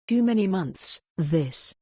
Too many months, this.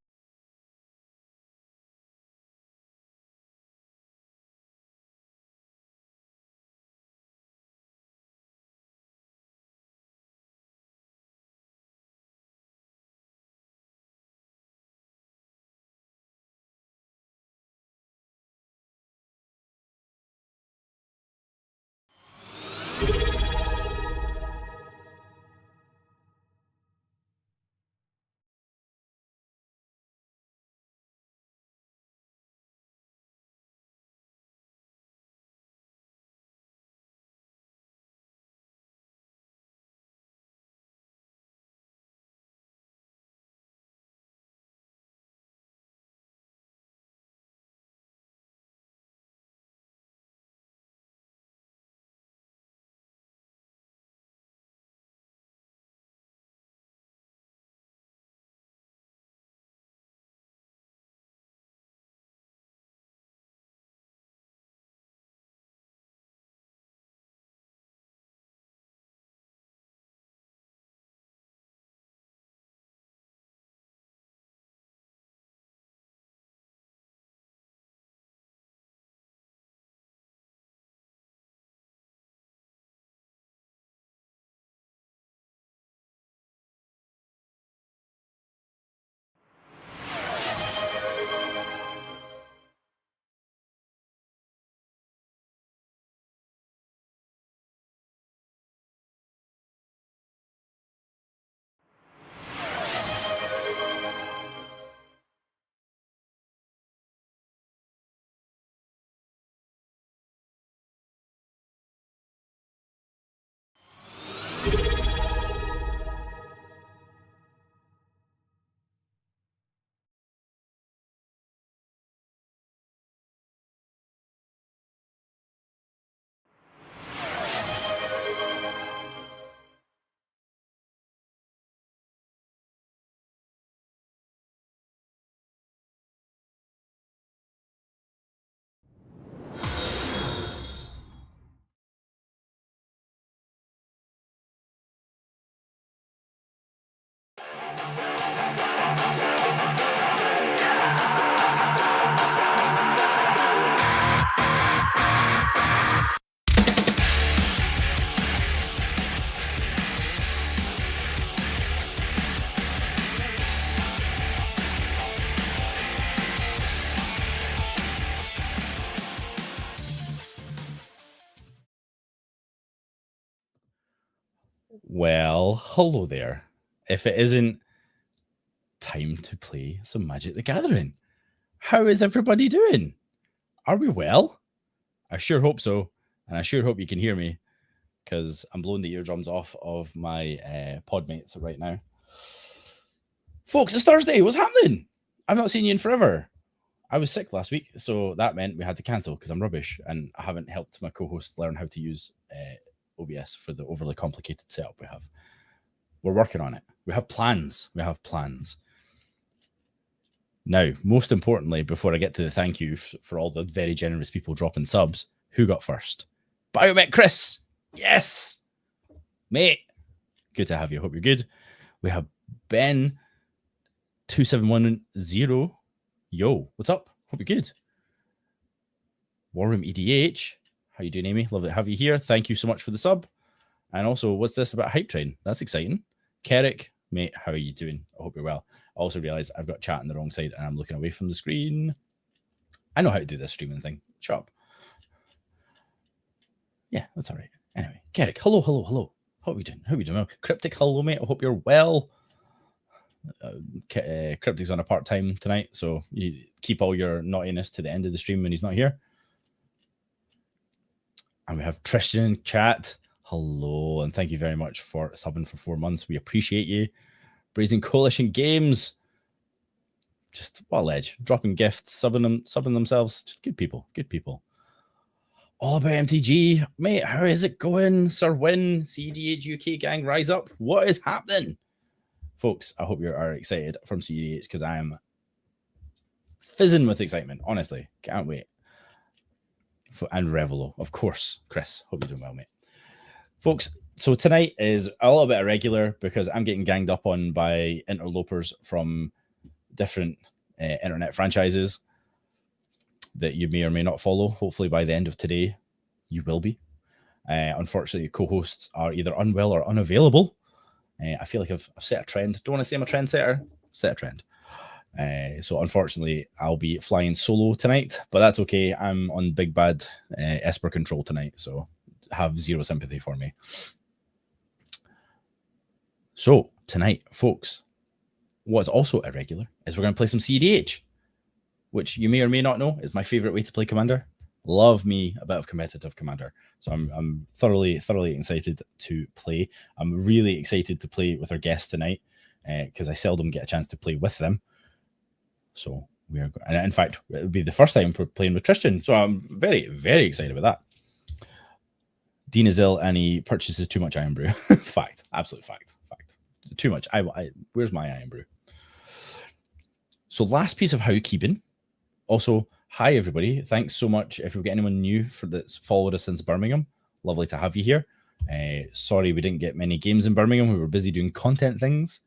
Well, hello there. If it isn't time to play some Magic the Gathering, how is everybody doing? Are we well? I sure hope so. And I sure hope you can hear me because I'm blowing the eardrums off of my podmates right now. Folks, it's Thursday. What's happening? I've not seen you in forever. I was sick last week, so that meant we had to cancel because I'm rubbish and I haven't helped my co-host learn how to use OBS for the overly complicated setup we have. We're working on it. We have plans. Now, most importantly, before I get to the thank you for all the very generous people dropping subs, who got first? Biomech Chris. Yes. Mate. Good to have you. Hope you're good. We have Ben 2710. Yo, what's up? Hope you're good. JellyMTG. How you doing, Amy? Love to have you here. Thank you so much for the sub. And also, what's this about Hype Train? That's exciting. Kerrick, mate, how are you doing? I hope you're well. I also realized I've got chat on the wrong side and I'm looking away from the screen. I know how to do this streaming thing. Shut up. Yeah, that's all right. Anyway, Kerrick, hello. How are we doing? Cryptic, hello, mate. I hope you're well. Cryptic's on a part-time tonight, so you keep all your naughtiness to the end of the stream when he's not here. And we have Tristan in chat. Hello, and thank you very much for subbing for 4 months. We appreciate you. Brazen Coalition Games. Just what a ledge. Dropping gifts, subbing themselves. Just good people. All about MTG. Mate, how is it going? Sir Win, cEDH UK gang, rise up. What is happening? Folks, I hope you are excited from cEDH because I am fizzing with excitement. Honestly, can't wait. And Revelo, of course. Chris, hope you're doing well, mate. Folks, So tonight is a little bit irregular because I'm getting ganged up on by interlopers from different internet franchises that you may or may not follow. Hopefully by the end of today, you will be. Unfortunately, co-hosts are either unwell or unavailable. I feel like I've set a trend. Don't want to say I'm a trendsetter. Set a trend. So unfortunately, I'll be flying solo tonight, but that's okay. I'm on big bad Esper control tonight, so have zero sympathy for me. So tonight, folks, what's also irregular is we're going to play some cEDH, which you may or may not know is my favorite way to play Commander. Love me a bit of competitive Commander. So I'm thoroughly excited to play. I'm really excited to play with our guests tonight because I seldom get a chance to play with them. So we are, and in fact, it would be the first time we're playing with Tristan. So I'm very, very excited about that. Dean is ill and he purchases too much Iron Brew. Fact, absolute fact. Too much. Where's my Iron Brew? So last piece of housekeeping. Also, hi everybody. Thanks so much. If we've got anyone new that's followed us since Birmingham, lovely to have you here. Sorry we didn't get many games in Birmingham. We were busy doing content things.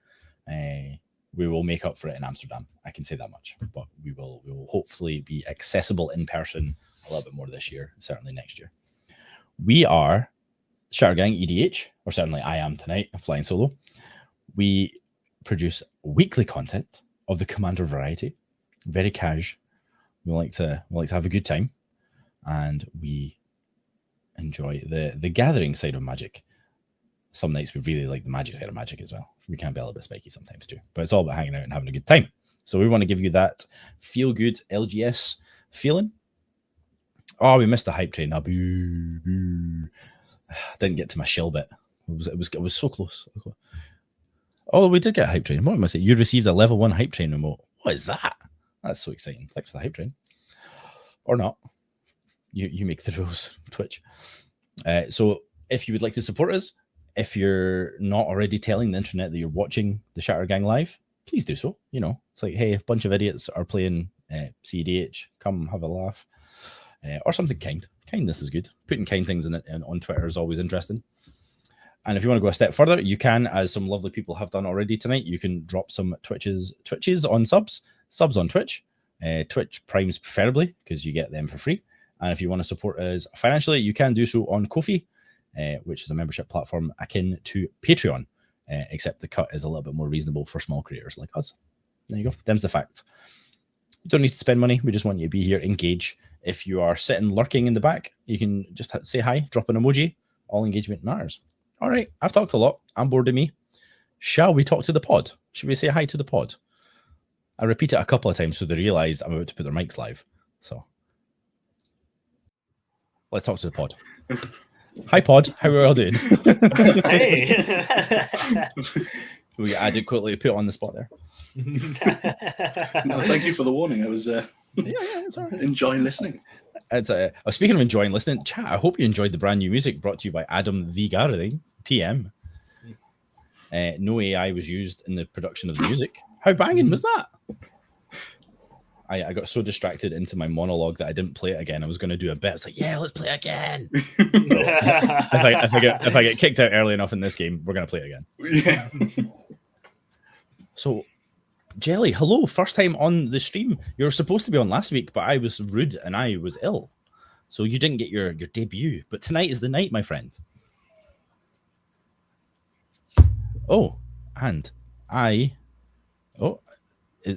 We will make up for it in Amsterdam. I can say that much. But we will hopefully be accessible in person a little bit more this year, certainly next year. We are ShattergangEDH, or certainly I am tonight. I'm flying solo. We produce weekly content of the Commander variety, very casual. We like to have a good time, and we enjoy the gathering side of Magic. Some nights we really like the Magic side of Magic as well. We can be a little bit spiky sometimes too, but it's all about hanging out and having a good time. So we want to give you that feel good LGS feeling. Oh, we missed the hype train. Oh, boo, boo. Didn't get to my shell bit. It was so close. Oh, we did get a hype train. What am I saying? You received a level 1 hype train remote. What is that? That's so exciting. Thanks for the hype train. Or not. You make the rules, Twitch. So if you would like to support us, if you're not already telling the internet that you're watching the Shattergang live, please do so. You know, it's like, hey, a bunch of idiots are playing cEDH. Come have a laugh. Or something kind. Kindness is good. Putting kind things in it on Twitter is always interesting. And if you want to go a step further, you can, as some lovely people have done already tonight, you can drop some Twitches on subs on Twitch. Twitch Primes preferably, because you get them for free. And if you want to support us financially, you can do so on Ko-fi, which is a membership platform akin to Patreon, except the cut is a little bit more reasonable for small creators like us. There you go. Them's the facts. You don't need to spend money. We just want you to be here, engage. If you are sitting lurking in the back, you can just say hi, drop an emoji. All engagement matters. All right, I've talked a lot. I'm bored of me. Shall we talk to the pod? Should we say hi to the pod? I repeat it a couple of times so they realize I'm about to put their mics live. So let's talk to the pod. Hi, pod. How are we all doing? Hey. We adequately put on the spot there. No, thank you for the warning. I was it's all right. enjoying listening. Speaking of enjoying listening, chat, I hope you enjoyed the brand new music brought to you by Adam the Gardening, TM. No AI was used in the production of the music. How banging was that? I got so distracted into my monologue that I didn't play it again. I was going to do a bit. It's like, yeah, let's play again. If I get kicked out early enough in this game, we're going to play it again. Yeah. So, Jelly, hello. First time on the stream. You were supposed to be on last week, but I was rude and I was ill. So you didn't get your debut. But tonight is the night, my friend. Oh, and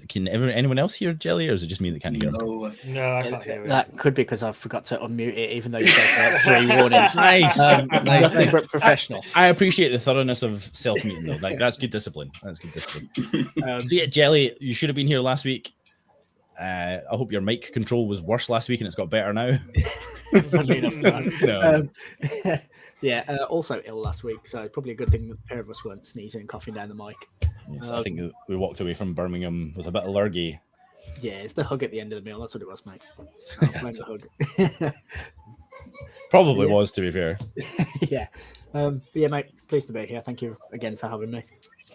can anyone else hear Jelly, or is it just me that can't hear him? No, I can't hear it. That could be because I forgot to unmute it, even though you guys had 3 warnings. Nice. Nothing but professional. I appreciate the thoroughness of self-muting, though. Like, that's good discipline. So yeah, Jelly, you should have been here last week. I hope your mic control was worse last week and it's got better now. No. Also ill last week, so probably a good thing that the pair of us weren't sneezing and coughing down the mic. Yes, I think we walked away from Birmingham with a bit of lurgy. Yeah, it's the hug at the end of the meal. That's what it was, mate. The hug. Probably was, to be fair. Yeah. Yeah, mate, pleased to be here. Thank you again for having me.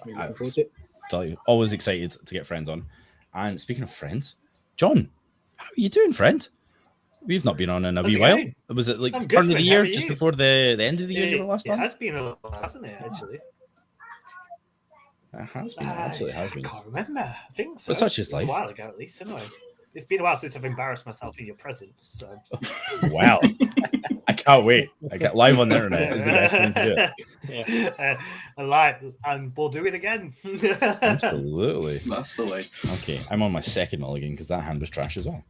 Really looking forward to it. Tell you, always excited to get friends on. And speaking of friends, John, how are you doing, friend? We've not been on in a How's wee it while. going? Was it like I'm good, turn of the Finn. How year, are just you? before the end of the year you were last It on? has been a while, hasn't it, actually? It has been, absolutely has I been. can't remember. I think so. But such is It was life. a while ago, at least, anyway. It's been a while since I've embarrassed myself in your presence. So. Wow. I can't wait. I get live on the internet is the best thing to do it. Yeah. And we'll do it again. Absolutely. That's the way. Okay, I'm on my second mulligan because that hand was trash as well.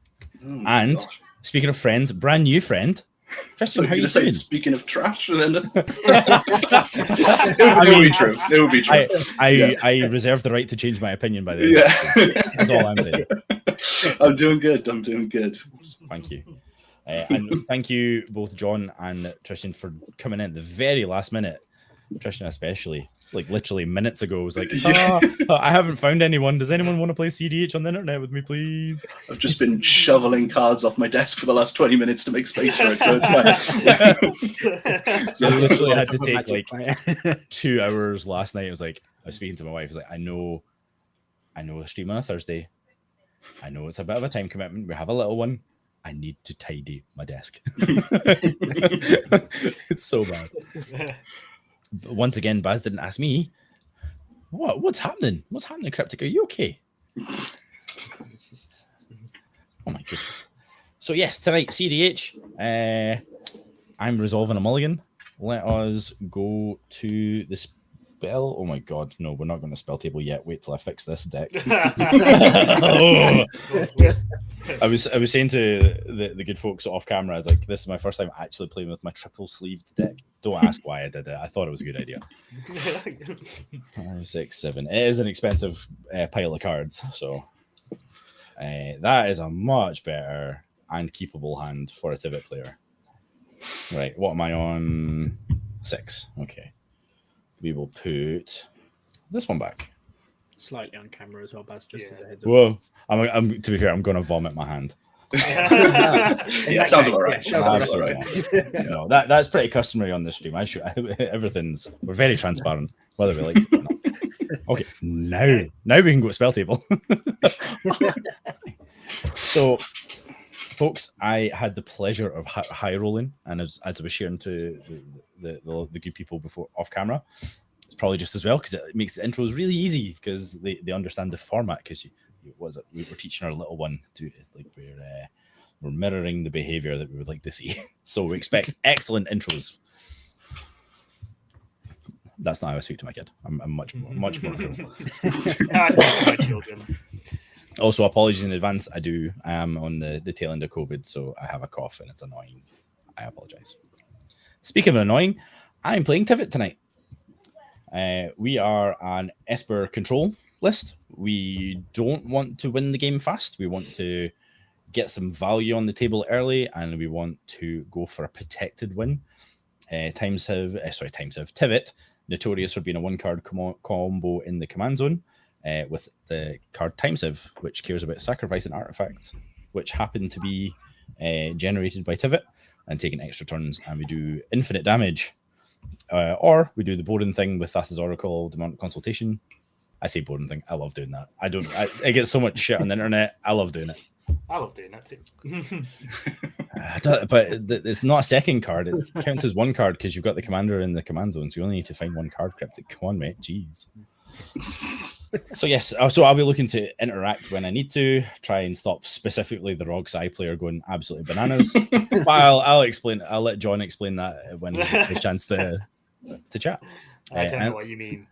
Oh, And gosh. speaking of friends, brand new friend, Tristan, I how thought are you were gonna doing? say, speaking of trash, and then I it would mean, be true. It would be true. I reserve the right to change my opinion by the end. Yeah, That's all I'm saying. I'm doing good. I'm doing good. Thank you. And thank you both John and Tristan for coming in at the very last minute. Tristan especially, like literally minutes ago, was like, I haven't found anyone. Does anyone want to play cEDH on the internet with me, please? I've just been shoveling cards off my desk for the last 20 minutes to make space for it, so it's fine. So I literally had to take Magic, like 2 hours last night. I was speaking to my wife. I was like, I know a stream on a Thursday. I know it's a bit of a time commitment. We have a little one. I need to tidy my desk. It's so bad. But once again, Baz didn't ask me. What's happening? What's happening, Cryptic? Are you okay? Oh my goodness. So yes, tonight, cEDH. I'm resolving a mulligan. Let us go to the spell. Oh my god, no, we're not going to spell table yet. Wait till I fix this deck. Oh. I was saying to the good folks off camera, I was like, this is my first time actually playing with my triple sleeved deck. Don't ask why I did it. I thought it was a good idea. 5, 6, 7. It is an expensive pile of cards, so that is a much better and keepable hand for a Tivit player. Right, what am I on? 6. Okay. We will put this one back. Slightly on camera as well, Baz, just as a heads up. Whoa. I'm to be fair, I'm going to vomit my hand. Yeah, sounds about right. Yeah, Sounds That's about all right. right. No, that's pretty customary on this stream. We're very transparent, whether we like it or not. Okay, now we can go to spell table. So, folks, I had the pleasure of high rolling, and as I was sharing to the good people before off camera, it's probably just as well because it makes the intros really easy because they understand the format. Because we're teaching our little one to like we're mirroring the behavior that we would like to see. So we expect excellent intros. That's not how I speak to my kid. I'm much more careful. My children. Also, apologies in advance. I do on the tail end of COVID, so I have a cough and it's annoying. I apologize. Speaking of annoying, I'm playing Tivit tonight. We are an Esper control list. We don't want to win the game fast. We want to get some value on the table early, and we want to go for a protected win. Tivit, notorious for being a one-card combo in the command zone, with the card Timesiv, which cares about sacrificing artifacts, which happen to be generated by Tivit and taking extra turns, and we do infinite damage. Or we do the boring thing with Thassa's Oracle, Demonic Consultation. I say boring thing. I love doing that. I get so much shit on the internet. I love doing it. I love doing that too. But it's not a second card. It counts as one card because you've got the commander in the command zone. So you only need to find one card, Cryptic. Come on, mate. Jeez. So yes, so I'll be looking to interact when I need to, try and stop specifically the Rograkh player going absolutely bananas. But I'll explain. I'll let John explain that when he gets a chance to chat. I don't know what you mean.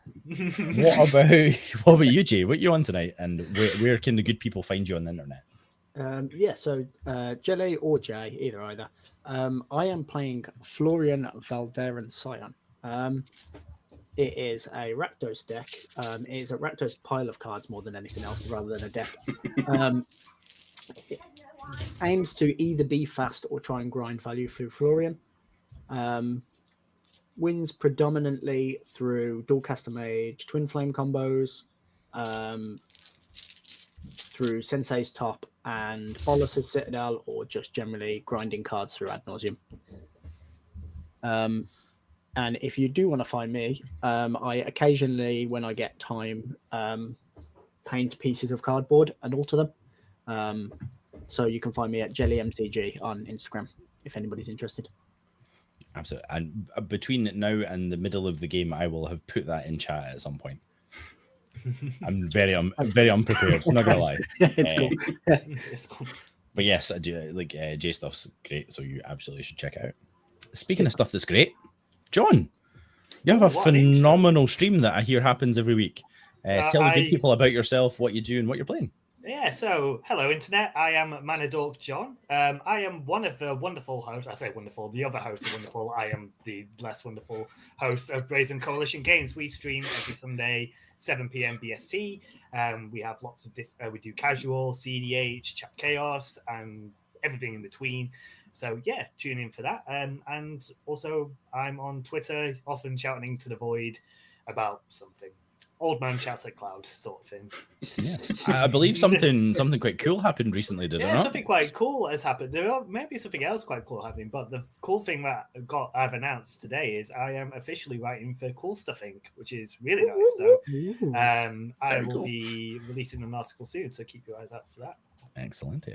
What about you, Jay? What are you on tonight, and where can the good people find you on the internet? So Jelly or Jay, either. I am playing Florian Valderan Scion. It is a Rakdos deck. It is a Rakdos pile of cards more than anything else, rather than a deck. It aims to either be fast or try and grind value through Florian. Wins predominantly through Dualcaster Mage, Twin Flame combos, through Sensei's Top and Bolus's Citadel, or just generally grinding cards through ad nauseum. And if you do want to find me, I occasionally, when I get time, paint pieces of cardboard and alter them. So you can find me at JellyMTG on Instagram if anybody's interested. Absolutely. And between now and the middle of the game, I will have put that in chat at some point. I'm very unprepared. I'm not gonna lie. It's cool. It's cool. But yes, I do like J stuff's great, so you absolutely should check it out. Speaking of stuff that's great, John, you have a phenomenal stream that I hear happens every week. Tell the good people about yourself, what you do, and what you're playing. Yeah, so hello, Internet. I am Manadorkjohn. I am one of the wonderful hosts. I say wonderful, the other hosts are wonderful. I am the less wonderful host of Brazen Coalition Games. We stream every Sunday, 7 p.m. BST. We have lots of we do casual, cEDH, chat chaos, and everything in between. So yeah, tune in for that. And also, I'm on Twitter, often shouting to the void about something. Old man shouts at cloud, sort of thing. Yeah, I believe something quite cool happened recently, did it not? Something quite cool has happened. There may be something else quite cool happening, but the cool thing that I've announced today is I am officially writing for Cool Stuff Inc., which is really nice. So I will be releasing an article soon, so keep your eyes out for that. Excellent.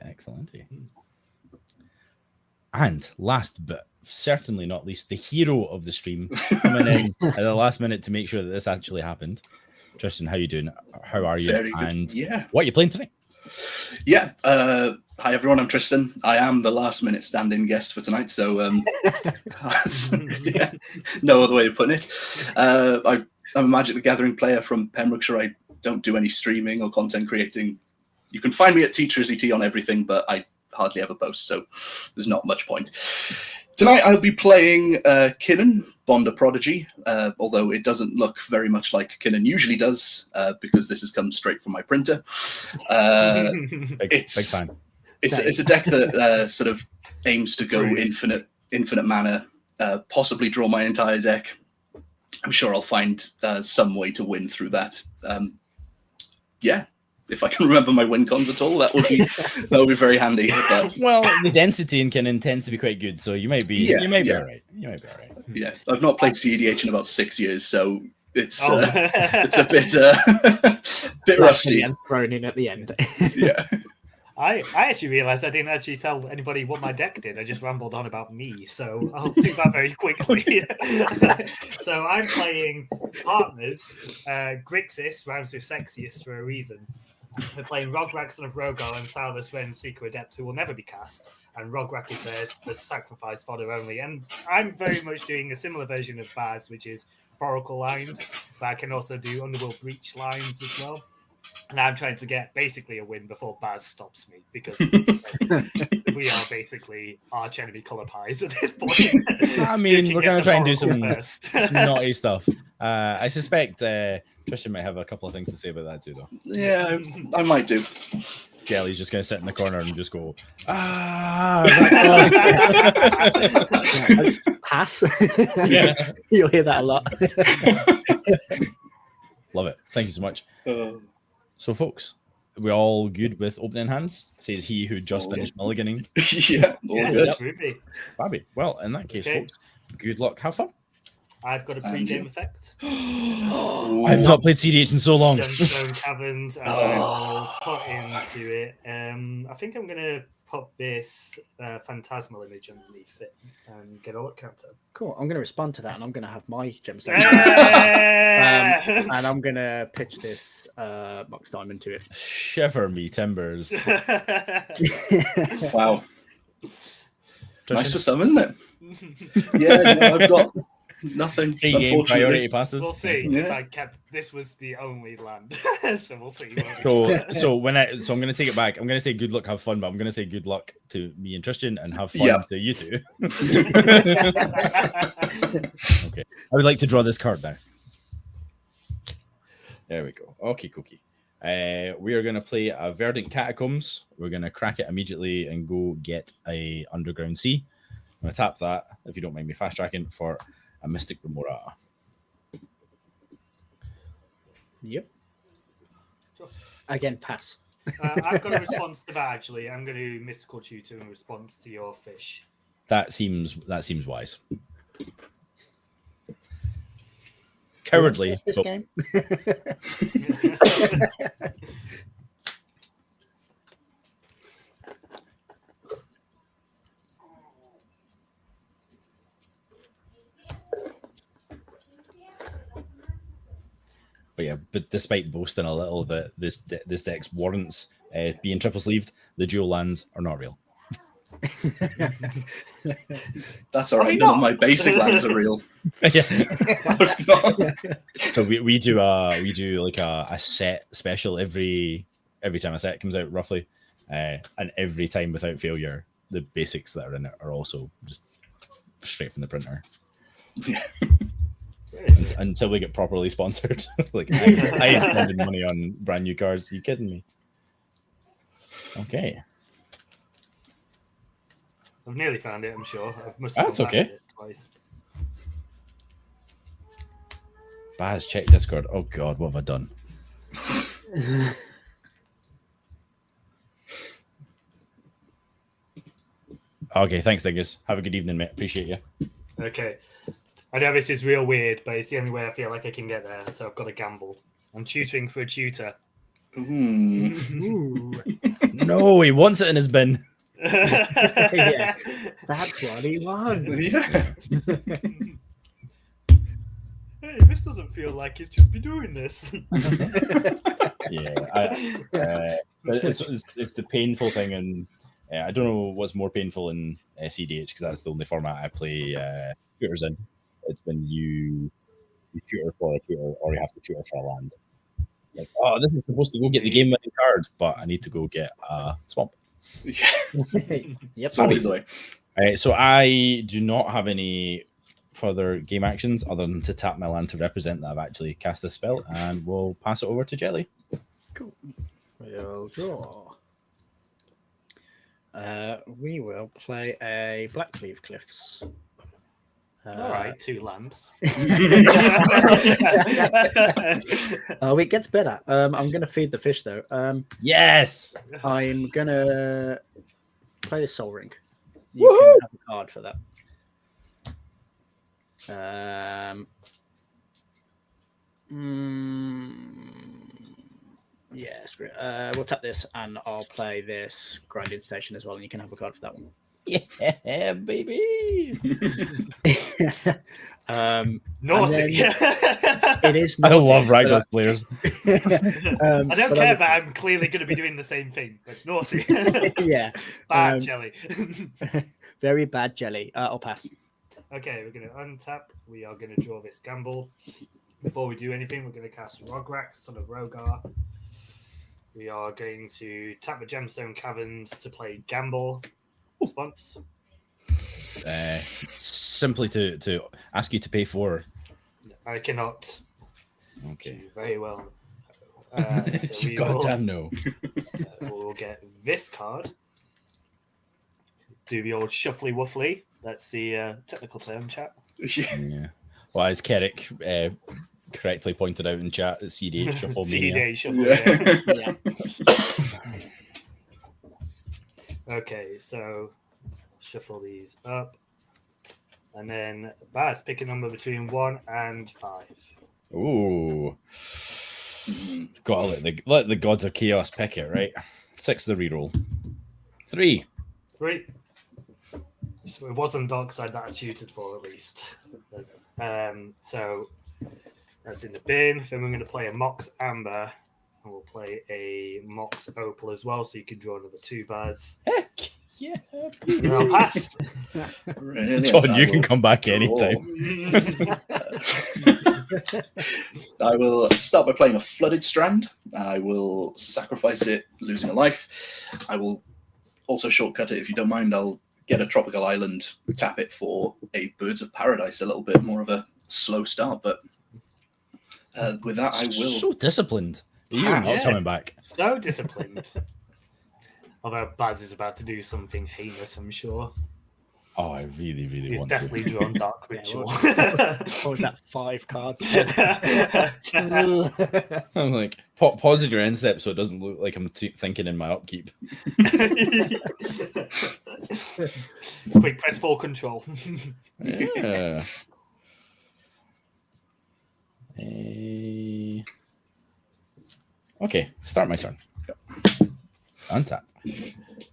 And last but certainly not least, the hero of the stream coming in at the last minute to make sure that this actually happened. Tristan, how you doing? How are you? And what are you playing tonight? Yeah. Hi, everyone. I'm Tristan. I am the last minute stand-in guest for tonight. So no other way of putting it. I'm a Magic the Gathering player from Pembrokeshire. I don't do any streaming or content creating. You can find me at TeacherZT on everything, but I hardly ever post, so there's not much point. Tonight I'll be playing Knnnan, Bonder Prodigy, although it doesn't look very much like Knnnan usually does, because this has come straight from my printer. Big fan. It's a deck that sort of aims to go infinite mana, possibly draw my entire deck. I'm sure I'll find some way to win through that. If I can remember my win cons at all, that would be very handy. But... Well, the density in Knnnan tends to be quite good, so you might be all right. Yeah, I've not played cEDH in about 6 years, so it's a bit rusty. And thrown in at the end. Yeah. I actually realised I didn't actually tell anybody what my deck did. I just rambled on about me, so I'll do that very quickly. So I'm playing Partners. Grixis rhymes with sexiest for a reason. We're playing Rograkh, Son of Rograkh, and Silas, Ren, Seeker Adept, who will never be cast. And Rograkh is there, the sacrifice fodder only. And I'm very much doing a similar version of Baz, which is Oracle lines, but I can also do Underworld Breach lines as well. And I'm trying to get basically a win before Baz stops me, because we are basically arch enemy color pies at this point. I mean, we're going to try and do some naughty stuff. I suspect Tristan might have a couple of things to say about that too, though. Yeah, I might do. Jelly's just going to sit in the corner and just go, pass. Yeah. You'll hear that a lot. Love it. Thank you so much. So, folks, are we all good with opening hands? Says he who just finished mulliganing. All good. Fabby. Well, in that case, folks, good luck. Have fun. I've got a pre-game effect. I've not played cEDH in so long. Gemstone Caverns, and I will put into it. I think I'm going to put this phantasmal image underneath it and get a look counter. Cool. I'm going to respond to that, and I'm going to have my gemstone. And I'm going to pitch this Mox Diamond to it. Shiver me timbers. Wow. Nice for some, isn't it? Yeah, I've got nothing. Priority passes. We'll see. This was the only land, so we'll see. So I'm going to take it back. I'm going to say good luck, have fun, but I'm going to say good luck to me and Tristan, and have fun to you two. Okay, I would like to draw this card now. There we go. Okay, cookie. We are going to play a Verdant Catacombs. We're going to crack it immediately and go get a Underground Sea. I'm going to tap that, if you don't mind me fast tracking, for a Mystic Remora. Yep. Again, pass. I've got a response to that, actually. I'm going to Mystical Tutor in response to your fish. That seems wise. Cowardly. This game? But yeah, but despite boasting a little that this deck warrants being triple sleeved, the dual lands are not real. That's all right. None of my basic lands are real. Yeah. So we do like a set special every time a set comes out, roughly, and every time without failure, the basics that are in it are also just straight from the printer. Yeah. Until we get properly sponsored. Like I ain't spending money on brand new cards. Are you kidding me? Okay. I've nearly found it, I'm sure. Must have That's gone past okay. it twice. Baz, check Discord. Oh god, what have I done? Okay, thanks, Dingus. Have a good evening, mate. Appreciate you. Okay. I know this is real weird, but it's the only way I feel like I can get there, so I've got to gamble. I'm tutoring for a tutor. Ooh. No, he wants it in his bin. Yeah, that's what he wants. Yeah. Hey, this doesn't feel like it should be doing this. Yeah, it's the painful thing, and I don't know what's more painful in cEDH because that's the only format I play shooters in. It's when you shoot her for a shooter, or you have to shoot her for a land. Like, oh, this is supposed to go get the game winning card, but I need to go get a swamp. Yeah. Yep. It's always the way. So I do not have any further game actions other than to tap my land to represent that I've actually cast this spell, and we'll pass it over to Jelly. Cool. We'll draw. We will play a Blackcleave Cliffs. All right, 2 lands. Oh, it gets better. I'm going to feed the fish, though. Yes! I'm going to play the Soul Ring. You can have a card for that. Yeah, screw it. We'll tap this, and I'll play this Grinding Station as well, and you can have a card for that one. Yeah, baby! Naughty. It is I naughty, love but Ragdoll's players. I don't care that I'm clearly going to be doing the same thing, but naughty. Yeah. Bad Jelly. Very bad Jelly. I'll pass. Okay, we're going to untap. We are going to draw this gamble. Before we do anything, we're going to cast Rograkh, Son of Rograkh. We are going to tap the Gemstone Caverns to play Gamble. Response? Simply to ask you to pay for. I cannot. Okay. Very well. So You goddamn no. We'll get this card. Do the old shuffly wuffly. That's the technical term, chat. Yeah. Well, as Kerrick correctly pointed out in chat, it's cEDH shuffle mania. cEDH shuffle. Yeah. Yeah. Okay, so shuffle these up. And then Baz, pick a number between 1 and 5. Ooh. Gotta let the gods of chaos pick it, right? 6 the reroll. 3. 3. So it wasn't Darkside that I tutored for, at least. So that's in the bin. Then we're going to play a Mox Amber. And we'll play a Mox Opal as well, so you can draw another 2 Baz. Heck yeah. And I'll pass. Brilliant. John, you can come back Draw. anytime. I will start by playing a Flooded Strand. I will sacrifice it, losing a life. I will also shortcut it, if you don't mind. I'll get a Tropical Island, tap it for a Birds of Paradise, a little bit more of a slow start. But with that, I will. So disciplined. You're not Yeah. coming back. So disciplined. Although Baz is about to do something heinous, I'm sure. Oh, I really, really He's want definitely to. drawn Dark Ritual. What was that? 5 cards. I'm like, pause your end step so it doesn't look like I'm thinking in my upkeep. Quick press full control. Yeah. Okay, start my turn. Untap.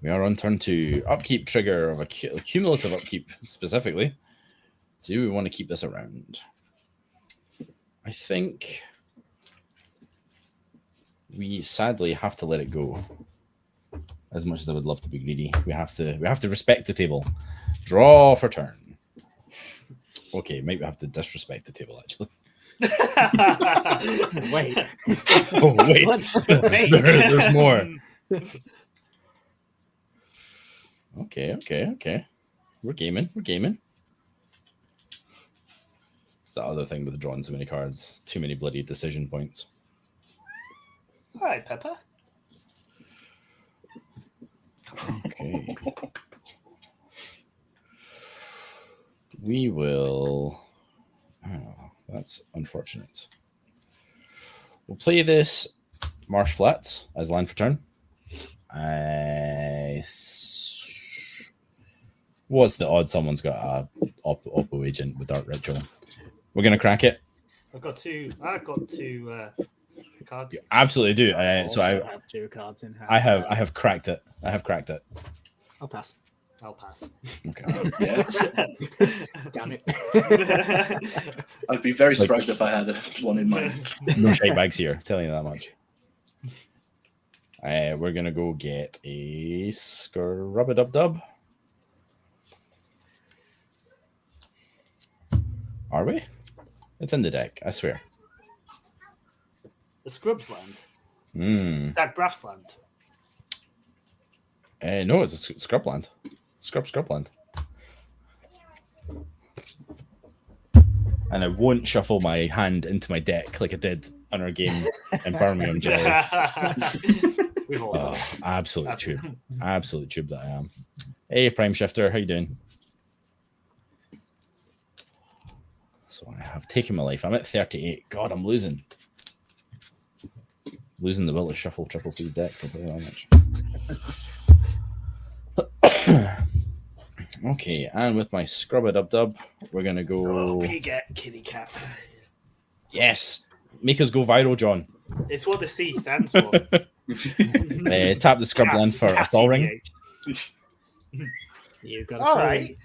We are on turn 2. Upkeep trigger of a cumulative upkeep specifically. Do we want to keep this around? I think we sadly have to let it go. As much as I would love to be greedy, we have to respect the table. Draw for turn. Okay, maybe we have to disrespect the table actually. Wait. Oh wait, there's more. Okay. We're gaming. It's the other thing with drawing so many cards. Too many bloody decision points. All right, Pepper. Okay. We will... Oh, that's unfortunate. We'll play this Marsh Flats as land for turn. What's the odds someone's got a Oppo agent with Dark Ritual? We're going to crack it. I've got two cards. You absolutely do. So I have 2 cards in hand. I have cracked it. I'll pass. I'll pass. Okay. Yeah. Damn it. I'd be very surprised if I had one in mind. No shite bags here. Telling you that much. We're gonna go get a Scrub-a-Dub-Dub. Are we? It's in the deck, I swear. The Scrubs land. Hmm. Is that Braff's land? No, it's a Scrubland. Scrubland. And I won't shuffle my hand into my deck like I did on our game in Birmingham, Jelly. We've all done. Absolute tube. Absolute tube that I am. Hey, Prime Shifter, how you doing? So I have taken my life. I'm at 38. God, I'm losing. Losing the will to shuffle triple C decks, I'll tell you that much. Okay, and with my Scrub-a-Dub-Dub, we're going to go... Oh, get kitty cat. Yes! Make us go viral, John. It's what the C stands for. Tap the Scrubland for a Fall Ring. You got a All Fall right. Ring.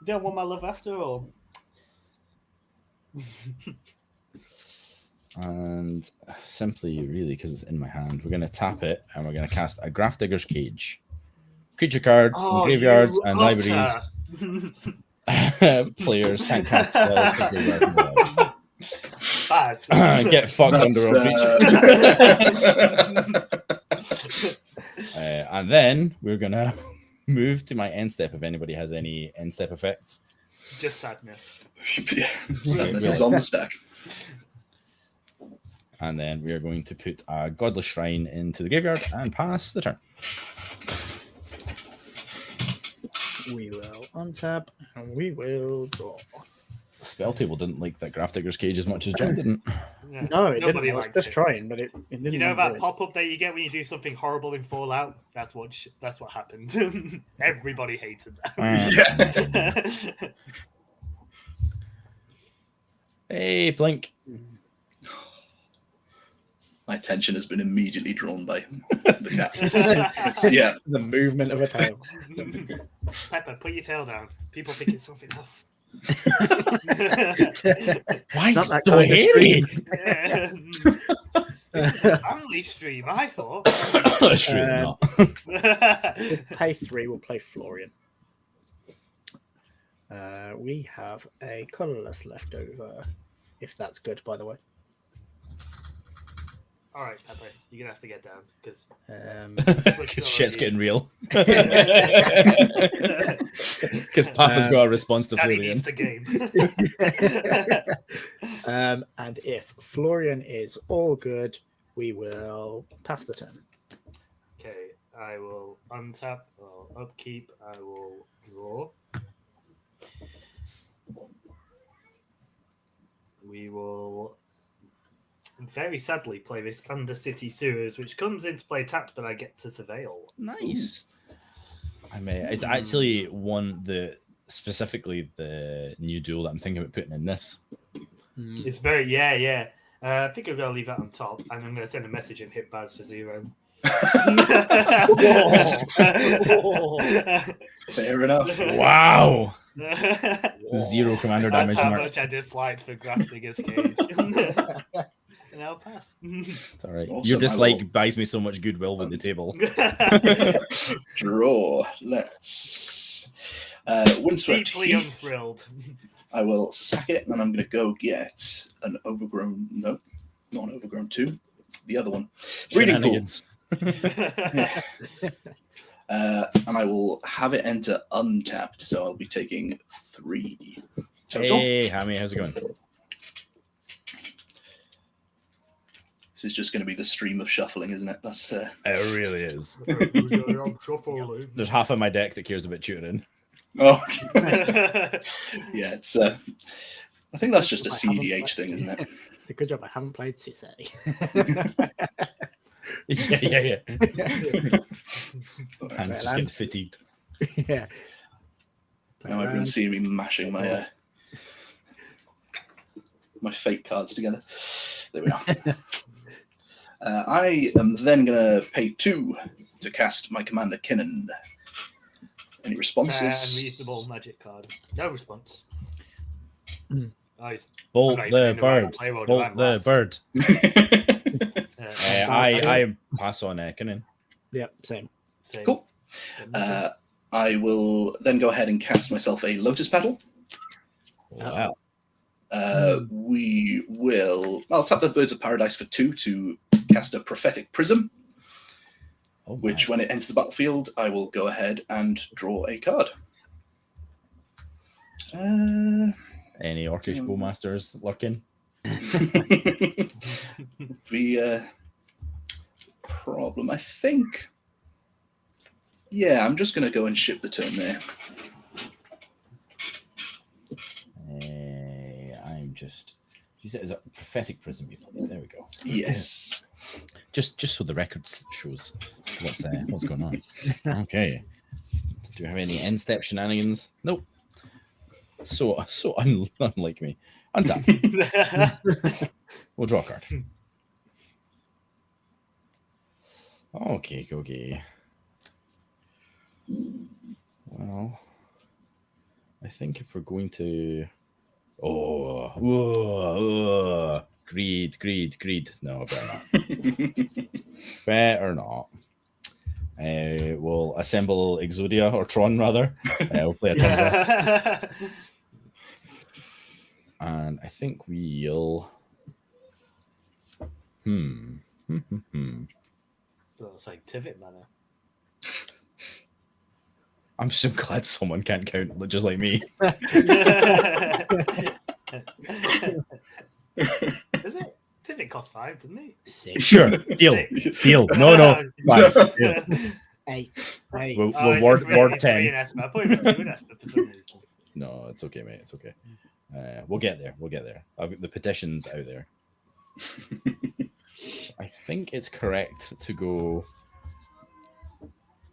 You don't want my love after all. And simply, really, because it's in my hand, we're going to tap it and we're going to cast a Grafdigger's Cage. Creature cards, in graveyards, and libraries. Players can't cast spells. Get fucked under a creature. And then we're going to move to my end step if anybody has any end step effects. Just sadness. Yeah, sadness is on the stack. And then we are going to put a Godless Shrine into the graveyard and pass the turn. We will untap and we will draw. Spell table didn't like that Grafdigger's Cage as much as John didn't. Yeah. No, it Nobody didn't. I was liked just it. trying, but it didn't. You know do that it. pop-up that you get when you do something horrible in Fallout? That's what happened. Everybody hated that. Hey, Blink. My attention has been immediately drawn by the cat. Yeah. The movement of a tail. Pepper, put your tail down. People think it's something else. Why Not is that it so kind of heavy? This is a family stream, I thought. It's really not. We'll pay 3, we'll play Florian. We have a colourless left over, if that's good, by the way. All right, Pepper, you're gonna have to get down because Because shit's getting real. Because Papa's got a response to Daddy Florian. needs the game. And if Florian is all good, we will pass the turn. Okay, I will untap. I'll upkeep. I will draw. We will very sadly play this Undercity Sewers, which comes into play tapped, but I get to surveil. Nice. I mean, it's actually specifically the new duel that I'm thinking about putting in this. It's very, yeah. I think I'm going to leave that on top, and I'm going to send a message and hit Baz for 0. Fair enough. Wow. 0 commander That's damage how marked. much I disliked for Grafdigger's Cage. And I'll pass. pass. It's all right. Awesome, Your I dislike will- buys me so much goodwill with the table. Draw. Let's Windswept Deeply Heath. unthrilled. I will sack it, and I'm going to go get an overgrown. No, not an overgrown 2. The other one. Breeding pool. Shenanigans. And I will have it enter untapped, so I'll be taking 3 total. Hey, Hammy, how's it going? This is just going to be the stream of shuffling, isn't it? That's It really is. I'm shuffling. There's half of my deck that cares about tuning. oh yeah. It's I think that's just a cEDH thing, isn't it? It's a good job I haven't played Cisse. yeah. Right, Hands just getting fatigued. Yeah. Now everyone's seeing me mashing my my fake cards together. There we are. I am then going to pay 2 to cast my commander Knnnan. Any responses? Unreasonable magic card. No response. Nice. Bolt I'm not even the in the right bird. play roll, Bolt I'm the last. bird. Yeah, I pass on Knnnan. Yep, same. same. Cool. I will then go ahead and cast myself a Lotus Petal. Wow. I'll tap the Birds of Paradise for 2 to cast a Prophetic Prism, Oh, which when it enters the battlefield, I will go ahead and draw a card. Any Orcish Bowmasters lurking? The problem, I think. Yeah, I'm just going to go and ship the turn there. I'm just. You said it's a prophetic prism you played. There we go. Yes. Just so the record shows what's going on. Okay. Do you have any end step shenanigans? Nope. So unlike me. Untap. We'll draw a card. Okay. Well, I think if we're going to greed. No, better not. Better not. We'll assemble Exodia or Tron rather. We'll play a Tundra. And I think we'll. So it's like Tivit mana. I'm so glad someone can't count just like me. Is it? Tivit costs 5, doesn't it? 6, Sure, deal. No, 5. Deal. 8. We'll ward 10. I thought it was 2 in Esper for some reason. No, it's okay, mate. It's okay. We'll get there. I've got the petitions out there. I think it's correct to go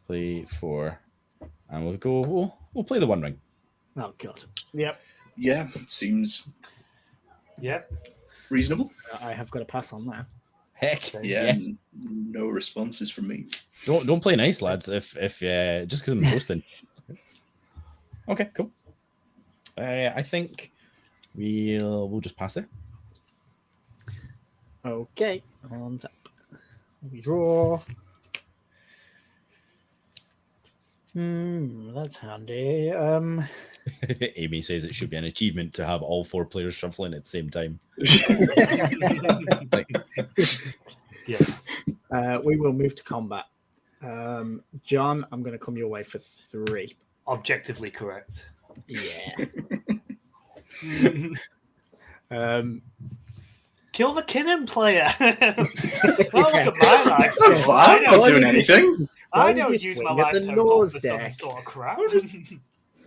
play 4, and we'll play the One Ring. Oh god. Yep. Yeah, it seems Yep. reasonable. I have got to pass on that. Heck, Yeah, yes. no responses from me. Don't play nice, lads. If just because I'm hosting. Okay, cool. I think we'll just pass there. Okay. On tap. We draw. That's handy. Amy says it should be an achievement to have all 4 players shuffling at the same time. Yeah. We will move to combat. John, I'm going to come your way for 3. Objectively correct. Yeah. Kill the Knnnan player. Well, look at my life. I'm not doing anything. I Why would don't you use my swing at life the total nose for some deck? sort of crap.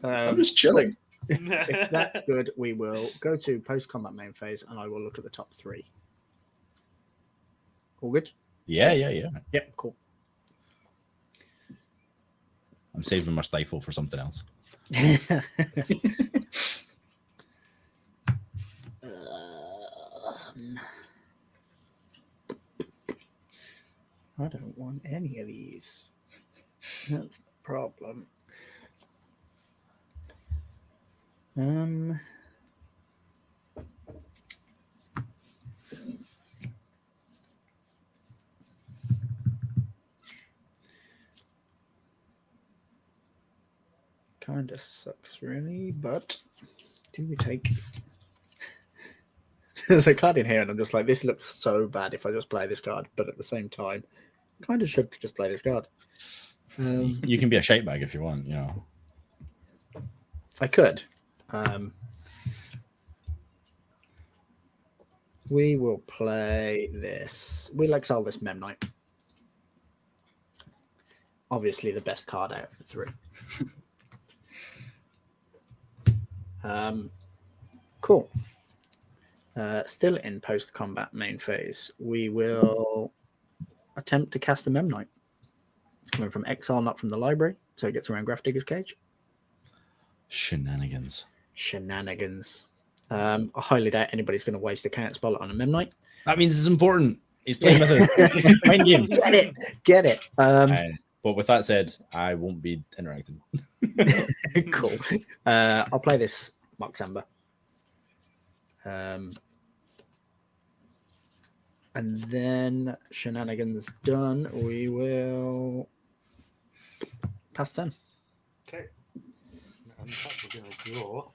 I'm just chilling. If that's good, we will go to post-combat main phase, and I will look at the top 3. All good? Yeah. Yep, cool. I'm saving my stifle for something else. I don't want any of these. That's the problem. kind of sucks, really, but do we take... There's a card in here, and I'm just like, this looks so bad if I just play this card, but at the same time, kind of should just play this card. You can be a shite bag if you want, you know. I could. We will play this. We'll exile this Mem Knight. Obviously, the best card out of the three. Cool. Still in post-combat main phase, we will attempt to cast a Mem Knight. It's coming from exile, not from the library, so it gets around Grafdigger's Cage. Shenanigans. I highly doubt anybody's going to waste a counter spell on a Mem Knight. That means it's important. He's playing with us. Mind game. Get it. But with that said, I won't be interacting. Cool. I'll play this Mox Amber. And then shenanigans done, we will pass turn. Okay. In fact, we're going to draw.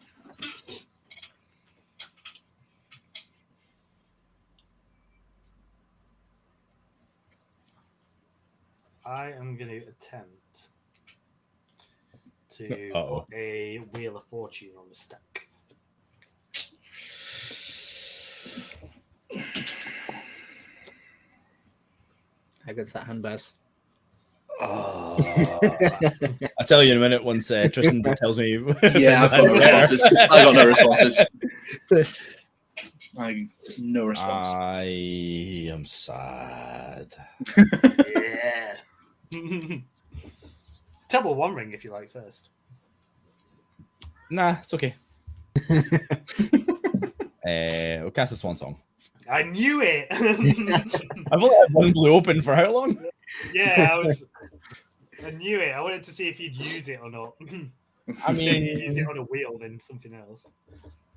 I am going to attempt to put a Wheel of Fortune on the stack. How good's that hand, Baz? I'll tell you in a minute once Tristan tells me. Yeah, I've got no responses. I got no responses. No response. I am sad. Yeah. Double One Ring if you like first. Nah, it's okay. We'll cast a Swan Song. I knew it. I've only had one blue open for how long? Yeah, I knew it. I wanted to see if you'd use it or not. I mean, use it on a wheel than something else.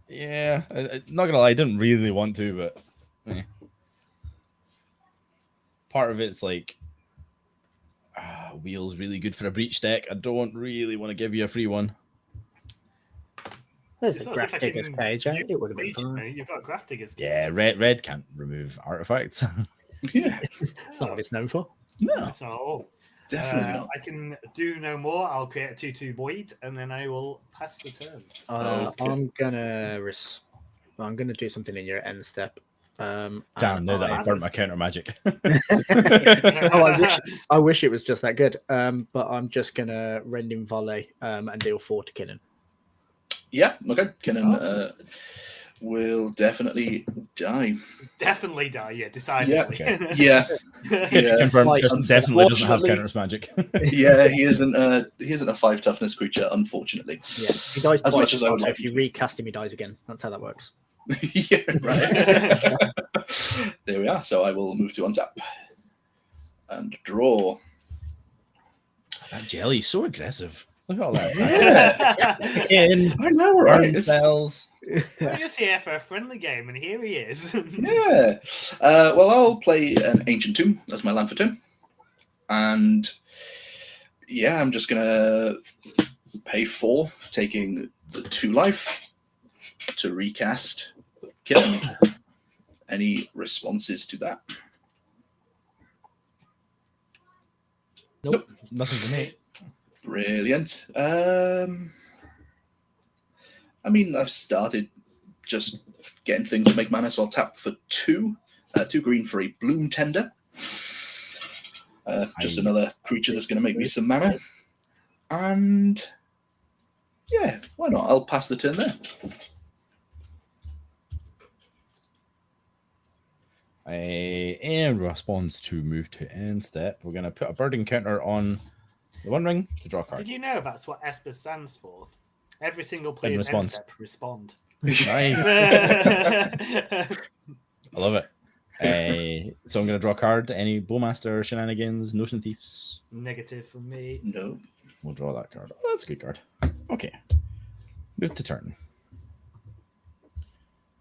Yeah, not gonna lie, I didn't really want to, but part of it's like wheel's really good for a breach deck. I don't really want to give you a free one. There's a Grafdigger's Cage. It would have been fine. You've got Grafdigger's Cage. Yeah, red can't remove artifacts. Yeah, it's not what it's known for. No, it's not at all. Definitely not. I can do no more. I'll create a 2/2 void, and then I will pass the turn. Okay. I'm gonna do something in your end step. Damn! No, that I burnt my counter magic. I wish it was just that good. But I'm just gonna Rending Volley and deal 4 to Knnnan. Yeah, okay. Knnnan will definitely die. Definitely die. Yeah, decidedly. Yeah. Confirmed. Definitely doesn't have counter magic. Yeah, he isn't a 5 toughness creature, unfortunately. Yeah, he dies as twice, much as I would so like. if you recast him, he dies again. That's how that works. Yeah, right. There we are. So I will move to untap and draw. That jelly's so aggressive. Look at all that. Yeah. I know, right? Spells. I'm just here for a friendly game, and here he is. Yeah. Well, I'll play an Ancient Tomb as my land for 2. And yeah, I'm just going to pay 4, taking the 2 life to recast Knnnan. Any responses to that? Nope. Nothing for me. Brilliant. I mean, I've started just getting things that make mana, so I'll tap for 2. 2 green for a Bloom Tender. Just another creature that's going to make me some mana. And yeah, why not? I'll pass the turn there. In response to move to end step, we're going to put a birding counter on the One Ring to draw a card. Did you know that's what ESPA stands for? Every single player's end step, respond. Nice. I love it. So I'm going to draw a card. Any Bowmaster, Shenanigans, Notion Thieves? Negative from me. No. We'll draw that card. Oh, that's a good card. Okay. Move to turn.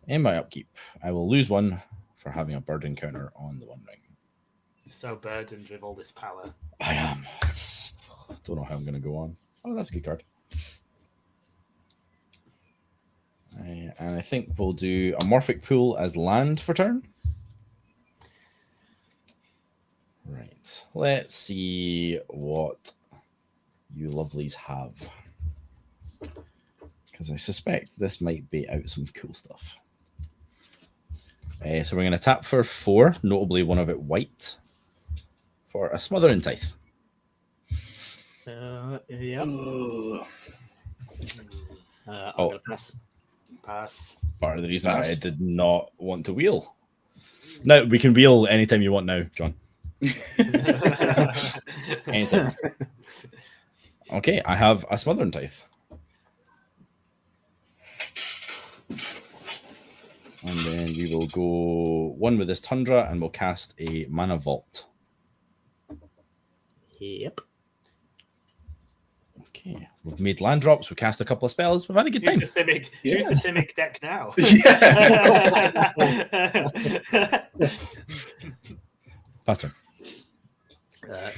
In my upkeep, I will lose 1 for having a bird encounter on the One Ring. So burdened with all this power. I am. Don't know how I'm going to go on. Oh, that's a good card. And I think we'll do a Morphic Pool as land for turn. Right. Let's see what you lovelies have. Because I suspect this might be out some cool stuff. So we're going to tap for 4, notably one of it white, for a Smothering Tithe. Yeah. Ugh. I'm going to pass. Pass. Part of the reason Pass. I did not want to wheel. No, we can wheel anytime you want now, John. Anytime. Okay, I have a Smothering Tithe. And then we will go 1 with this Tundra and we'll cast a Mana Vault. Yep. Okay, we've made land drops, we cast a couple of spells, we've had a good time. Who's the Simic deck now? Faster.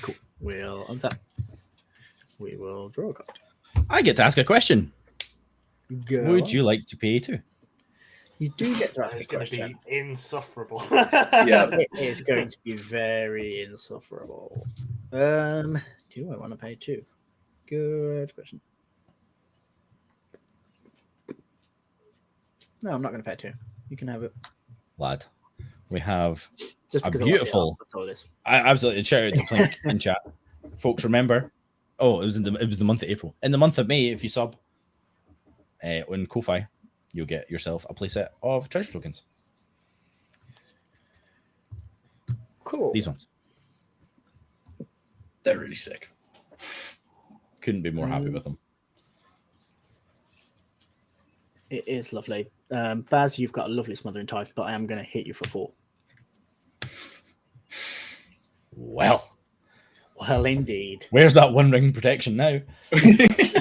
Cool. We'll untap. We will draw a card. I get to ask a question. Go Would on. you like to pay 2? You do get to ask a It's going to question. be insufferable. Yeah. It is going to be very insufferable. Do I want to pay 2? Good question. No, I'm not going to pay 2. You can have it. Lad, we have Just A because I like the beautiful- art, that's all it is. I absolutely shout out to Plink in chat. Folks, remember? Oh, it was the month of April. In the month of May, if you sub on Ko-Fi, you'll get yourself a playset of treasure tokens. Cool. These ones. They're really sick. Couldn't be more happy with them. It is lovely. Baz, you've got a lovely Smothering Tithe, but I am going to hit you for 4. Well, Well, indeed. where's that one ring protection now?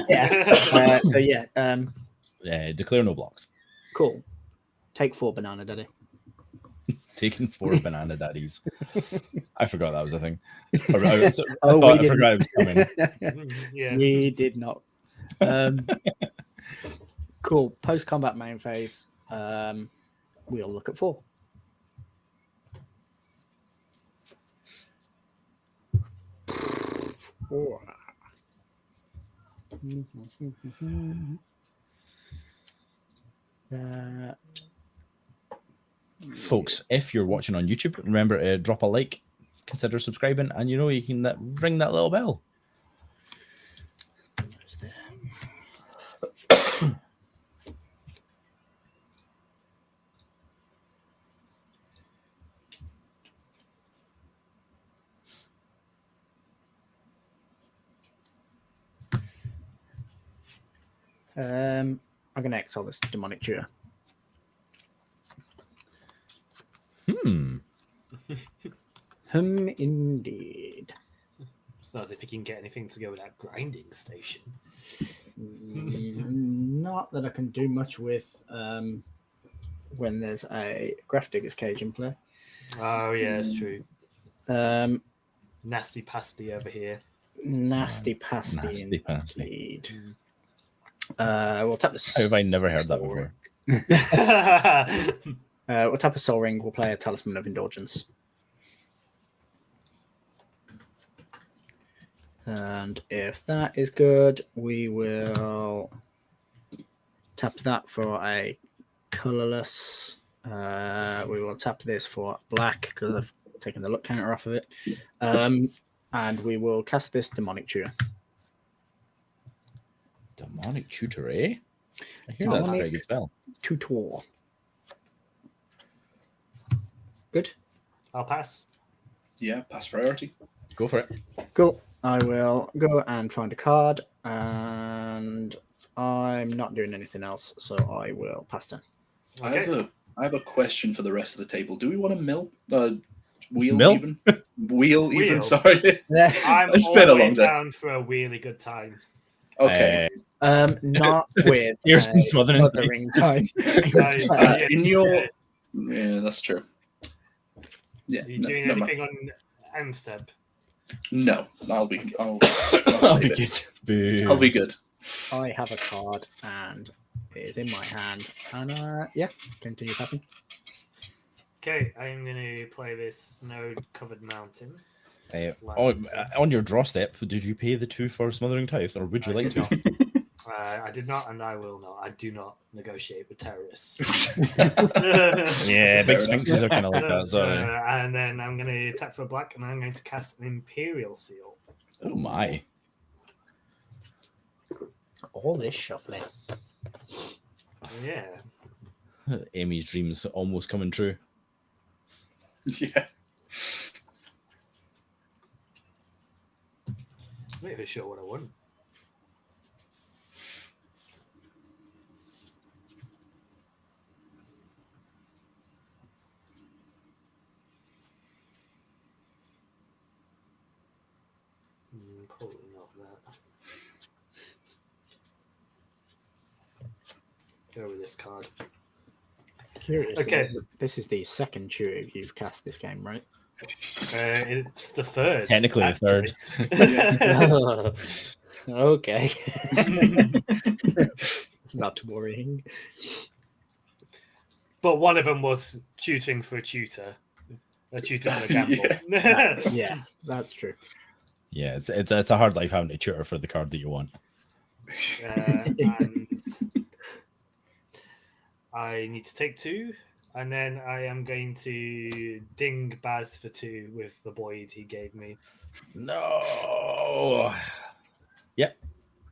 Yeah. Declare no blocks. Cool. Take 4, Banana Daddy. Taking 4 banana daddies. I forgot that was a thing. I forgot it was coming. Yeah. We did not. Cool. Post-combat main phase. We'll look at 4. Folks, if you're watching on YouTube, remember to drop a like, consider subscribing, and you can ring that little bell. I'm going to exile this demonic tutor. Indeed. It's not as if you can get anything to go with that grinding station. Not that I can do much with when there's a Gravedigger's Cage in play. Oh, yeah, it's true. Nasty pasty over here. Nasty pasty Nasty pasty. indeed. We'll tap the. How have I never heard that before? We'll tap a Soul Ring. We'll play a Talisman of Indulgence. And if that is good, we will tap that for a colorless. We will tap this for black because I've taken the look counter off of it. And we will cast this Demonic Tutor. Demonic Tutor, eh? I hear that's a very good spell. Tutor. Good. I'll pass. Yeah, pass priority. Go for it. Cool. I will go and find a card, and I'm not doing anything else, so I will pass turn. Okay. I have a question for the rest of the table. Do we want to wheel Mill? even? Wheel even? Wheel? Sorry. I'm It's been a long always day. down for a really good time. Okay. Not with Here's some smothering time. In your... Yeah, that's true. Yeah. Are you no, doing no, anything on end step? No, I'll save be it. good. Boo. I'll be good. I have a card, and It is in my hand. And yeah, continue passing. Okay, I'm going to play this snow-covered mountain. On your draw step, did you pay the 2 for Smothering Tithe, or would you like to? I did not, and I will not. I do not negotiate with terrorists. Yeah, big sphinxes are kind of like that. Sorry. And then I'm going to attack for black, and I'm going to cast an Imperial Seal. Oh my! All this shuffling. Yeah. Amy's dreams almost coming true. Yeah. I'm not even sure what I want. Probably not that. Go with this card. Curious. Okay. This is the second tutor you've cast this game, right? It's the third. Technically the third. Okay. It's not worrying. But one of them was tutoring for a tutor for a gamble. Yeah, that's true. Yeah, it's a hard life having to tutor for the card that you want. And I need to take 2, and then I am going to ding Baz for 2 with the Boyd he gave me. No. Yep,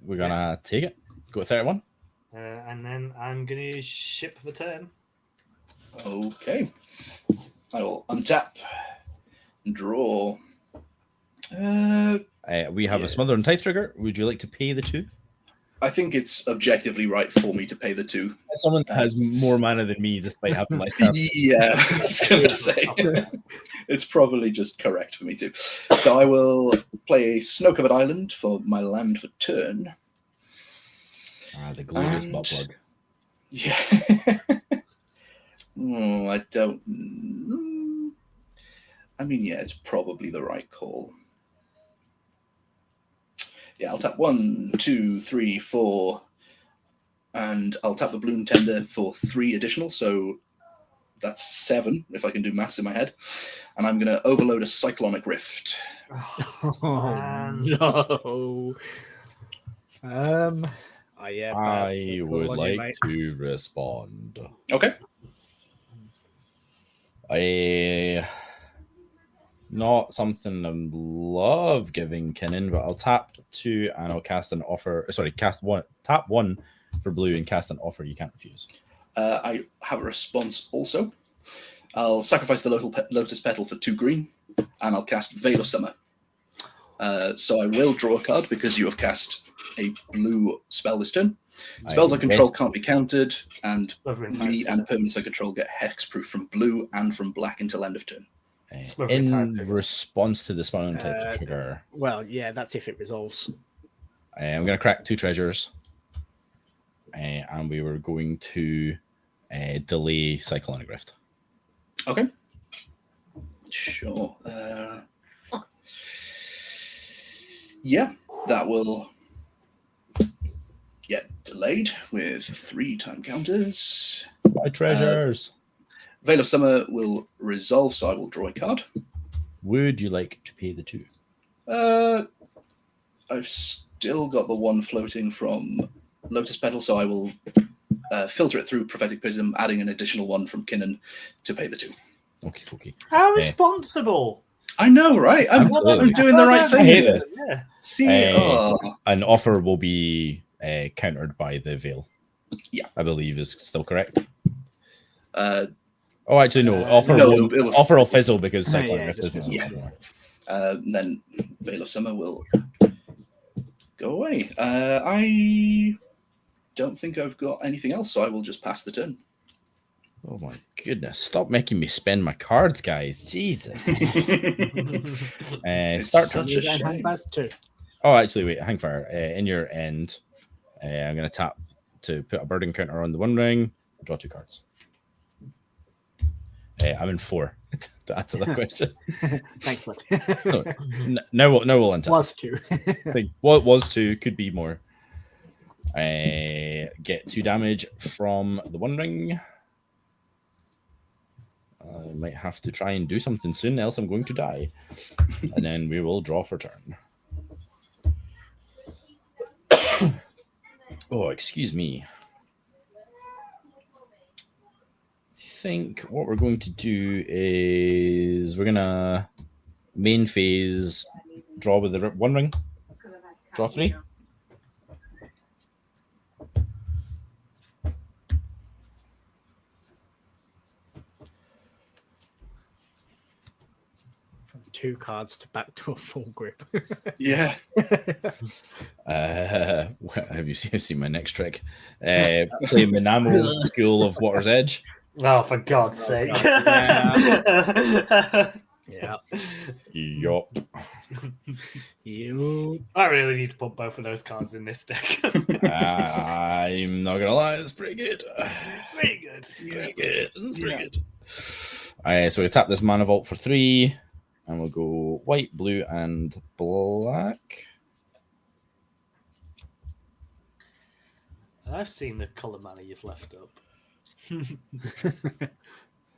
we're gonna take it. Go 31. And then I'm going to ship the turn. Okay. I will untap and draw. We have a Smother and Tithe trigger. Would you like to pay the 2? I think it's objectively right for me to pay the 2. Someone has more mana than me, despite having my stuff. Yeah, I was going to say. It's probably just correct for me too. So I will play a Snow-Covered Island for my land for turn. The glorious butt plug. Yeah. I don't... I mean, yeah, it's probably the right call. Yeah, I'll tap 1, 2, 3, 4, and I'll tap the Balloon Tender for 3 additional, so that's 7, if I can do maths in my head. And I'm going to overload a Cyclonic Rift. Oh, no. Yeah, I would like to respond. Okay. Not something I love giving Knnnan, but I'll tap 2 and I'll cast an offer. Sorry, tap 1 for blue and cast an offer you can't refuse. I have a response also. I'll sacrifice the Lotus Petal for 2 green, and I'll cast Veil of Summer. So I will draw a card because you have cast a blue spell this turn. Spells I control can't be countered, and me and permanents I control get hexproof from blue and from black until end of turn. In response to the Smothering Tithe trigger. Well, yeah, that's if it resolves. I'm going to crack 2 treasures. And we were going to delay Cyclonic Rift. Okay. Sure. Yeah, that will get delayed with 3 time counters. My treasures. Veil of Summer will resolve, so I will draw a card. Would you like to pay the 2? I've still got the 1 floating from Lotus Petal, so I will filter it through Prophetic Prism, adding an additional 1 from Knnnan to pay the 2. Okay. How responsible! I know, right? I'm doing the right thing. I hate this. Yeah. See, an offer will be countered by the Veil. Yeah. I believe is still correct. Actually, no. Offer will fizzle because Cyclonic Rift isn't. Yeah. Then Veil of Summer will go away. I don't think I've got anything else, so I will just pass the turn. Oh my goodness! Stop making me spend my cards, guys. Jesus. Start such a shame. Oh, actually, wait. Hangfire. In your end, I'm going to tap to put a burden counter on the 1 ring. Draw 2 cards. I'm in 4 to answer that question. Thanks, bud. No, we'll untap. Was 2. What was 2 could be more. Get 2 damage from the One Ring. I might have to try and do something soon, else I'm going to die. And then we will draw for turn. Oh, excuse me. I think what we're going to do is we're going to main phase draw with the One Ring. Draw 3. From 2 cards to back to a full grip. Yeah. Have you seen my next trick? Play Manamo School of Water's Edge. Oh, for God's sake. God. Yeah. Yup. You. I really need to put both of those cards in this deck. I'm not gonna lie, it's pretty good. Pretty good. Pretty good. It's pretty good. So we tap this Mana Vault for 3, and we'll go white, blue, and black. I've seen the colour mana you've left up.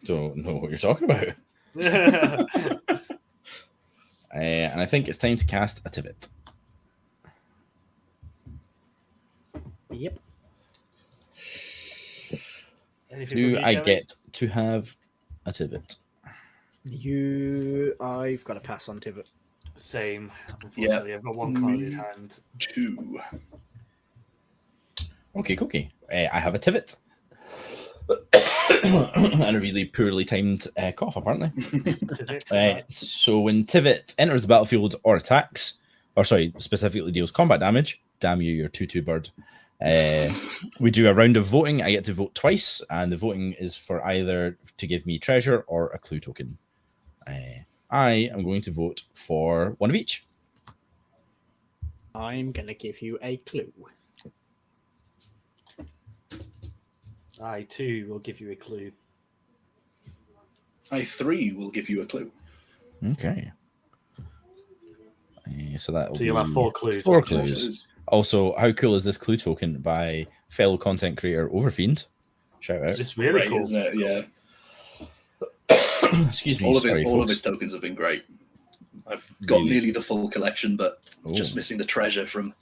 Don't know what you're talking about. And I think it's time to cast a Tivit. Yep. Anything Do from you, I Jerry? get to have a Tivit? I've got to pass on Tivit. Same. Unfortunately, I've got 1 card in hand. 2. Okay, cookie. I have a Tivit. And a really poorly timed cough, apparently. So when Tivit enters the battlefield or attacks, or sorry, specifically deals combat damage, damn you, your 2/2 bird. We do a round of voting. I get to vote twice, and the voting is for either to give me treasure or a clue token. I am going to vote for 1 of each. I'm going to give you a clue. I too will give you a clue. I 3 will give you a clue. Okay. So that So you'll have 4 clues. 4 clues. Also, how cool is this clue token by fellow content creator Overfiend? Shout out. It's just really Great, cool. isn't it? Yeah. Excuse me. All Sorry, of folks. his tokens have been great. I've got Really? nearly the full collection, but Oh. just missing the treasure from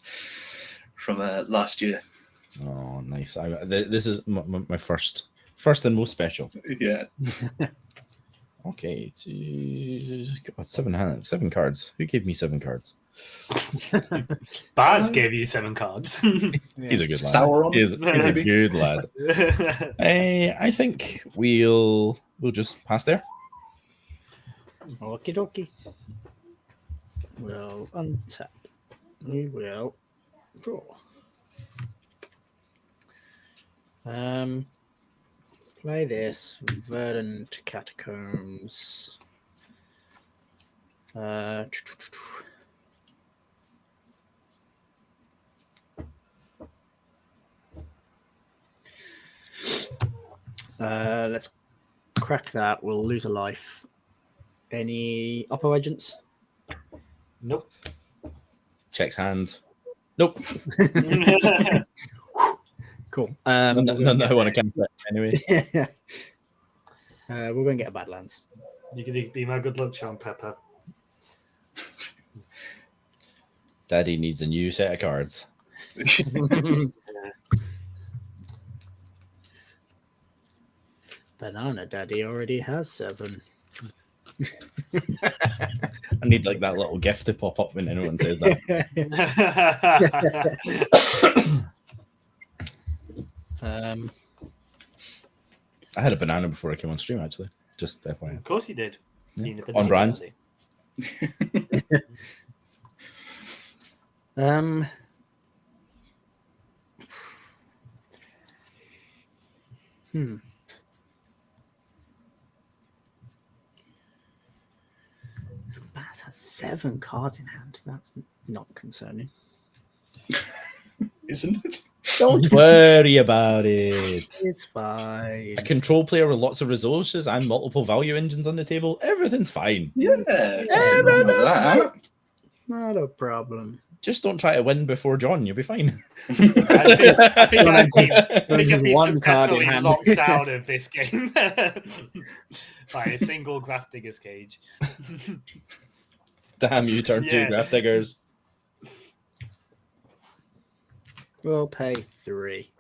last year. Oh, nice. This is my first and most special. Yeah. Okay, God, 7 cards. Who gave me 7 cards? Baz gave you 7 cards. He's a good lad. Sauron, He's a maybe? good lad. I think we'll just pass there. Okie dokie. We'll untap. We will draw. Play this Verdant Catacombs. Let's crack that. We'll lose a life. Any upper agents? Nope. Checks hand. Nope. Cool. No, I want to camp it anyway. We're going to get a Badlands. You can be my good luck, Sean Pepper. Daddy needs a new set of cards. Banana Daddy already has 7. I need like that little gift to pop up when anyone says that. I had a banana before I came on stream, actually. Just FYI. Of course you did. Yeah. Being a On brand. daddy. Baz has 7 cards in hand. That's not concerning. Isn't it? Don't worry about it. It's fine. A control player with lots of resources and multiple value engines on the table, everything's fine. Yeah. Not a problem. Just don't try to win before John. You'll be fine. I think I've been one card in successfully hand. locked out of this game by a single Grafdigger's Cage. Damn you, turn 2 Yeah. Grafdiggers. We'll pay 3.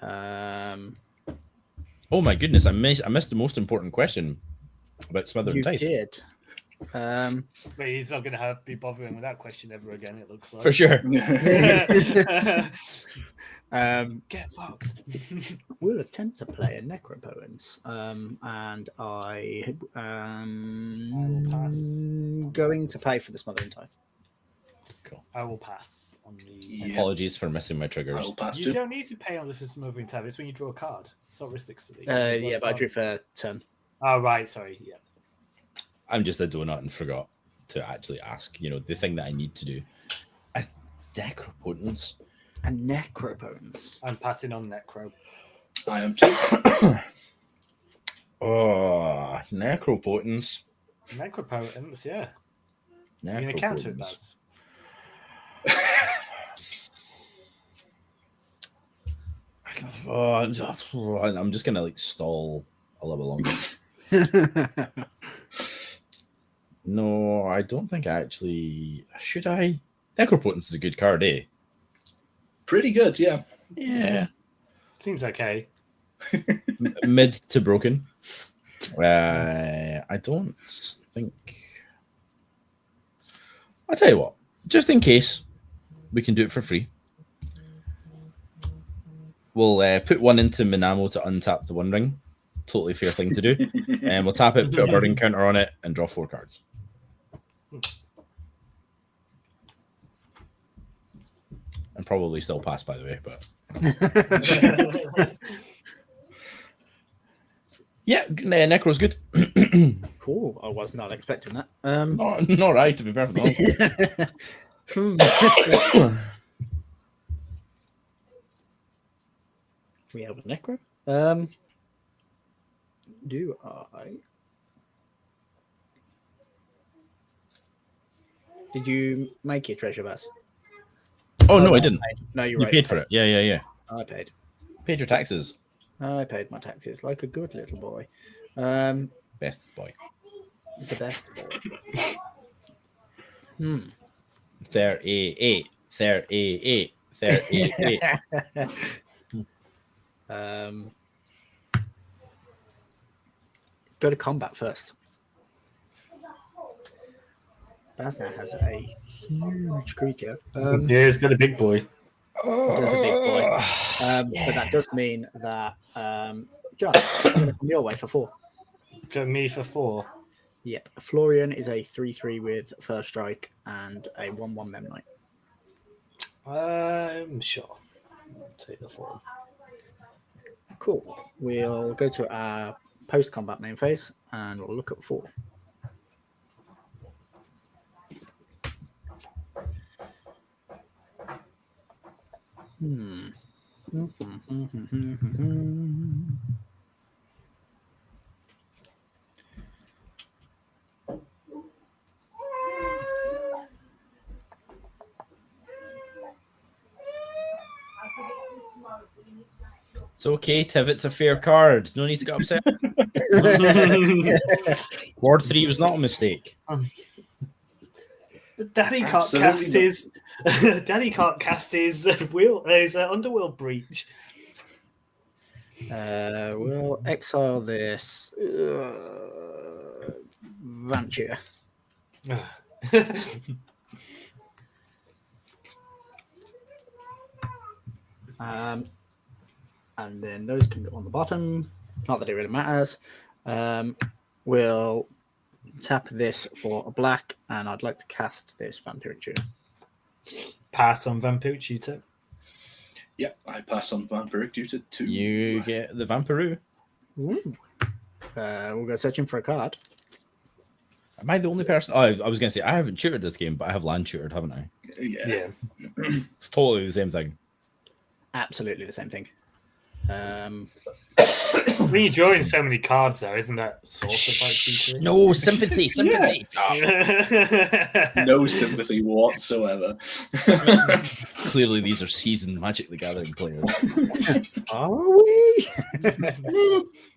Oh my goodness, I missed the most important question about Smother You and Tithe. did. But he's not going to be bothering with that question ever again, it looks like. For sure. Get fucked. We'll attempt to play a Necropotence. And I will pass. going to pay for the Smothering Tithe. Cool. I will pass on the. Yeah. Apologies for missing my I triggers. will pass You too. don't need to pay on the Smothering Tab. It's when you draw a card. It's not restricted. Yeah, but I drew for 10. Oh, right. Sorry. Yeah. I'm just a donut and forgot to actually ask, the thing that I need to do. Necropotence. A Necropotence. I'm passing on Necro. I am too. Oh, Necropotence. Necropotence, yeah. You're going to counter it, Baz. Oh, I'm just gonna stall a little bit longer. No, I don't think I actually should. I Necropotence is a good card, eh? Pretty good, yeah. Yeah, Seems okay. mid to broken. I don't think. I'll tell you what, just in case we can do it for free. We'll put one into Minamo to untap the One Ring. Totally fair thing to do. And we'll tap it, put a burning counter on it, and draw 4 cards. And probably still pass, by the way. But yeah, Necro's good. Cool. I was not expecting that. Not right, to be perfectly honest. We have a Necro. Do I? Did you make your treasure bus? Oh, no, I didn't. No, you're You right. paid for it. Yeah. I paid. Paid your taxes. I paid my taxes like a good little boy. Bestest boy. The best boy. 38. Go to combat first. Baz now has a huge creature. Yeah, it's got a big boy. There's a big boy. But that does mean that John, I'm going to come your way for 4. Got me for 4. Yep. Florian is a 3/3 with first strike and a 1/1 Mem Knight. Sure. I'll take the 4. Cool. We'll go to our post-combat main phase and we'll look at 4. It's okay, Tivit's a fair card. No need to get upset. Ward 3 was not a mistake. Daddy can't Absolutely cast not. his. Daddy can't cast his underworld breach. We'll exile this Vantia. And then those can go on the bottom. Not that it really matters. We'll tap this for a black, and I'd like to cast this Vampiric Tutor. Pass on Vampiric Tutor. Yeah, I pass on Vampiric Tutor to You get the Vampiroo. We'll go searching for a card. Am I the only person? Oh, I was going to say, I haven't tutored this game, but I have land tutored, haven't I? Yeah. It's totally the same thing. Absolutely the same thing. When you're drawing so many cards, though, isn't that sort of like cheating? No sympathy, sympathy. No sympathy whatsoever. Clearly, these are seasoned Magic the Gathering players. Are we?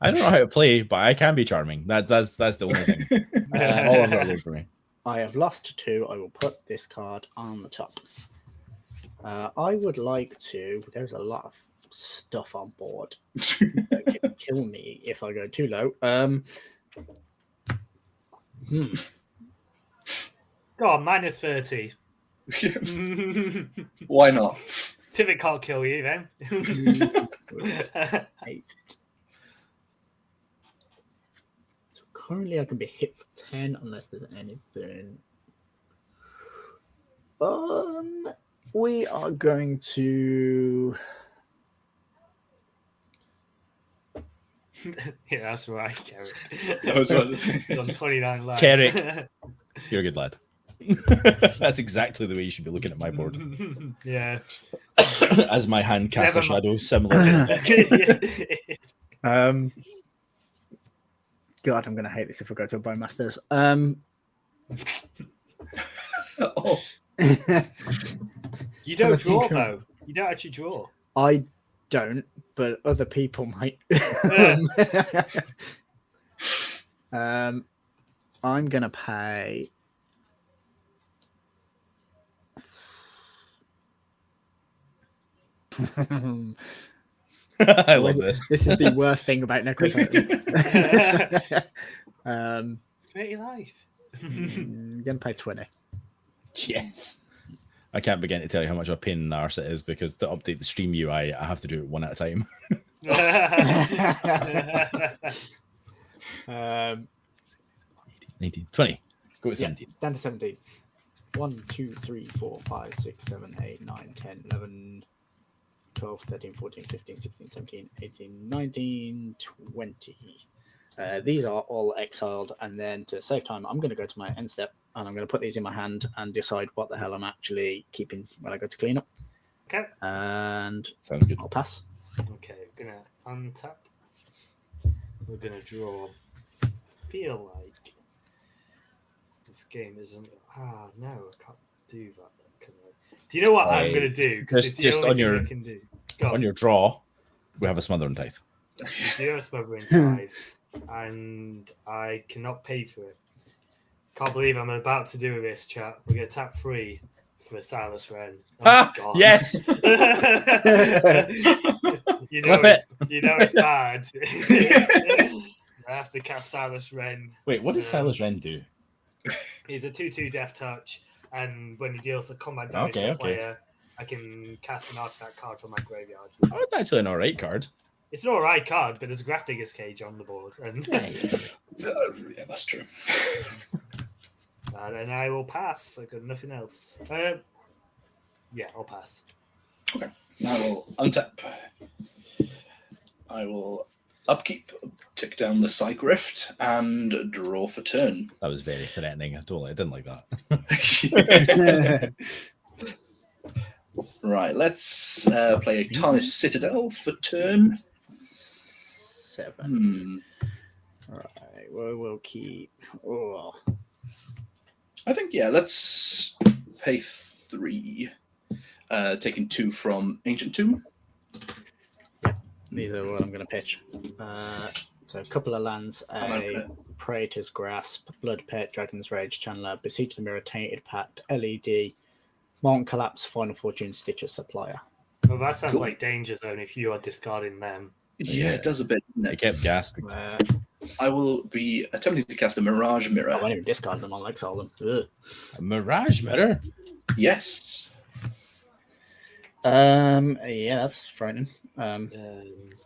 I don't know how to play, but I can be charming. That's the only thing. All of that for me. I have lost 2. I will put this card on the top. I would like to. There's a lot of stuff on board that can kill me if I go too low. Go on, -30. Why not? Tivit can't kill you then. 8. So currently I can be hit for 10 unless there's anything. We are going to. Yeah, that's right, Kerrick. He's on 29 lives. Kerrick. You're a good lad. That's exactly the way you should be looking at my board. Yeah. As my hand casts a shadow similar to the deck. God, I'm going to hate this if I go to a Bowmasters. Oh. You don't draw, though. You don't actually draw. I don't, but other people might. I'm going to pay. I love this. This is the worst thing about Necrototals. 30 life. I'm going to pay 20. Yes. I can't begin to tell you how much of a pain in the arse it is because to update the stream UI, I have to do it one at a time. 19, 20. Go to 17. Down to 17. 1, 2, 3, 4, 5, 6, 7, 8, 9, 10, 11, 12, 13, 14, 15, 16, 17, 18, 19, 20. These are all exiled, and then to save time, I'm going to go to my end step, and I'm going to put these in my hand and decide what the hell I'm actually keeping when I go to clean up. Okay. And Sounds good. I'll pass. Okay, we're going to untap. We're going to draw. Feel like this game isn't. No, I can't do that. Can I? Do you know what I'm going to do? Just on your draw, we have a Smothering Tithe. You do have a Smothering Tithe, and I cannot pay for it. Can't believe I'm about to do this, chat. We're going to tap 3 for Silas Wren. Oh, God. Yes. you know it's bad. I have to cast Silas Wren. Wait, what does Silas Wren do? He's a 2/2 Death Touch, and when he deals a combat damage to a player, I can cast an artifact card from my graveyard. Oh, it's actually an alright card. It's an alright card, but there's a Graph Digger's Cage on the board. And Yeah, that's true. and then I will pass. I've got nothing else. Yeah, I'll pass. Okay. I will untap. I will upkeep, tick down the Psych Rift, and draw for turn. That was very threatening. I didn't like that. Right, let's play a Tarnished Citadel for turn. 7. Right, we'll keep. Oh. I think, yeah, let's pay 3. Taking 2 from Ancient Tomb. These are what I'm going to pitch. So a couple of lands, a Praetor's Grasp, Blood Pit, Dragon's Rage, Channeler, Besiege the Mirror, Tainted Pact, LED, Molten Collapse, Final Fortune, Stitcher, Supplier. Well, that sounds like Danger Zone if you are discarding them. Yeah, it does a bit. I kept gassing. I will be attempting to cast a Mirage Mirror. I won't even discard them, I'll exile them. Ugh. A Mirage Mirror? Yes. Yeah, that's frightening.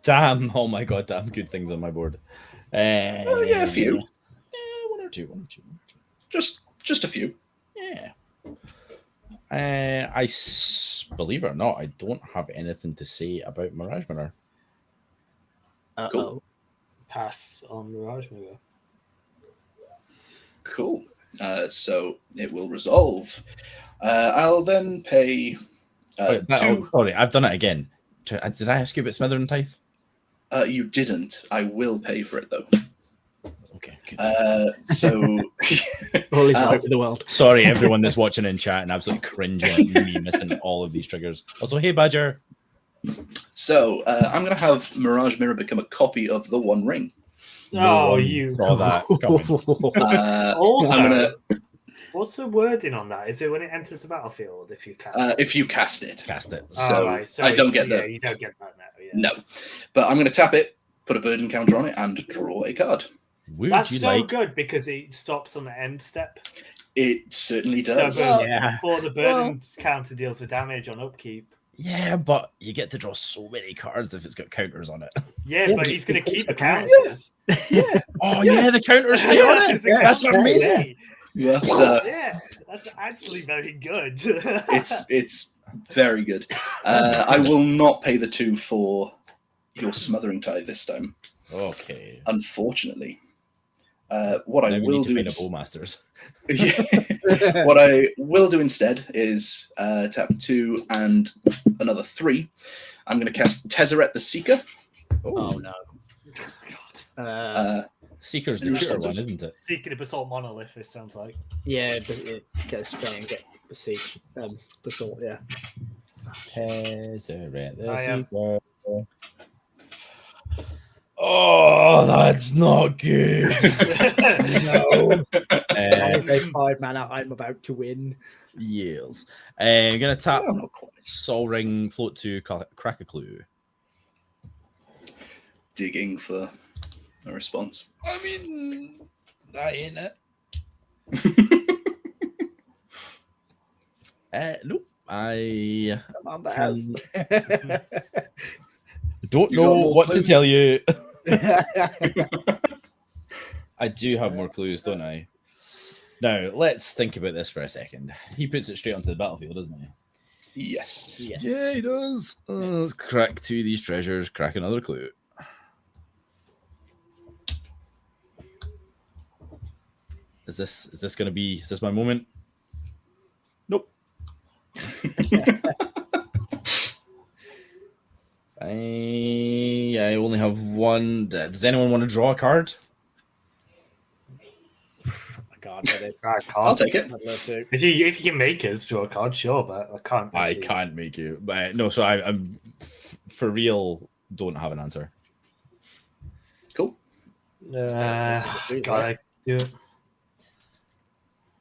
Damn! Oh my god! Damn good things on my board. Yeah, a few. One or two. Just a few. Yeah. Believe it or not, I don't have anything to say about Mirage Mirror. Cool. Pass on Mirage Mirror. Cool. So it will resolve. I'll then pay. 2. Sorry, I've done it again. Did I ask you about Smothering Tithe? You didn't. I will pay for it though. Okay, good. So All is right with the world. Sorry, everyone that's watching in chat and absolutely cringing at me missing all of these triggers. Also, hey, Badger. So I'm going to have Mirage Mirror become a copy of the One Ring. Oh, one you. saw that coming. Also, I'm gonna, what's the wording on that? Is it when it enters the battlefield if you cast it? if you cast it. Cast it. So right, so I don't get yeah, the you don't get that now. Yeah. no, but I'm going to tap it, put a burden counter on it, and draw a card. Would That's you so like? good because it stops on the end step. It certainly So does. Yeah. before the burden counter deals the damage on upkeep. Yeah, but you get to draw so many cards if it's got counters on it. Yeah, Yeah, but but he's it going to keeps keep the the counters. counters. Oh yeah, the counters stay on it. Yeah, That's amazing. That's, Yeah, that's actually very good. it's very good. I will not pay the 2 for your Smothering Tide this time, Okay. unfortunately. What Now I we will need to do find a is Bowmasters. what I will do instead is tap 2 and another 3. I'm going to cast Tezzeret the Seeker. Oh no. Seeker's the cheater one, isn't it? Seeking a Basalt Monolith, this sounds like. Yeah, but it gets straight and get the siege. Basalt, yeah. Tezzeret the I have- Seeker. Oh, that's not good. No. That uh, is a 5 mana I'm about to win. Yields. I'm gonna tap Well, not quite. Sol Ring, float to crack a clue. Digging for a response. I mean, that ain't it. Nope. I Come on, Baz. don't You got know more what to clues? tell you. I do have more clues, don't I? Now, let's think about this for a second. He puts it straight onto the battlefield, doesn't he? Yes. Yes. Yeah, he does. Let's crack 2 of these treasures, crack another clue. Is this gonna be? Is this my moment? Nope. I only have one. Does anyone want to draw a card? God, I did. I I'll can't. take it. I'd love to. If you can make us draw a card, sure, but I can't. I actually. can't make you. But no, so I'm for real. Don't have an answer. Cool. Gotta do it.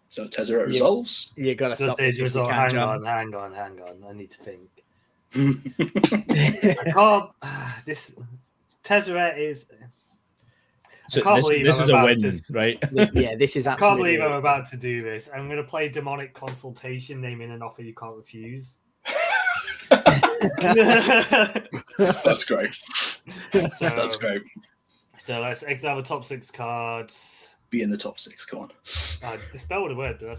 So Tezzeret resolves. You gotta So stop says this if you result. can, Hang John. on. I need to think. I can't. This Tezzeret is. So can't this believe is I'm a about win, to- right? Yeah, this is I can't absolutely. believe I'm about to do this. I'm going to play Demonic Consultation, naming an offer you can't refuse. That's great. So, That's great. So let's exile the top 6 cards. Be in the top 6. Come on. I dispelled a word, but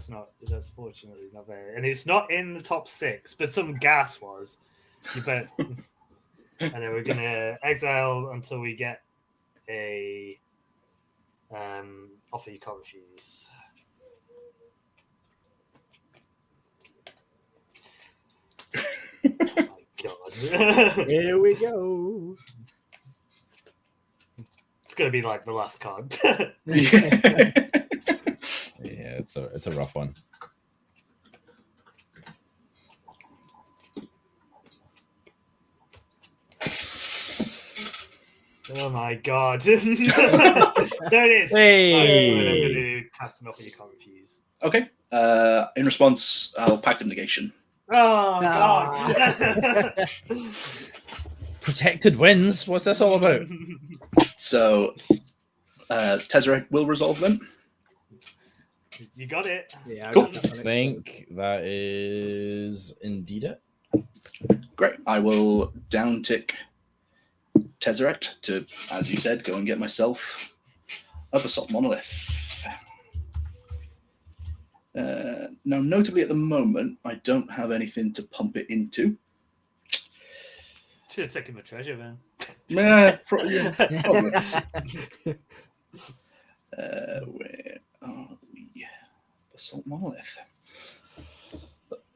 that's fortunately not very. And it's not in the top 6, but some gas was. You bet. And then we're gonna exile until we get a offer you can't refuse. Oh my god. Here we go. It's gonna be like the last card. Yeah, it's a rough one. Oh my god. There it is. Hey. I'm going to cast an offer you can't refuse. Okay. In response, I'll Pact of Negation. Oh god. Protected wins. What's this all about? So Tezzeret will resolve them. You got it. Yeah, I Cool. got that I one. think that is indeed it. Great. I will downtick Tezzeret to, as you said, go and get myself a Basalt Monolith. Now, notably at the moment, I don't have anything to pump it into. Should have taken the treasure then. Yeah, probably. Where are we? Basalt Monolith.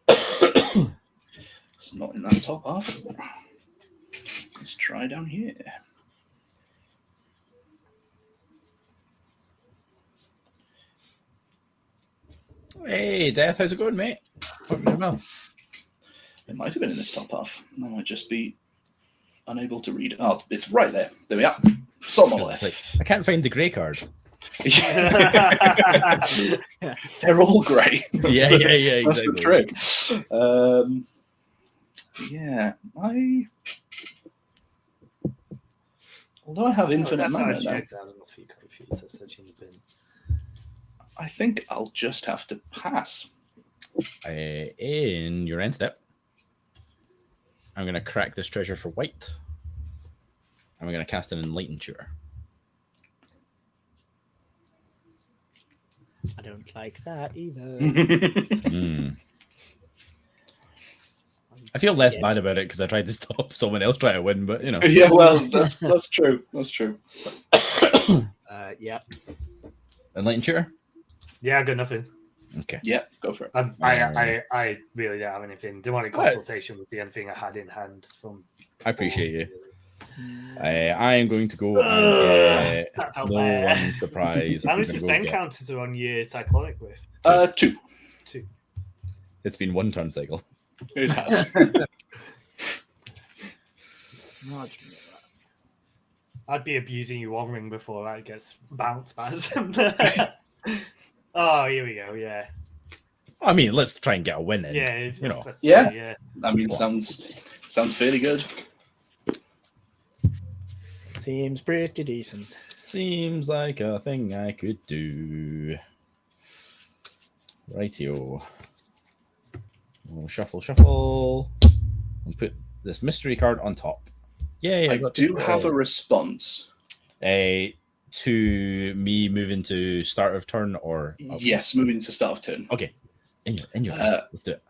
It's not in that top half. Let's try down here. Hey, Death, how's it going, mate? Hope you're doing well. It might have been in this top half. I might just be unable to read it. Oh, it's right there. There we are. Salt my It's life. like, I can't find the grey card. They're all grey. Yeah, exactly. That's the trick. Yeah, although I have infinite mana now, I think I'll just have to pass. In your end step, I'm going to crack this treasure for white. And we're going to cast an Enlightened Tutor. I don't like that either. I feel less bad about it because I tried to stop someone else trying to win, but you know. Yeah, well, that's true. That's true. Yeah. Enlightened Tutor? Yeah, I got nothing. Okay. Yeah, go for it. I really don't have anything. Demonic Consultation was the only thing I had in hand from. I appreciate you. I am going to go and get no one's surprise. How many suspend counters are on your Cyclonic with? 2. It's been one turn cycle. It has. I'd be abusing you one ring before that gets bounced back. Oh, here we go. Yeah. I mean, let's try and get a win in. Yeah. You know. Yeah. I mean, sounds fairly good. Seems pretty decent. Seems like a thing I could do. Rightio. We'll shuffle, and put this mystery card on top. Yay! I do have a response. To me moving to start of turn or yes, moving to start of turn. Okay, in your let's do it.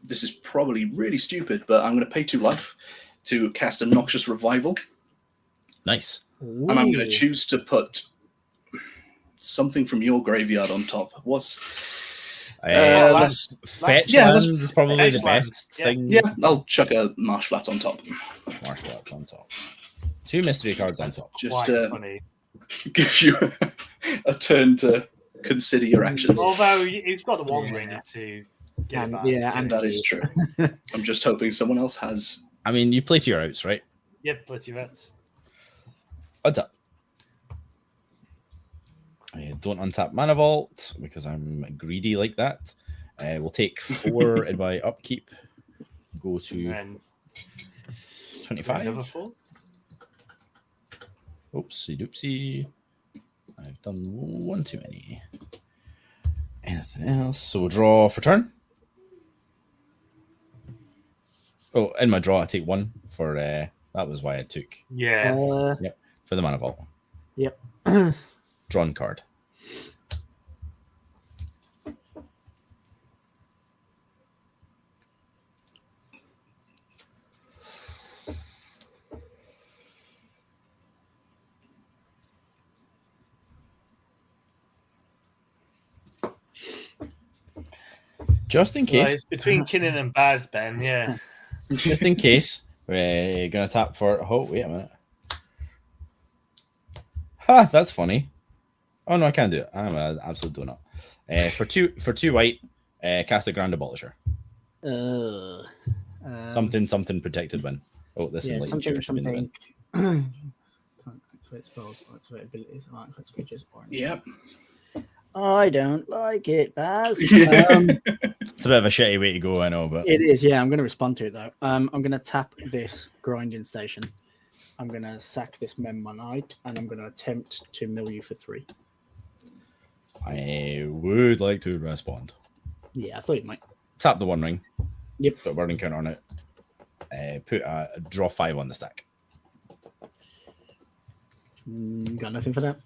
This is probably really stupid, but I'm going to pay 2 life to cast a Noxious Revival. Nice. Ooh. And I'm going to choose to put something from your graveyard on top. What's fetch yeah, land is probably fetch the best thing. Yeah, I'll chuck a Marsh Flats on top. Marsh Flats on top. 2 mystery cards on top. Just funny. Give you a turn to consider your actions. Although he's got the one ring to get it back. and that is true. I'm just hoping someone else has. I mean, you play to your outs, right? Yep, plenty of vets. Untap. I don't untap Mana Vault because I'm greedy like that. We'll take 4 in my upkeep. Go to And 25. another 4. Oopsie doopsie. I've done one too many. Anything else? So we'll draw for turn. Oh, in my draw, I take 1 for that was why I took. Yeah. Yep. For the Mana Vault. Yep. Drawn card. Just in case. Well, it's between Knnnan and Baz, Ben. Yeah. Just in case. We're going to tap for... Oh, wait a minute. Ha, that's funny. Oh, no, I can't do it. I'm an absolute donut. For two white, cast a Grand Abolisher. Something protected win. Oh, this is like something. Activate spells, activate abilities, activate creatures. Yep. I don't like it, Baz. It's a bit of a shitty way to go, I know, but It is, yeah. I'm going to respond to it though. I'm going to tap this grinding station. I'm going to sack this Memmonite, and I'm going to attempt to mill you for 3. I would like to respond. Yeah, I thought you might. Tap the 1 ring. Yep. Put a burning counter on it. Put a draw 5 on the stack. Got nothing for that.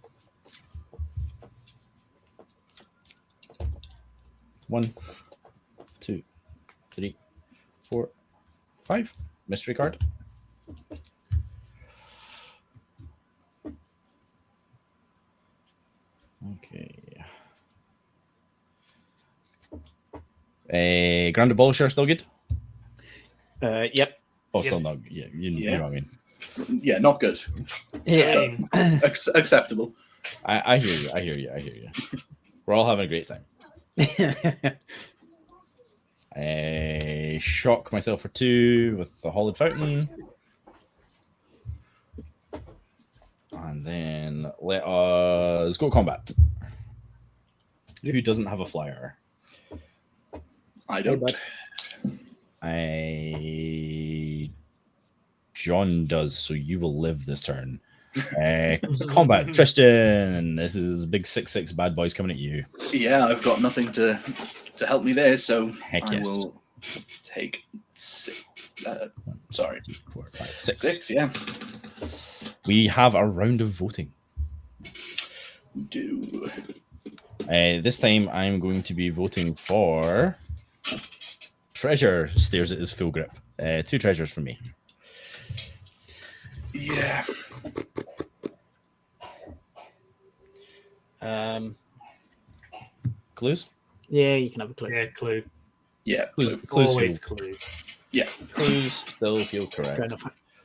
1, 2, 3, 4, 5. Mystery card. Okay. Grand Abolisher still good? Yep. Oh, still not. Yeah, you know what I mean. Yeah, not good. Yeah. Acceptable. I hear you. We're all having a great time. Shock myself for 2 with the Hollowed Fountain. And then let us go combat. Who doesn't have a flyer? I don't. John does, so you will live this turn. Combat, Tristan. This is big 6/6 bad boys coming at you. Yeah, I've got nothing to help me there, so Heck I yes. will take 6. 1, 2, 3, 4, 5, 6. 6, yeah. We have a round of voting. We do. This time I'm going to be voting for Treasure stares at his full grip. 2 treasures for me. Yeah. Clues? Yeah, you can have a clue. Yeah, clue. Yeah. Clues Always feel, clue. Yeah. clues still feel correct.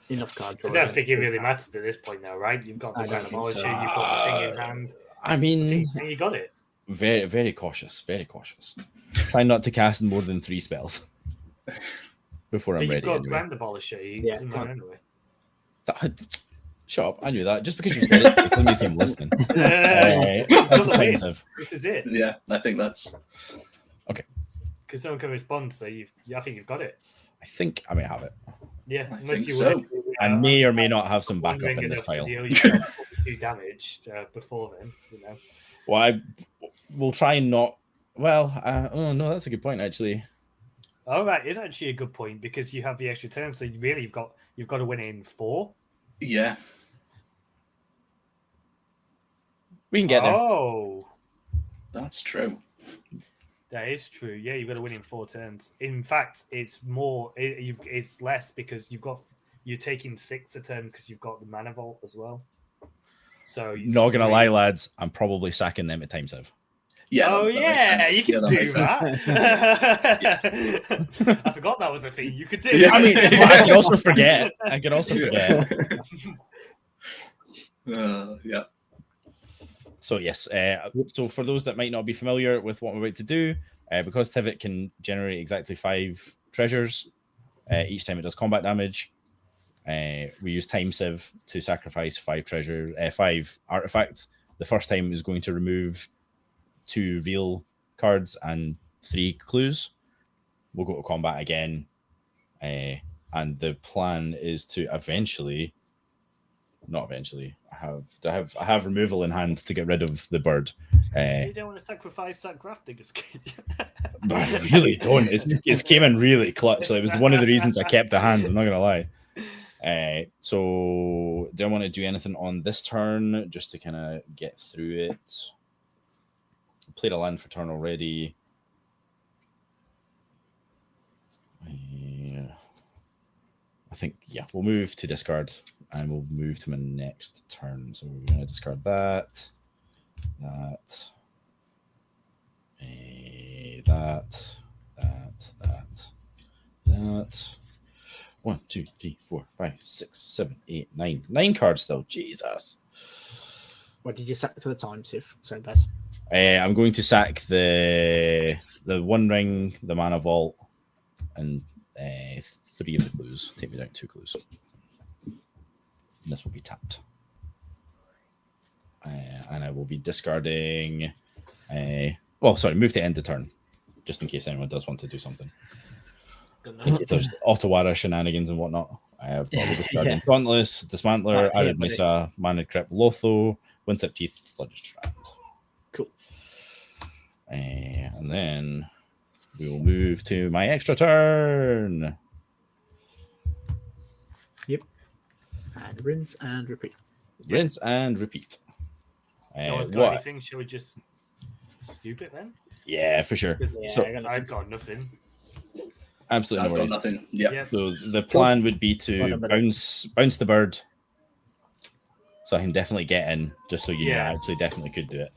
Enough card I draw. don't think it really matters at this point now, right? You've got the I don't think Animalisher, so. you've got the thing in hand. I I mean, think you got it. very, very cautious. Very cautious. Try not to cast more than 3 spells before But I'm you've ready. got Anyway. Grand Abolisher. He Yeah, doesn't matter anyway. Shut up! I knew that. Just because you said it, it doesn't mean I'm listening. That's the times of. This is it. Yeah, I think that's... Because someone can respond, so I think you've got it. I think I may have it. Yeah, I unless think you so. were. I may or may not have some wondering backup in this enough to pile. deal yourself 2 damage before then, you know. Well, I will try and not. Well, oh no, that's a good point actually. All right, it's actually a good point because you have the extra turn, so really you've got to win in 4. Yeah. We can get there. Oh, That's true. that is true. Yeah, you've got to win in 4 turns. In fact, it's more. It's less because you're taking 6 a turn because you've got the Mana Vault as well. So it's Not gonna 3. lie, lads. I'm probably sacking them at time save. Yeah. Oh that makes yeah, sense. you can that do makes sense. that. I forgot that was a thing you could do. Yeah. I mean, I can also forget. Yeah. So yes. So for those that might not be familiar with what I'm about to do, because Tivit can generate exactly 5 treasures each time it does combat damage, we use time sieve to sacrifice 5 treasures, 5 artifacts. The first time is going to remove 2 real cards and 3 clues. We'll go to combat again, and the plan is to eventually. Not eventually. I have removal in hand to get rid of the bird. So you don't want to sacrifice that Grafdigger's cage. I really don't. It's came in really clutch. Like, it was one of the reasons I kept the hands. I'm not gonna lie. So do I want to do anything on this turn just to kind of get through it? Played a land for turn already. I think we'll move to discard. And we'll move to my next turn. So we're going to discard that. 1, 2, 3, 4, 5, 6, 7, 8, 9. 9 cards though. Jesus. What did you sack to the time, Sif? Sorry, Bess. I'm going to sack the 1 ring, the Mana Vault, and 3 of the clues. Take me down 2 clues. And this will be tapped. And I will be discarding. Move to end the turn, just in case anyone does want to do something. In case there's Ottawara shenanigans and whatnot. I have got the discarding Dauntless, Dismantler, Arid Mesa, Manid Crypt, Lotho, Winsip Teeth, Flooded Strand. Cool. And then we will move to my extra turn. Yep. And rinse and repeat. Rinse and repeat. No one's got anything. Shall we just scoop it then? Yeah, for sure. Yeah, So I've got nothing. absolutely I've no got worries. nothing. Yeah. Yeah. So the plan would be to bounce the bird, so I can definitely get in. Just so you know, I actually definitely could do it.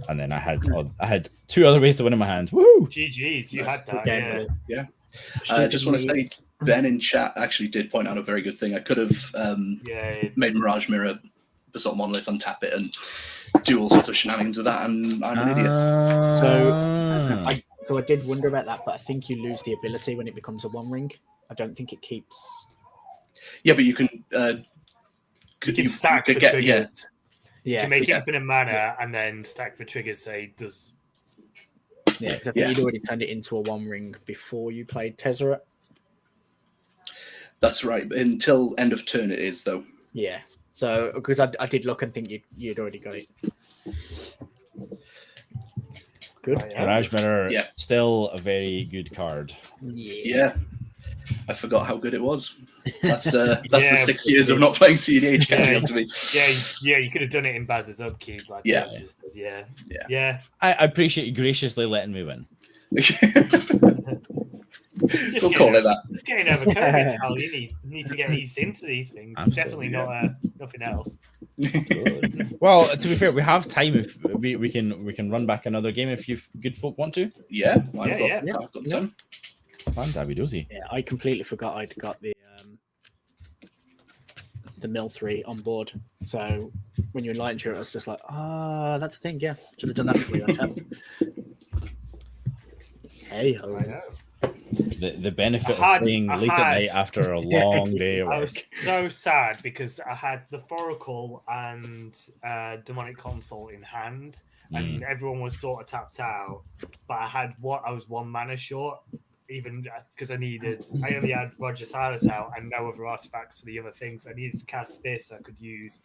And then I had 2 other ways to win in my hand. Woo! GG's, you Nice. had that. Okay, Yeah. I just want to say, Ben in chat actually did point out a very good thing. I could have made Mirage Mirror Basalt Monolith untap it and do all sorts of shenanigans with that, and I'm an idiot. So I did wonder about that, but I think you lose the ability when it becomes a one ring. I don't think it keeps. Yeah, but you can. You can stack for triggers. Yeah. You can make infinite mana and then stack for triggers. Say does. Yeah, because I think you'd already turned it into a one ring before you played Tezzeret. That's right. Until end of turn, it is though. Yeah. So because I did look and think you'd already got it. Good. Mirage Mirror, Yeah. still a very good card. Yeah. I forgot how good it was. That's the 6 years of not playing cEDH catching up to me. Yeah, you could have done it in Baz's upkeep. Like Yeah. I appreciate you graciously letting me win. We'll call it that. Just getting over COVID, Carl. You need to get eased into these things. Absolutely, Definitely not nothing else. Well, to be fair, we have time if we can run back another game if you good folk want to. Yeah, I've got the time. Fandabidozy. Yeah, I completely forgot I'd got the Mill 3 on board. So when you enlightened it, I was just like, that's a thing. Yeah, should have done that before you went out. Hey, I know. The benefit of playing late at night after a long day. I was so sad because I had the Foracle and Demonic Console in hand, and everyone was sort of tapped out. But I was 1 mana short, even because I only had Roger Silas out and no other artifacts for the other things. I needed to cast this. I could use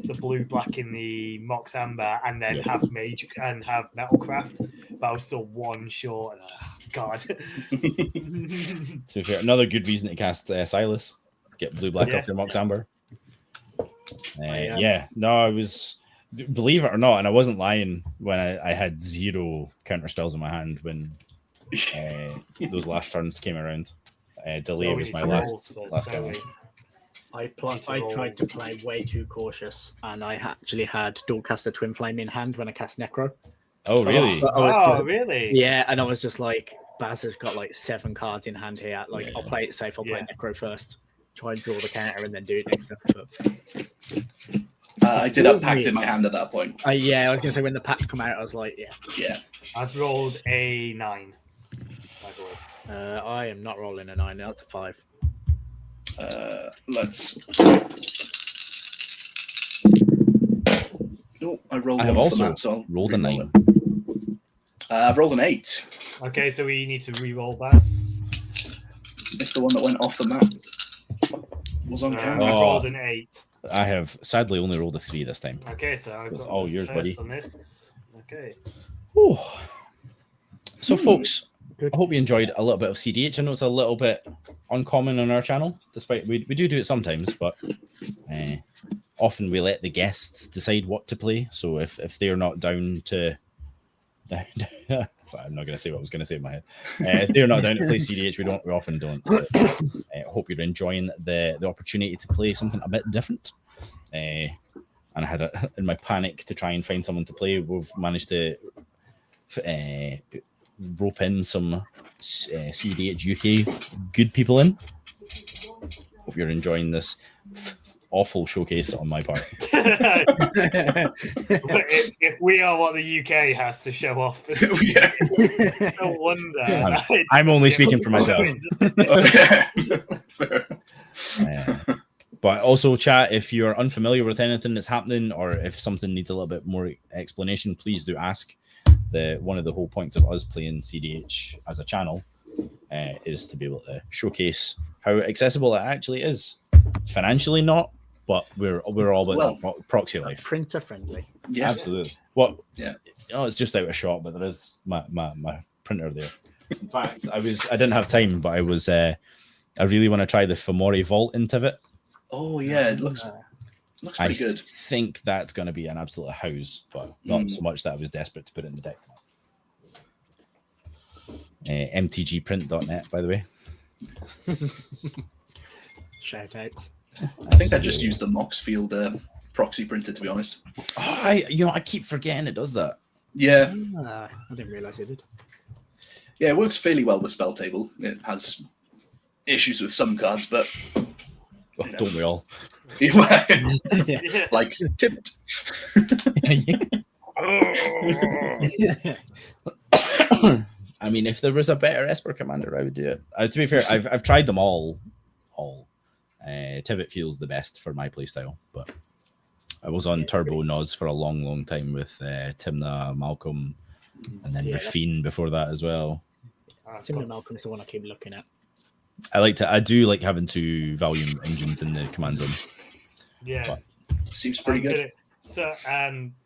the blue-black in the Mox Amber and then have Mage and have Metalcraft, but I was still 1 short. God. To be fair, another good reason to cast Silas. Get blue-black off your Mox Amber. I was, believe it or not, and I wasn't lying when I had 0 counter spells in my hand when those last turns came around. Delay was my last game. I tried to play way too cautious, and I actually had Dualcaster Twin Flame in hand when I cast Necro. Oh, really? Really? Yeah, and I was just like, Baz has got like 7 cards in hand here. Like, I'll play it safe. I'll play Necro first. Try and draw the counter and then do it next time. I did have Pact in my hand at that point. I was going to say, when the Pact come out, I was like, Yeah. I've rolled a 9. By the way. I am not rolling a 9. That's a 5. Let's. Oh, I rolled. I have one also for that, so I'll rolled a 9. I've rolled an 8. Okay, so we need to re-roll Baz. It's the one that went off the map. Was on camera. I've rolled an 8. I have sadly only rolled a 3 this time. Okay, so I've it's got all the yours, first buddy. on this. Okay. Whew. So, folks, I hope you enjoyed a little bit of cEDH. I know it's a little bit uncommon on our channel, despite we do it sometimes, but often we let the guests decide what to play. So if they're not down to... I'm not going to say what I was going to say in my head. If they're not down to play cEDH, we often don't. So, I hope you're enjoying the opportunity to play something a bit different. And I had in my panic to try and find someone to play, we've managed to rope in some cEDH UK good people in. Hope you're enjoying this awful showcase on my part. if we are what the UK has to show off, no wonder. I'm only speaking for myself. But also, chat, if you're unfamiliar with anything that's happening or if something needs a little bit more explanation, please do ask. One of the whole points of us playing cEDH as a channel is to be able to showcase how accessible it actually is. Financially not, but we're all about proxy life. Printer friendly. Yeah, absolutely. What? Yeah. It's just out of shot, but there is my printer there. In fact, I didn't have time, but I really want to try the Fomori Vault in Tivit. Oh yeah, it looks pretty good. I think that's going to be an absolute house, but not so much that I was desperate to put it in the deck. MTGprint.net, by the way. Shout out. I think I just used the Moxfield proxy printer, to be honest. I keep forgetting it does that. Yeah. I didn't realize it did. Yeah, it works fairly well with Spell Table. It has issues with some cards, but don't we all? Yeah. Like Tivit. I mean, if there was a better Esper commander, I would do it. To be fair, I've tried them all. Tivit feels the best for my playstyle, but I was on Turbo Noz for a long time with Timna, Malcolm, and then Rafine before that as well. Timna Malcolm's the one I keep looking at. I do like having 2 volume engines in the command zone. Yeah, but seems pretty good. So,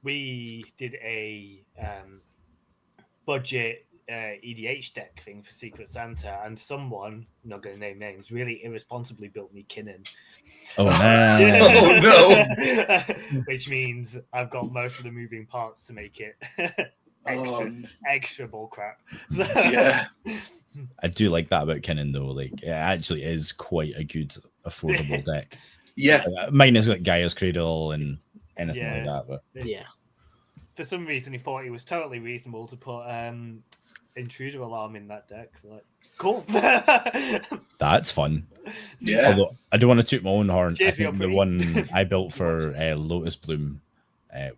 we did a budget EDH deck thing for Secret Santa, and someone, I'm not going to name names, really irresponsibly built me Knnnan. Oh man! Oh no! Which means I've got most of the moving parts to make it extra bullcrap. So, Yeah. I do like that about Knnnan though. Like, it actually is quite a good, affordable deck. Yeah. Minus like Gaia's Cradle and anything like that. But yeah, for some reason, he thought it was totally reasonable to put Intruder Alarm in that deck. Like, cool. that's fun. Yeah. Although I don't want to toot my own horn. Cheers, I think the one I built for Lotus Bloom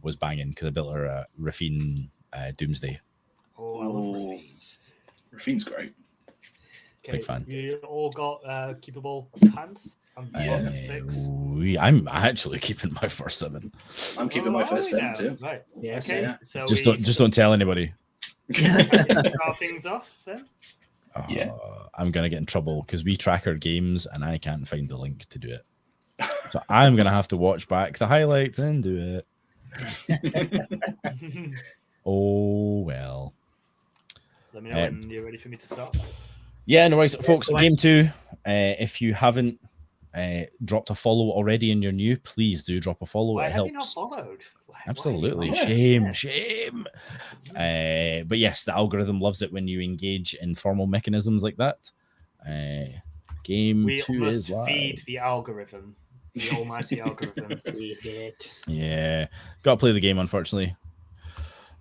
was banging because I built her a Rafine Doomsday. Oh, I love Rafine. Rafine's great. Okay, Big fan. You all got keepable hands? I'm actually keeping my first 7. I'm keeping my first 7 too. Right. yeah. Okay. Yeah. So Just don't tell anybody. start things off then. Yeah. I'm gonna get in trouble because we track our games and I can't find the link to do it. So I'm gonna have to watch back the highlights and do it. Oh well. Let me know when you're ready for me to start. Yeah, no worries, folks. Game 2. If you haven't dropped a follow already and you're new, please do drop a follow. Why it have you not helps. followed? Absolutely. Why? Shame. But yes, the algorithm loves it when you engage in formal mechanisms like that. Game We 2 must is live. feed the algorithm, the almighty algorithm. Yeah, got to play the game, unfortunately.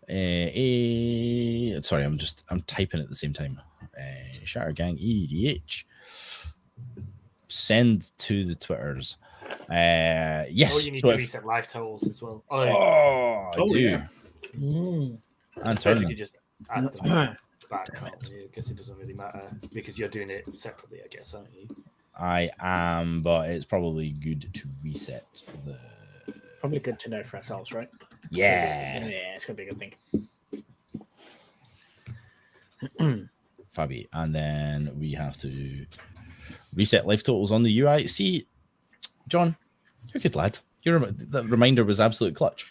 Sorry, I'm typing at the same time. ShattergangEDH. Send to the Twitters. Yes. Oh, you need to reset live totals as well. I do. Yeah. And turn you them. could just add them back. I guess it doesn't really matter because you're doing it separately, I guess, aren't you? I am, but it's probably good to reset the. Probably good to know for ourselves, right? Yeah. Yeah, it's gonna be a good thing. Fabi, and then we have to reset life totals on the UI. See, John, you're a good lad. The reminder was absolute clutch.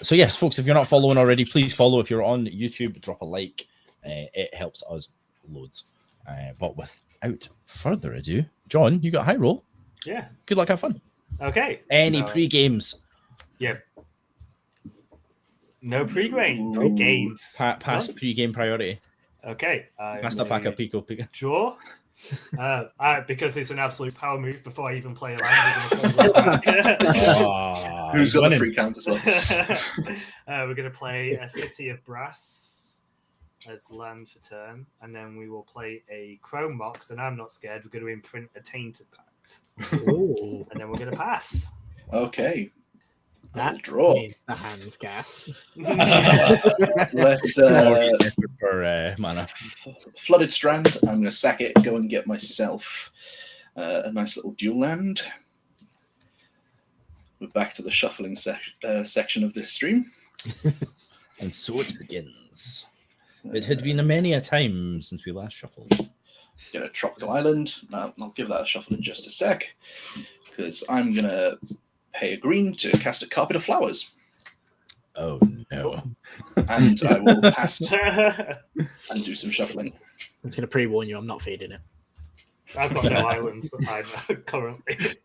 So yes, folks, if you're not following already, please follow. If you're on YouTube, drop a like. It helps us loads. But without further ado, John, you got a high roll. Yeah. Good luck, have fun. Okay. Any pre-games? Yeah. No pre-games. Pass pre-game priority. Okay. Pass the pack of Pico. Draw. Because it's an absolute power move before I even play a land. Who's got the free count as well? We're going to play a City of Brass as land for turn, and then we will play a Chrome Box, and I'm not scared. We're going to imprint a Tainted Pact. Ooh. And then we're going to pass. Okay. That draw. is the hands gas. Let's for mana. Flooded Strand. I'm going to sack it. Go and get myself a nice little dual land. We're back to the shuffling section of this stream. And so it begins. It had been many a time since we last shuffled. Get a Tropical Island. I'll give that a shuffle in just a sec, because I'm going to pay a green to cast a Carpet of Flowers. Oh, no. And I will pass and do some shuffling. I'm just going to pre-warn you, I'm not feeding it. I've got no islands currently.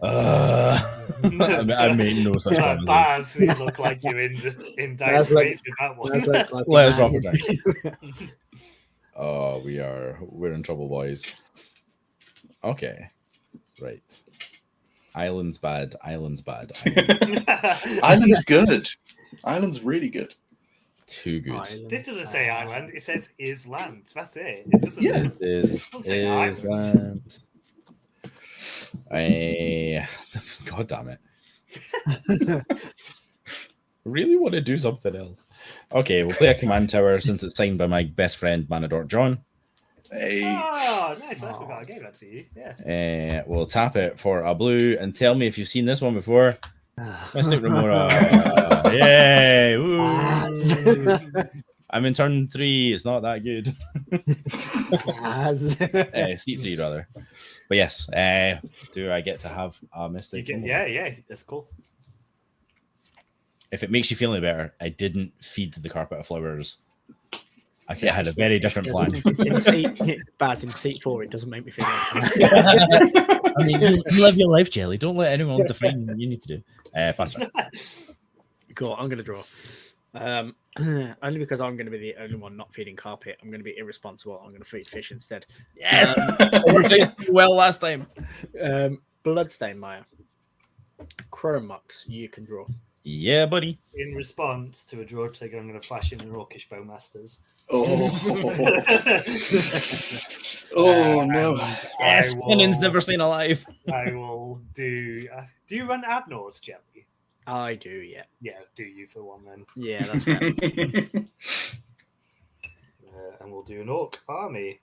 I made no such promises. Baz, you look like you're in dire straits with that one. Let's drop it down. Oh, we're in trouble, boys. Okay. Right. Island's bad. Island's good. Island's really good. Too good. Island. This doesn't say island. It says is land. That's it. It doesn't. Yeah. It doesn't say Is island. land. God damn it. Really want to do something else. Okay, we'll play a command tower since it's signed by my best friend Manadorkjohn. Hey. Oh, nice. I forgot I gave that to you. Yeah. We'll tap it for a blue and tell me if you've seen this one before. Mystic Remora. Yay! Woo. I'm in turn 3. It's not that good. Seat 3 rather. But yes, do I get to have a Mystic? Yeah, that's cool. If it makes you feel any better, I didn't feed the carpet of flowers. I had a very different plan. In seat 4, it doesn't make me feel like I mean, you live your life, Jelly. Don't let anyone define what you need to do. Pass it. Cool, I'm going to draw. Only because I'm going to be the only one not feeding carpet. I'm going to be irresponsible. I'm going to feed fish instead. Yes! Well, last time. Bloodstain Maya. Chromux, you can draw. Yeah, buddy. In response to a draw trigger, I'm going to flash in an Orcish Bowmasters. Oh no! Yes, Knnan's never staying alive. I will do. Do you run Abnor's, Jelly? I do, yeah. Yeah, do you for one then? Yeah, that's fair. And we'll do an Orc army.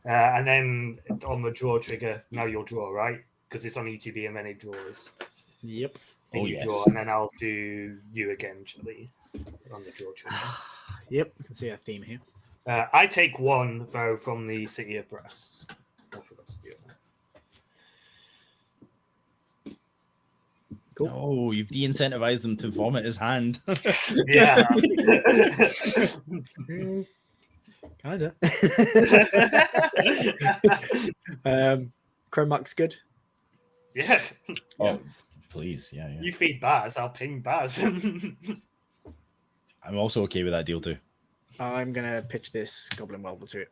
And then on the draw trigger, now you'll draw, right? Because it's on ETB and then it draws. Yep. And you draw, and then I'll do you again, Jelly, on the draw trigger. Yep, I can see a theme here. I take 1, though, from the City of Brass. I forgot to do that. Cool. Oh, you've de-incentivized him to vomit his hand. Yeah. Kinda. Chromux good. Yeah. Oh, please. Yeah. You feed Baz, I'll ping Baz. I'm also okay with that deal too. I'm going to pitch this Goblin Welder to it.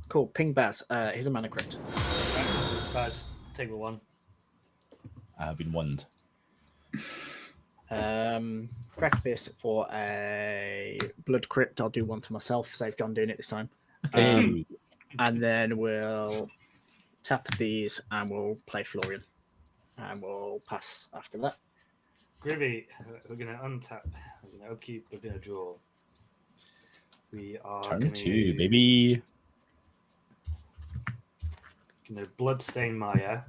Cool. Ping Baz. Here's a mana crypt. Baz, take the 1. I have been wonned. Crack this for a Blood Crypt. I'll do one to myself. Save John doing it this time. And then we'll tap these and we'll play Florian. And we'll pass after that. Groovy, we're going to untap. We're going to upkeep. We're going to draw. We are Turn 2, baby. Going to Bloodstain Maya.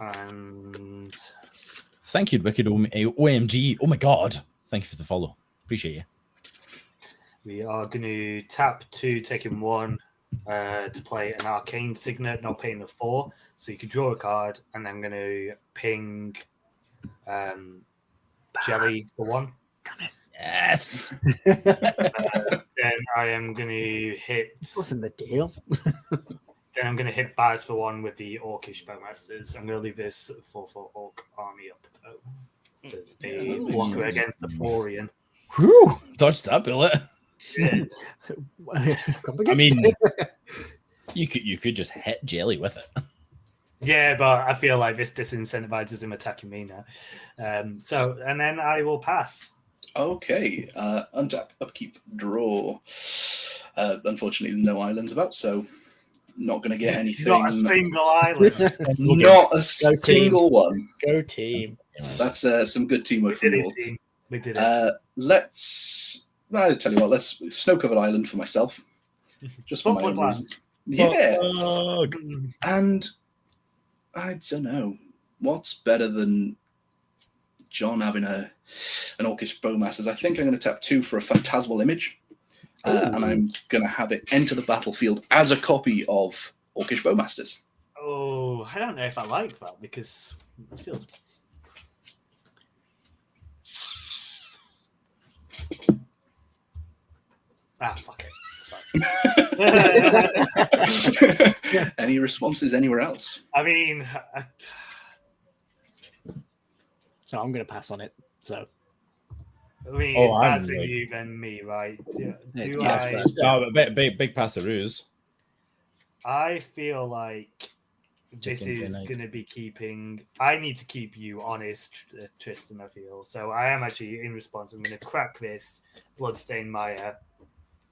And Thank you, Wicked OMG. Oh my god. Thank you for the follow. Appreciate you. we are going to tap 2, taking 1 to play an Arcane Signet, not paying the 4. So you can draw a card, and I'm going to ping Jelly for 1. Damn it. Yes. Then I am going to hit. This wasn't the deal. Then I'm going to hit Baz for 1 with the Orcish Bowmasters. I'm going to leave this 4/4 Orc army up. There's a blocker against the Florian. Whew. Dodged that bullet. Yeah. I mean, you could just hit Jelly with it. Yeah, but I feel like this disincentivizes him attacking me now. And then I will pass. Okay, untap, upkeep, draw. Unfortunately, no islands about, so not going to get anything. Not a single island. Not a single one. Go team. That's some good teamwork from you all. We did it. I'll tell you what, let's snow-covered island for myself. Just for my own reasons. Yeah. And I don't know. What's better than John having an Orcish Bowmasters? I think I'm going to tap 2 for a Phantasmal Image. And I'm going to have it enter the battlefield as a copy of Orcish Bowmasters. Oh, I don't know if I like that because it feels. Fuck it. Any responses anywhere else? I mean, So I'm going to pass on it. So it's passing you than me, right? Big passaroos. I feel like this Chicken is tonight. going to be keeping. I need to keep you honest, Tristan. I feel so. I am actually in response. I'm going to crack this Bloodstained Maya,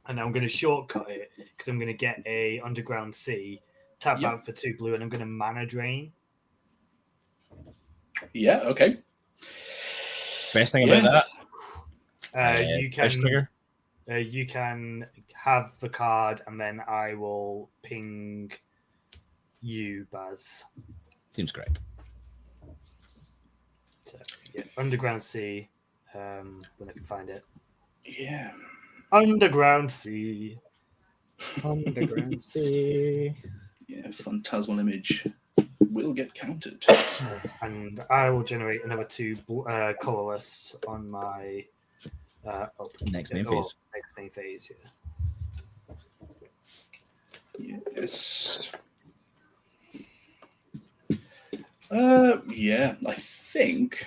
and I'm going to shortcut it because I'm going to get a Underground Sea, tap Yep. out for 2 blue, and I'm going to mana drain. Yeah. Okay. Best thing about that, You push can trigger. you can have the card, and then I will ping you, Baz. Seems great. So, yeah, Underground Sea. When I can find it. Yeah. Underground Sea. Underground Sea. Yeah. Phantasmal image will get counted. And I will generate another 2 colorless on my Next main phase. Next main phase, Yes. Yeah, I think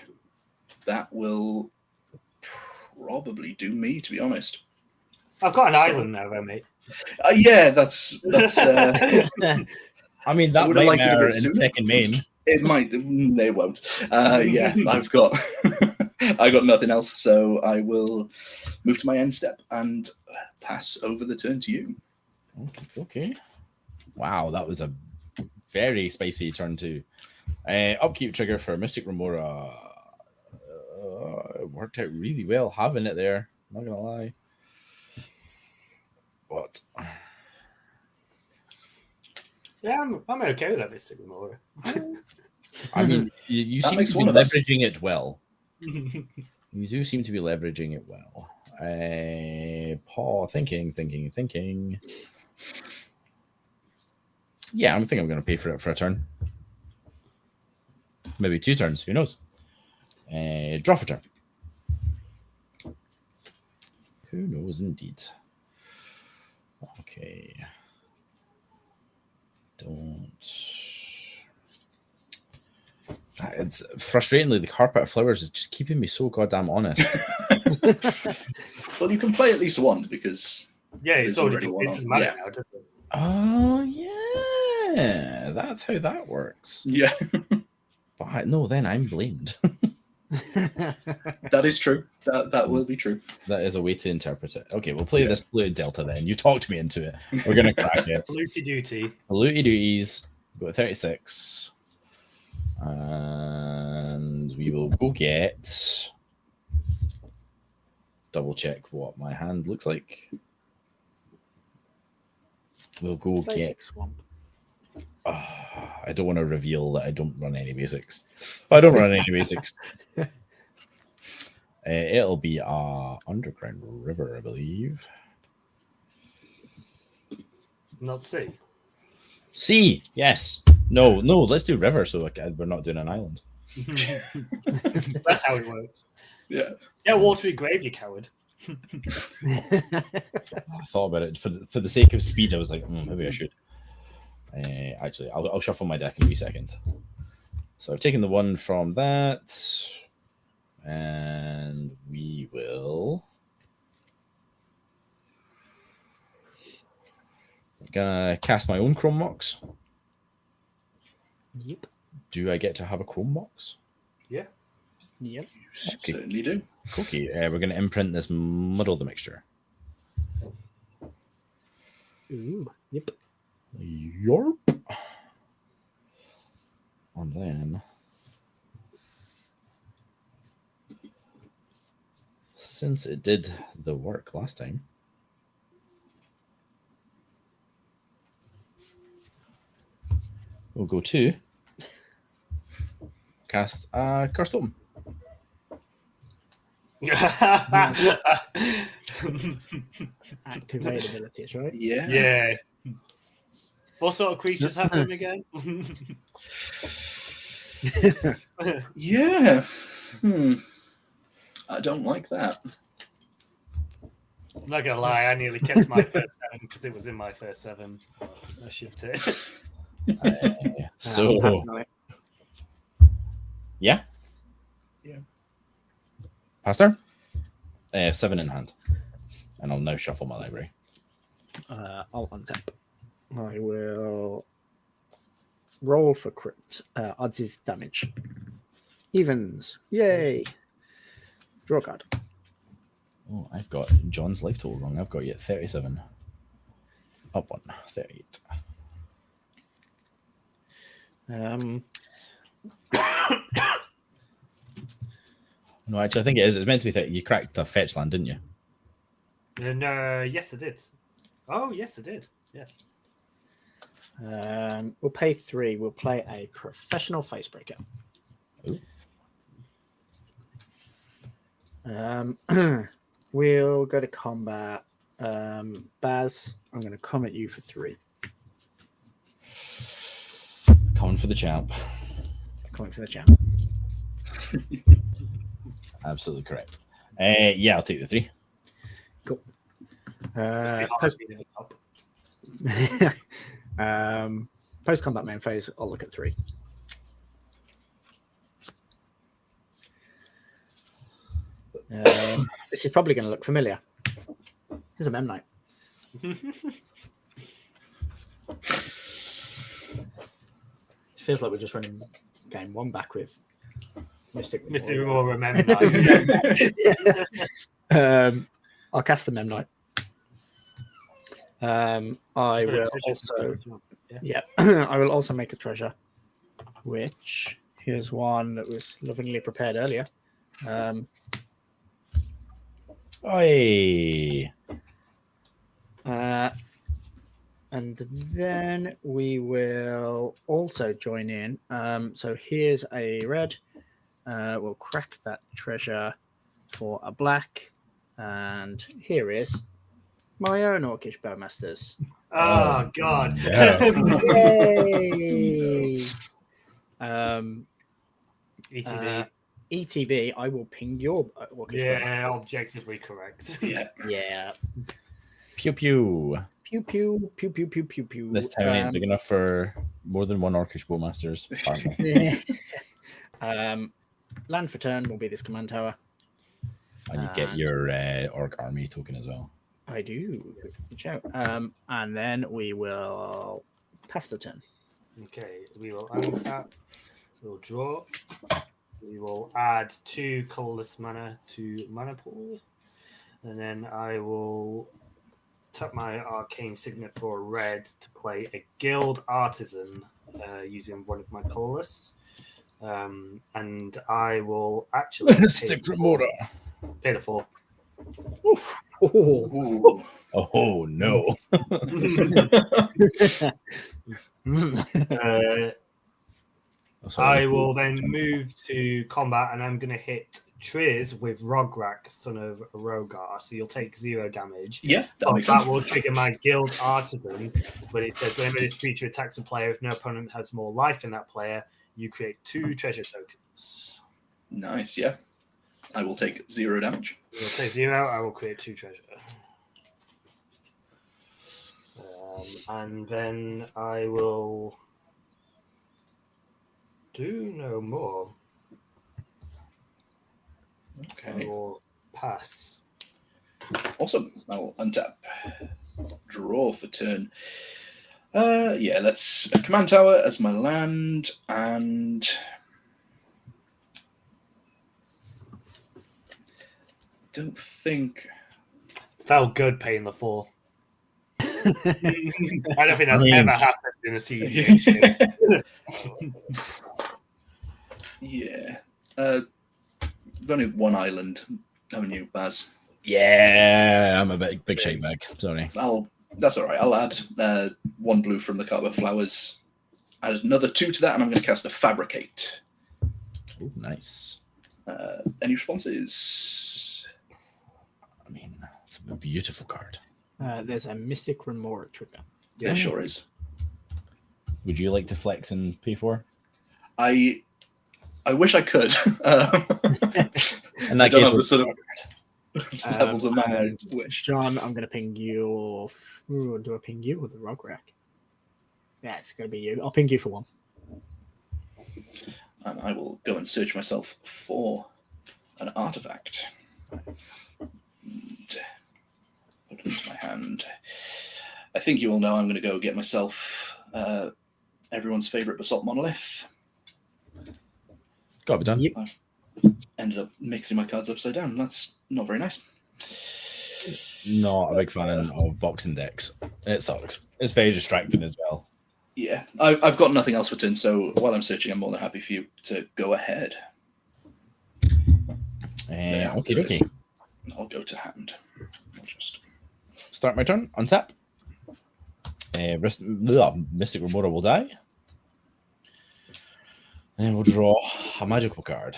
that will probably do me, to be honest. I've got an So- island now, though, mate. Yeah, that's. I mean, I that would have might liked it a matter bit in sooner. second main. It might. They won't. Yeah, I've got. I got nothing else, so I will move to my end step and pass over the turn to you. Okay. Wow, that was a very spicy turn two. Upkeep trigger for Mystic Remora. It worked out really well having it there. Not gonna lie. What? Yeah, I'm okay with that, Mr. Gamora. I mean, you That seem to makes be one of us. leveraging it well. You do seem to be leveraging it well. Paul, thinking. Yeah, I think I'm going to pay for it for a turn. Maybe 2 turns. Who knows? Draw for turn. Who knows indeed. Okay. Don't. It's frustratingly the carpet of flowers is just keeping me so goddamn honest. Well, you can play at least one because Yeah, it's There's already already one it doesn't on. matter Yeah. now, does it? Oh yeah, that's how that works. yeah, But no, then I'm blamed. that is true. That will be true. That is a way to interpret it. Okay, we'll play this blue Delta then. You talked me into it. We're gonna crack it. Looty duty. Looty dooties. Go 36. And we will go get. Double check what my hand looks like. We'll go get. Basic swamp. I don't want to reveal that I don't run any basics. But I don't run any basics. It'll be Underground River, I believe. Not sea. Sea, yes. No, let's do river so we're not doing an island. That's how it works. Yeah. Yeah, watery grave, you coward. I thought about it for the sake of speed. I was like, maybe I should. Actually, I'll shuffle my deck in a wee second. So I've taken the one from that, and we will. Gonna cast my own Chrome Mox. Yep. Do I get to have a Chrome Mox? Yeah. Yep. Okay. Certainly do. Okay, we're going to imprint this Muddle the Mixture. Ooh. Yep. Yarp. And then, since it did the work last time, we'll go to cast Cursed Open. Activate abilities, right? Yeah. Yeah. What sort of creatures have them again? Yeah. I don't like that. I'm not gonna lie, I nearly kept my first 7 because it was in my first 7. I shipped it. So, That's nice. yeah. Yeah. Pass turn. 7 in hand. And I'll now shuffle my library. I'll untap. I will roll for crit. Odds is damage. Evens. Yay. Draw a card. Oh, I've got John's life total wrong. I've got you at 37. Up 1, 38. No, actually, I think it is. It's meant to be 30. You cracked a fetch land, didn't you? No, yes, I did. Oh, yes, I did. Yes. We'll pay 3. We'll play a professional facebreaker. We'll go to combat. Baz, I'm going to come at you for 3. Coming for the champ. Coming for the champ. Absolutely correct. Yeah, I'll take the 3. Cool. Post combat main phase, I'll look at 3. This is probably going to look familiar. Here's a Mem Knight. It feels like we're just running game 1 back with Mystic Aurora Mem Knight. I'll cast the Mem Knight. I will also, I will also make a treasure, which here's one that was lovingly prepared earlier. Oi. And then we will also join in. So here's a red. We'll crack that treasure for a black. And here is my own Orcish Bowmasters. Oh, God. Yay! ETB. ETB, I will ping your Orcish Yeah, objectively correct. Yeah. Yeah. Pew pew. Pew pew pew pew pew pew pew. This town ain't big enough for more than one Orcish Bowmasters. Land for turn will be this command tower. And you get your Orc army token as well. I do. Good shout. And then we will pass the turn. Okay, we will untap. We'll draw. We will add 2 colorless mana to mana pool. And then I will tap my arcane signet for red to play a guild artisan using one of my colorless. And I will actually Stick promoter. Pay the 4. Oof. Ooh. Oh no. I will then move to combat, and I'm going to hit Triz with Rograkh, son of Rograkh. So you'll take 0 damage. Yeah, that will trigger my guild artisan. But it says whenever this creature attacks a player, if no opponent has more life than that player, you create 2 treasure tokens. Nice, yeah. I will take 0 damage. You'll take 0. I will create 2 treasure. And then I will do no more. Okay. I will pass. Awesome. I will untap. Draw for turn. Yeah, let's command tower as my land, and don't think Felt good paying the 4. I don't think that's ever happened in a cEDH game. yeah. We've only 1 island, haven't you, Baz? Yeah, I'm a big shake bag. Sorry. That's all right. I'll add 1 blue from the Carver Flowers. Add another 2 to that, and I'm going to cast a Fabricate. Ooh, nice. Any responses? I mean, it's a beautiful card. There's a Mystic Remora trigger. Yeah, sure is. Would you like to flex and pay for? I wish I could. In that I don't case, have the sort of levels of mana I wish. John, I'm going to ping you. Do I ping you or the Rograkh? Yeah, it's going to be you. I'll ping you for 1. And I will go and search myself for an artifact. And put it into my hand. I think you all know I'm going to go get myself everyone's favorite basalt monolith. Got to be done. Yep. I've ended up mixing my cards upside down. That's not very nice. Not a big fan of boxing decks. It sucks. It's very distracting as well. Yeah, I've got nothing else for turn, so while I'm searching, I'm more than happy for you to go ahead. Okay, okay. I'll go to hand. I'll just Start my turn. Untap. Mystic Remora will die. And we'll draw a magical card.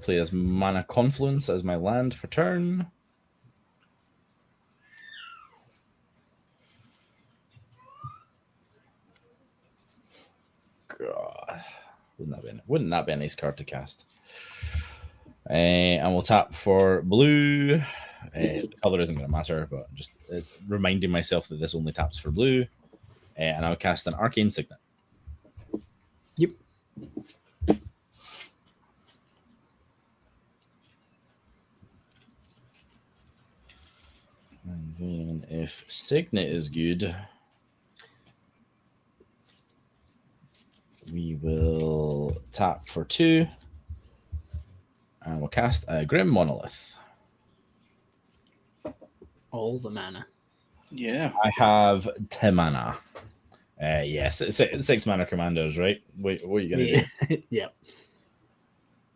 Play as Mana Confluence as my land for turn. God, wouldn't that be a nice card to cast? And we'll tap for blue. The color isn't going to matter, but just reminding myself that this only taps for blue. And I'll cast an Arcane Signet. Yep. And then if Signet is good, we will tap for 2. And we'll cast a Grim Monolith. All the mana. yeah. I have 10 mana. Yes, it's 6 mana commanders, right? What are you going to do? Yeah.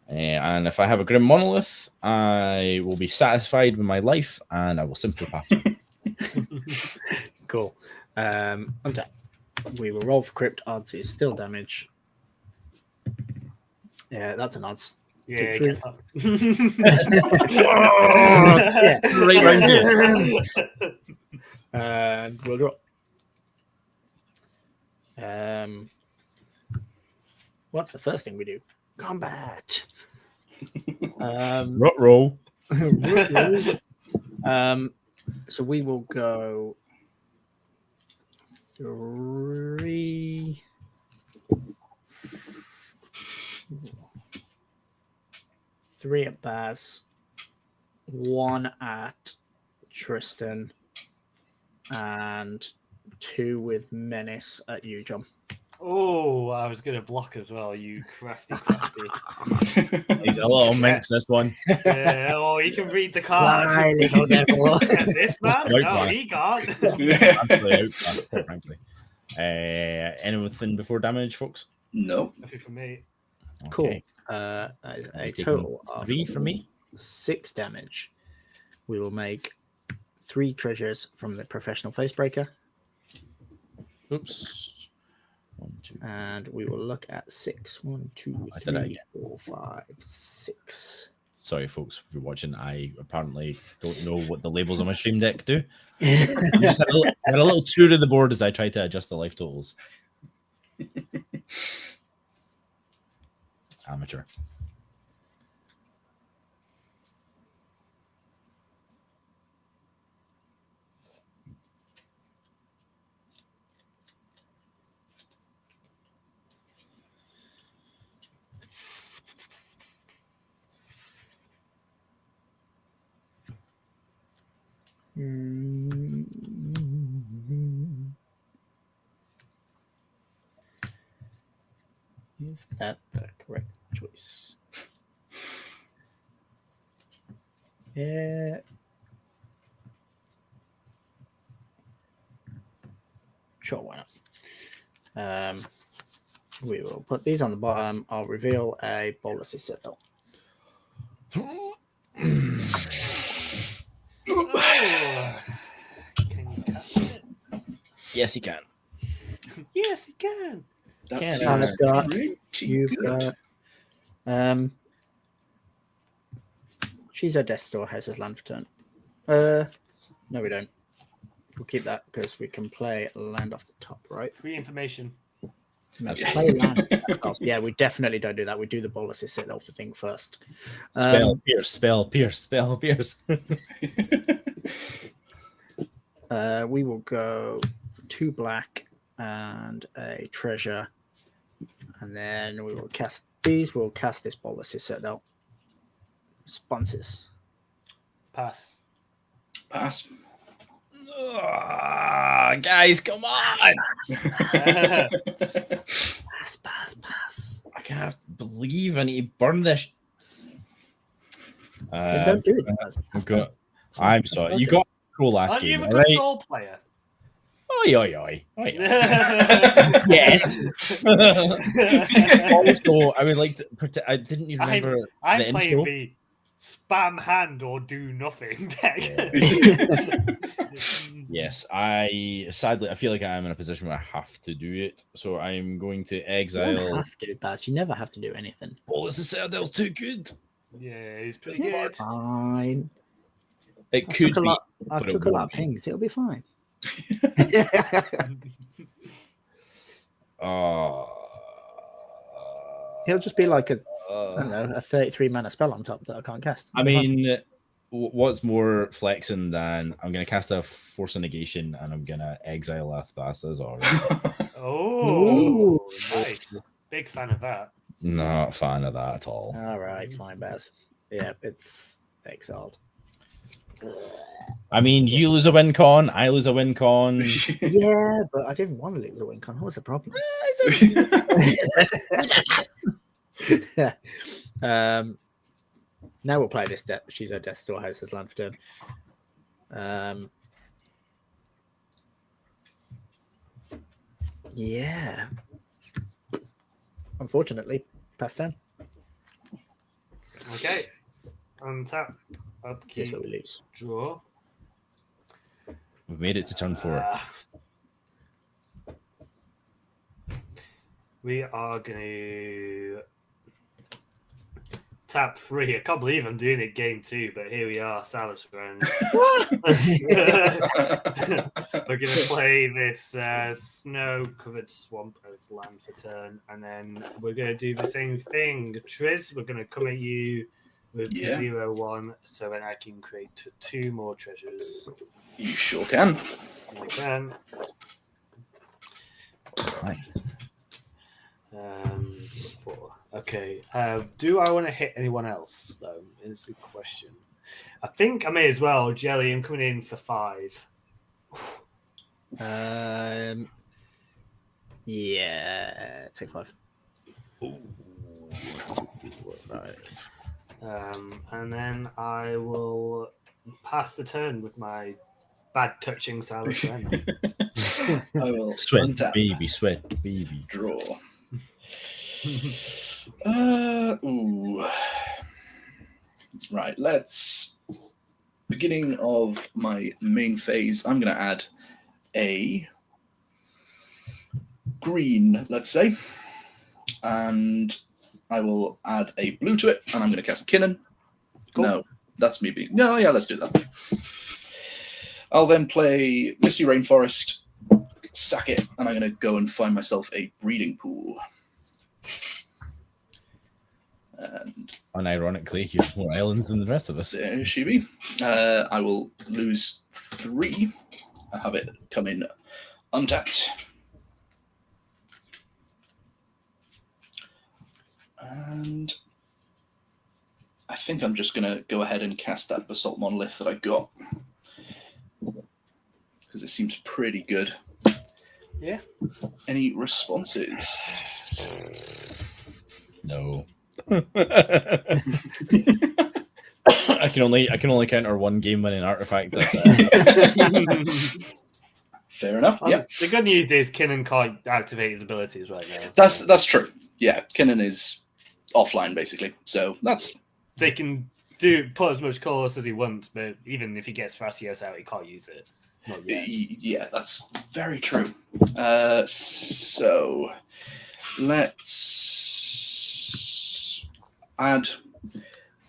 And if I have a Grim Monolith, I will be satisfied with my life, and I will simply pass it. Cool. Untap. We will roll for crypt. Odds is still damage. Yeah, that's an odds. Yeah, Take get fucked. Yeah. Right round here. And we'll draw. What's the first thing we do? Combat. Roll. So we will go 3. Three at Baz, 1 at Tristan, and 2 with Menace at you, John. Oh, I was going to block as well, you crafty. He's a little minx, this one. Oh, he can read the cards. Why, little devil? This man? No, Outclassed. he can't. Absolutely outclassed, quite frankly. Anything before damage, folks? No. Nothing from me. Cool. Okay. A Taking total of 3 from me. 6 damage. We will make 3 treasures from the professional facebreaker, Oops. 1, 2. and we will look at 6. 1, 2, I did it 3, again. 4, 5, 6. Sorry, folks, if you're watching. I apparently don't know what the labels on my stream deck do. I just had a little tour of the board as I try to adjust the life totals. Amateur. Is that the correct choice? Yeah. Sure, why not? We will put these on the bottom. I'll reveal a bolus citadel. Oh. Can you cast it? Yes, he can. Yes, he can. That Can't seems I've got- pretty You've good. got. She's a Death Store, has his land for turn. No, we don't. We'll keep that because we can play land off the top, right? Free information. No, play land. Yeah, we definitely don't do that. We do the bolus citadel thing first. Spell, pierce, spell, pierce, spell, pierce. We will go 2 black and a treasure, and then we will cast these. We'll cast this bolus citadel. Responses. Pass. Pass. Guys, come on! Pass. I can't believe I need to burn this. Then don't do it. I'm sorry. You got cool last Aren't you game, a all right? control player? Oi. Yes. Also, I would like to. I didn't you remember I'm the playing intro? the spam hand or do nothing deck. Yes, I feel like I'm in a position where I have to do it, so I'm going to You exile. don't have to, Baz. You never have to do anything. Oh, this is Citadel's too good. Yeah, it's pretty good. It's fine. It I could took a be. lot. I but it took a lot of won't be. pings. It'll be fine. It'll just be like a, I don't know, a 33 mana spell on top that I can't cast. I mean, what's more flexing than I'm going to cast a Force of Negation and I'm going to exile a Thassa's aura? Oh, nice. Big fan of that. Not a fan of that at all. All right, fine, Baz. Yeah, it's exiled. I mean, you lose a win con, I lose a win con. Yeah, but I didn't want to lose the win con. What was the problem? Now we'll play this deck. She's a Death Storehouse as land for turn. Yeah. Unfortunately, pass turn. Okay. Untap. Here's Upkeep. where we lose. Draw. We've made it to turn 4. We are going to tap 3. I can't believe I'm doing it game 2, but here we are, Silas round. We're going to play this snow-covered swamp as land for turn, and then we're going to do the same thing. Triz, we're going to come at you with 0-1, so then I can create 2 more treasures. You sure can. I can. Right. 4. Okay. Do I want to hit anyone else, though? Is the question. I think I may as well. Jelly, I'm coming in for 5. Yeah, take 5. Right. And then I will pass the turn with my bad touching Silas friend. I will Sweat, untap, baby. draw. Ooh. Right, let's. Beginning of my main phase, I'm going to add a green, let's say, and I will add a blue to it, and I'm going to cast Knnnan. Cool. No, that's me being. No, yeah, let's do that. I'll then play Misty Rainforest, sack it, and I'm going to go and find myself a breeding pool. And Unironically, you have more islands than the rest of us. there she be. I will lose 3. I have it come in untapped. And I think I'm just going to go ahead and cast that Basalt Monolith that I got. Because it seems pretty good. Yeah. Any responses? No. I can only counter 1 game winning artifact. That's it. Fair enough. Yeah, The good news is Knnnan can't activate his abilities right now. that's true. Yeah, Knnnan is offline basically, so that's. So he can put as much colors as he wants, but even if he gets Thrasios out, he can't use it. Not yet. Yeah, that's very true. So let's add.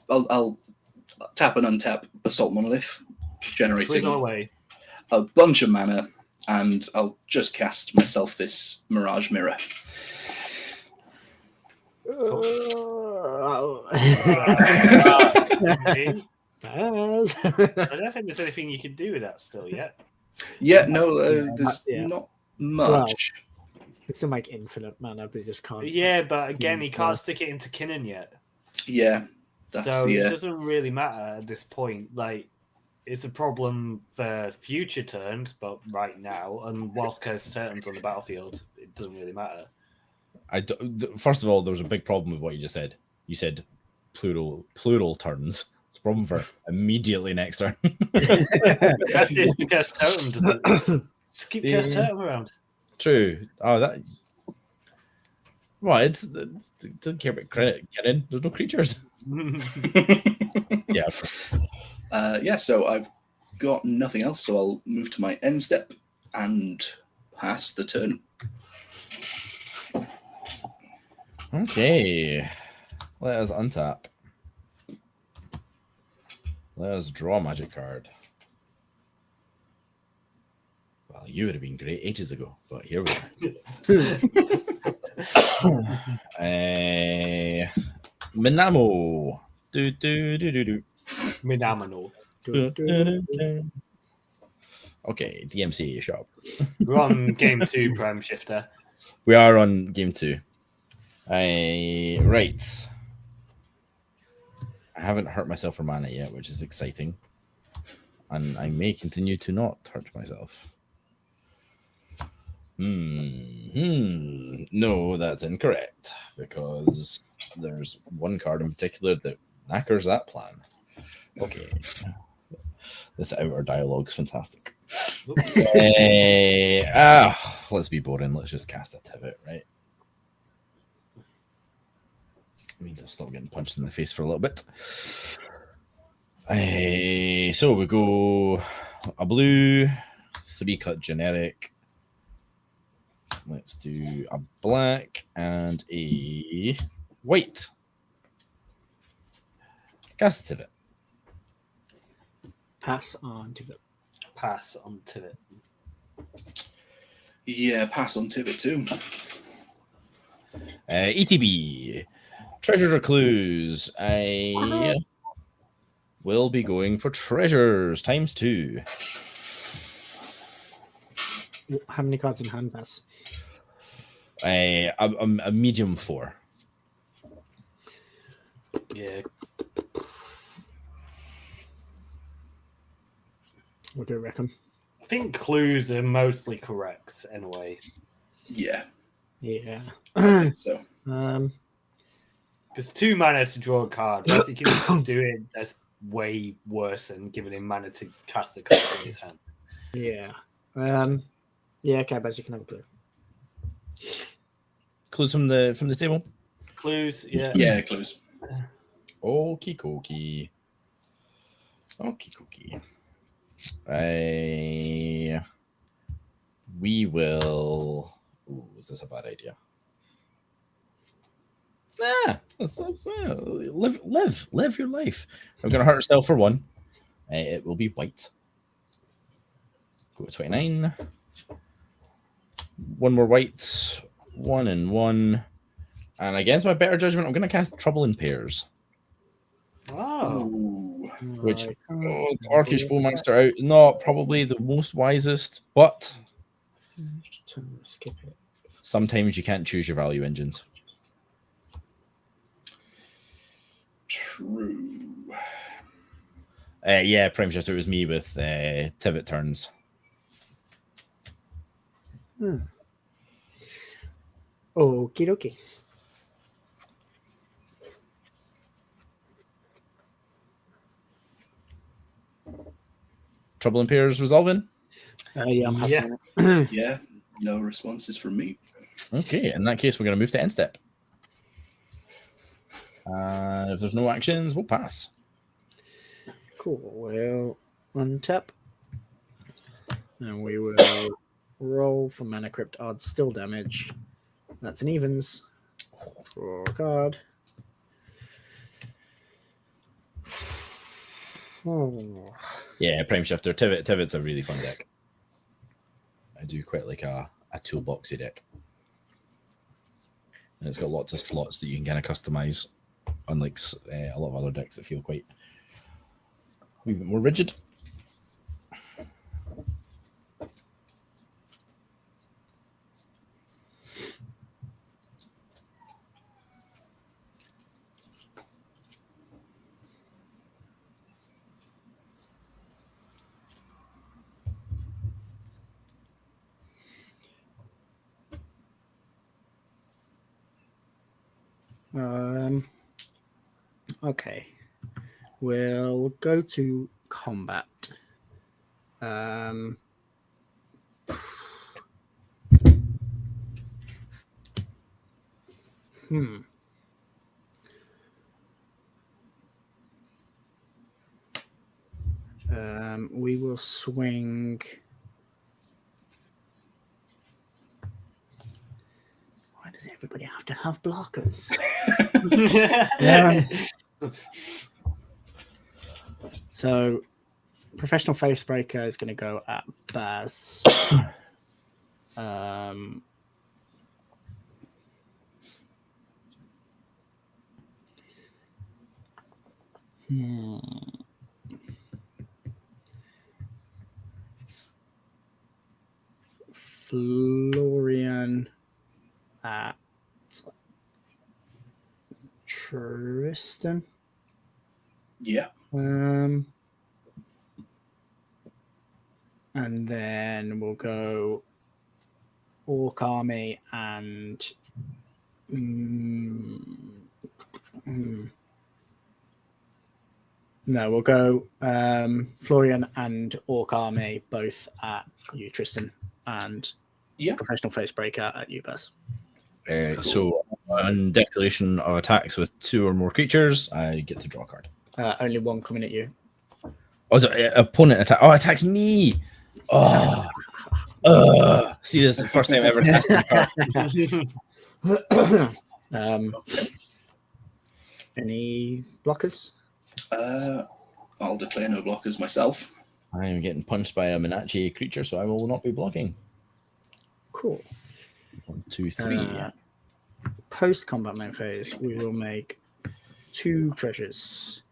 I'll tap and untap Basalt Monolith, generating Away. a bunch of mana, and I'll just cast myself this Mirage Mirror. I don't think there's anything you can do with that still yet. Yeah, no, there's Yeah. not much. It's still make infinite mana, but you just can't. Yeah, but again, he can't stick it into Knnnan yet. Yeah, So the, it doesn't really matter at this point. Like, it's a problem for future turns, but right now, and whilst cursed turns on the battlefield, it doesn't really matter. First of all, there was a big problem with what you just said. You said plural turns. It's a problem for immediately next turn. That's if the cursed totem doesn't. Just keep cursed totem around. True. Oh, that. Well, it doesn't care about credit. Get in. There's no creatures. Yeah. Yeah, so I've got nothing else, so I'll move to my end step and pass the turn. Okay. Let us untap. Let us draw a magic card. Well, you would have been great ages ago, but here we are. Minamo. Minamino. Okay, DMC shop. We're on game 2, Prime Shifter. We are on game 2. Right. I haven't hurt myself for mana yet, which is exciting. And I may continue to not hurt myself. No, that's incorrect. Because there's one card in particular that knackers that plan. Okay. This outer dialogue's fantastic. Let's be boring. Let's just cast a Tivit, right? It means I'll stop getting punched in the face for a little bit. So we go a blue, 3-cut generic. Let's do a black and a white. Cast a Tivit. Pass on Tivit. Pass on Tivit. Yeah, pass on Tivit too. ETB. Treasures or clues? I will be going for treasures ×2. How many cards in hand pass? A medium 4. Yeah. What do you reckon? I think clues are mostly correct anyway. Yeah. Yeah. So Because 2 mana to draw a card, unless he can do it, that's way worse than giving him mana to cast the card in his hand. Yeah. Yeah, okay, but you can have a clue. Clues from the table. Clues, yeah. yeah, clues. Okie dokie. Okie dokie. We will. Ooh, is this a bad idea? Live your life. We're gonna hurt ourselves for 1. It will be white. Go to 29. 1 more white. 1 and 1. And against my better judgment, I'm gonna cast Trouble in Pairs. Oh. Ooh. Which Right. Orcish Bowmaster out, not probably the most wisest, but Skip it. sometimes you can't choose your value engines. True. Yeah, Prime Shifter, it was me with Tivit turns. Okie dokie. Trouble in Pairs resolving? Yeah, I'm passing Yeah. it. Yeah, no responses from me. Okay, in that case, we're going to move to end step. If there's no actions, we'll pass. Cool. We'll untap. And we will roll for Mana Crypt odds, still damage. That's an evens. Draw a card. Oh. Yeah, Prime Shifter. Tivit's a really fun deck. I do quite like a toolboxy deck. And it's got lots of slots that you can kind of customize, unlike a lot of other decks that feel quite a wee bit more rigid. Okay. We'll go to combat. We will swing. Why does everybody have to have blockers? So, Professional Facebreaker is going to go at Baz. Florian at Tristan. Yeah. And then we'll go Orc Army and no, we'll go Florian and Orc Army both at you, Tristan, and Professional Facebreaker at you, Baz. So on declaration of attacks with 2 or more creatures, I get to draw a card. Only one coming at you. Oh, so opponent attack. Oh, attacks me. Oh, see, this is the first time I've ever tested a card. Any blockers? I'll declare no blockers myself. I am getting punched by a Minachi creature, so I will not be blocking. Cool. 1, 2, 3. Post combat main phase, we will make 2 treasures.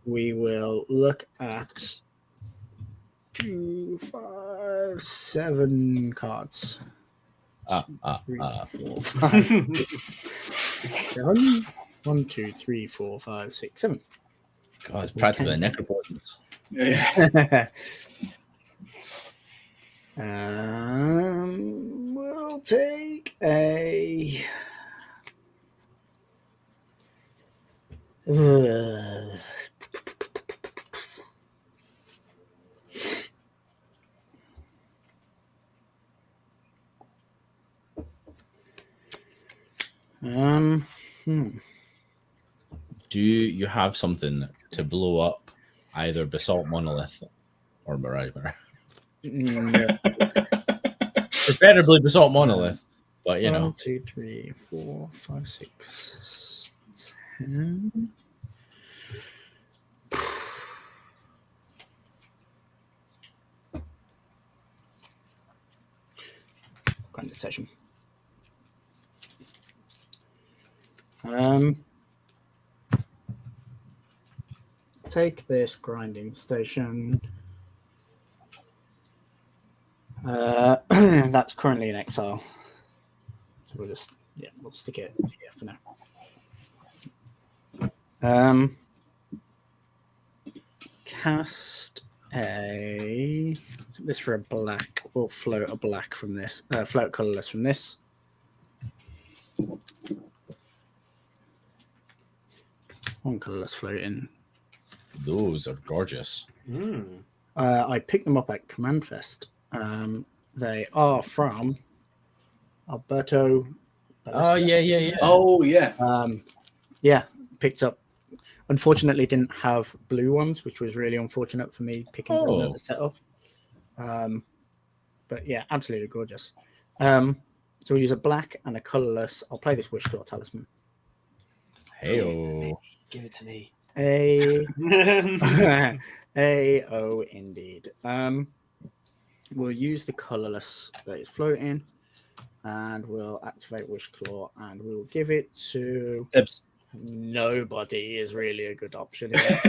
We will look at 2, 5, 7 cards. 3, 4, 5, 7. 1, 2, 3, 4, 5, 6, 7. God, it's practically a necropotence. Yeah. We'll take a. Do you have something to blow up either Basalt Monolith or Behringer? No. Preferably Basalt Monolith, but you know. 1, 2, 3, 4, 5, 6, 10. Condensation. Take this grinding station. That's currently in exile. So we'll just we'll stick it here for now. Cast this for a black. We'll float a black from this. Float colorless from this. One colorless floating. Those are gorgeous. I picked them up at Command Fest. They are from Alberto. Oh yeah. Oh yeah. Picked up. Unfortunately, didn't have blue ones, which was really unfortunate for me picking them as a setup. But yeah, absolutely gorgeous. So we'll use a black and a colorless. I'll play this Wishclaw Talisman. Hey-o. Give it to me. Indeed. We'll use the colorless that is floating, and we'll activate Wishclaw, and we'll give it to Tips. Nobody is really a good option here.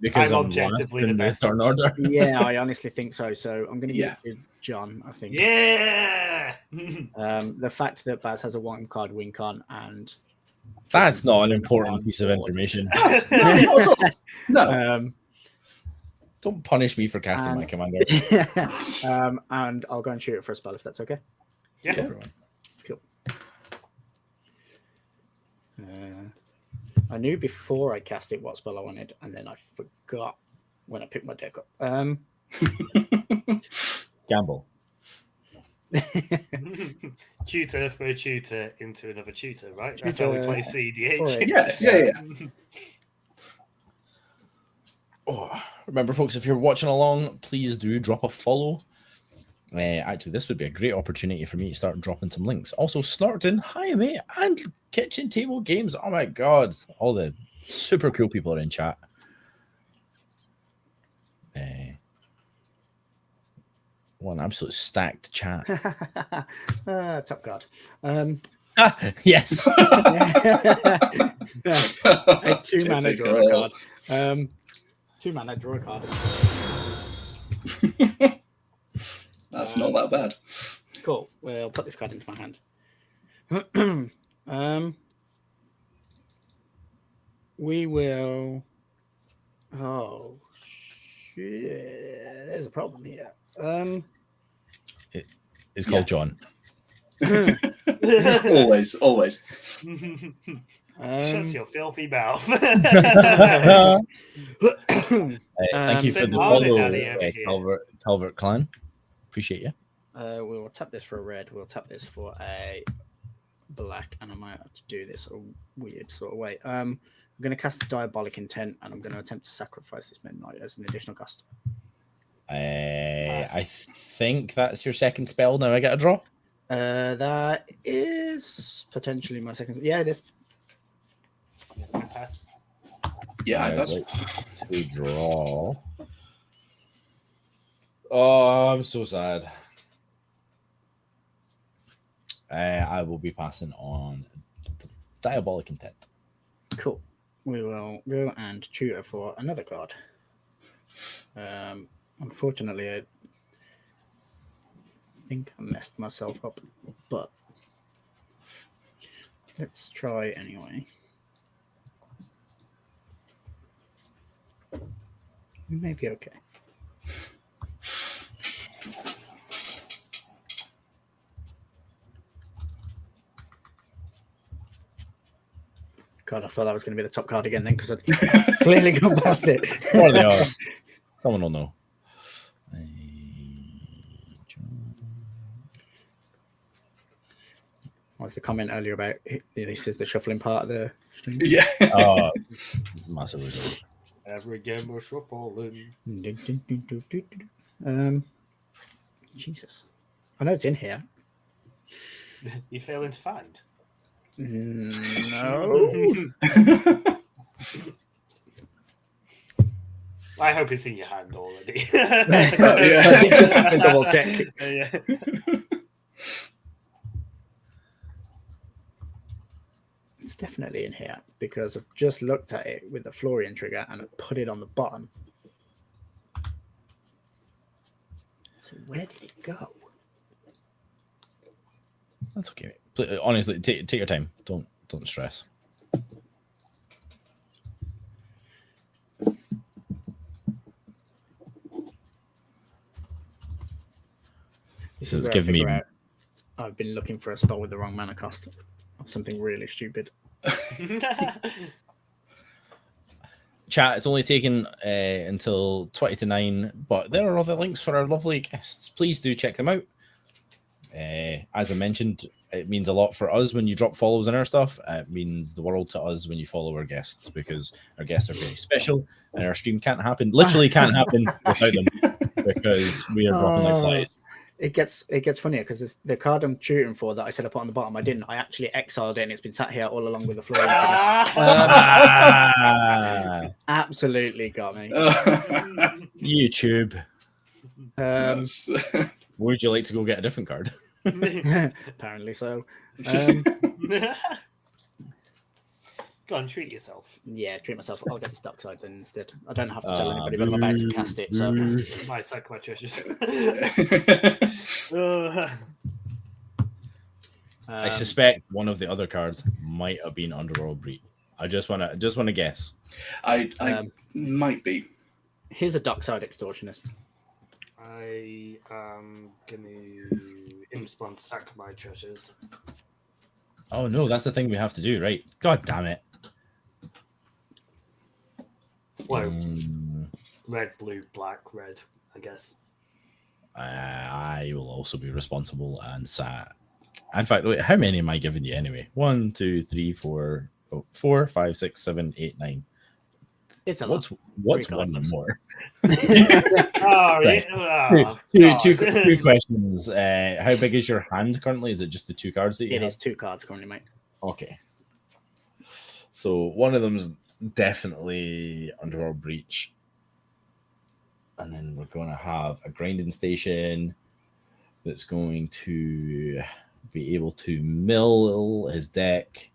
Because I'm I'm objectively the best turn order. Yeah, I honestly think so. So I'm going to give it to John, I think. Yeah. The fact that Baz has a one card win con and That's not an important piece of information. No. Don't punish me for casting my commander. And I'll go and shoot it for a spell if that's okay. Yeah. Cool. I knew before I cast it what spell I wanted, and then I forgot when I picked my deck up. Gamble. Tutor for a tutor into another tutor, right? That's how we play cEDH. Yeah. Oh, remember, folks, if you're watching along, please do drop a follow. Actually, this would be a great opportunity for me to start dropping some links. Also, Snorton, hi, mate, and Kitchen Table Games. Oh, my God. All the super cool people are in chat. What an absolute stacked chat. Top card. Yes. A 2-mana draw a card. 2-mana draw a card. That's not that bad. Cool. We'll put this card into my hand. We will. Oh shit! There's a problem here. It's called John. Always. Shut your filthy mouth. Thank you for the follow, Talbert Clan. Appreciate you. We will tap this for a red. We'll tap this for a black, and I might have to do this a weird sort of way. I'm going to cast Diabolic Intent, and I'm going to attempt to sacrifice this Midnight as an additional cast. I think that's your second spell. Now I get a draw. That is potentially my second. Yeah, it is. Pass. Yeah, that's to draw. Oh, I'm so sad. I will be passing on Diabolic Intent. Cool. We will go and tutor for another card. Unfortunately, I think I messed myself up, but let's try anyway. Maybe okay. God, I thought that was going to be the top card again then because I'd clearly gone past it. Or they are. Someone will know. What was the comment earlier about this is the shuffling part of the stream? yeah. Oh, massively so. Every game we're shuffling. Jesus. I know it's in here. You failing to find? No. I hope it's in your hand already. I just have to double check. Yeah. It's definitely in here because I've just looked at it with the Florian trigger and I put it on the bottom. So where did it go? That's okay. Honestly, take your time. Don't stress. This So is it's where I giving me. figure out I've been looking for a spell with the wrong mana cost or something really stupid. Chat, it's only taken until 20 to 9, but there are other links for our lovely guests. Please do check them out. As I mentioned, it means a lot for us when you drop follows on our stuff. It means the world to us when you follow our guests because our guests are very special and our stream literally can't happen without them because we are dropping like flies. It gets funnier because the card I'm shooting for that I said I put on the bottom, I didn't. I actually exiled it and it's been sat here all along with the Florian. Absolutely got me. YouTube. Would you like to go get a different card? Apparently so. Go on, treat yourself. Yeah, treat myself. I'll get this dark side then instead. I don't have to tell anybody, but I'm about to cast it. So My sack my treasures. I suspect one of the other cards might have been Underworld Breed. I just wanna guess. I might be. Here's a dark side extortionist. I am gonna implant sack my treasures. Oh no, that's the thing we have to do, right? God damn it. Floats. Red, blue, black, red, I guess. I will also be responsible and sat. In fact, wait, how many am I giving you anyway? 1, 2, 3, 4, 4, 5, 6, 7, 8, 9. It's a lot. What's one and more? Oh, Right. oh, Two questions. How big is your hand currently? Is it just the 2 cards that you It have? is 2 cards currently, mate. Okay. So one of them's definitely Underworld Breach. And then we're going to have a grinding station that's going to be able to mill his deck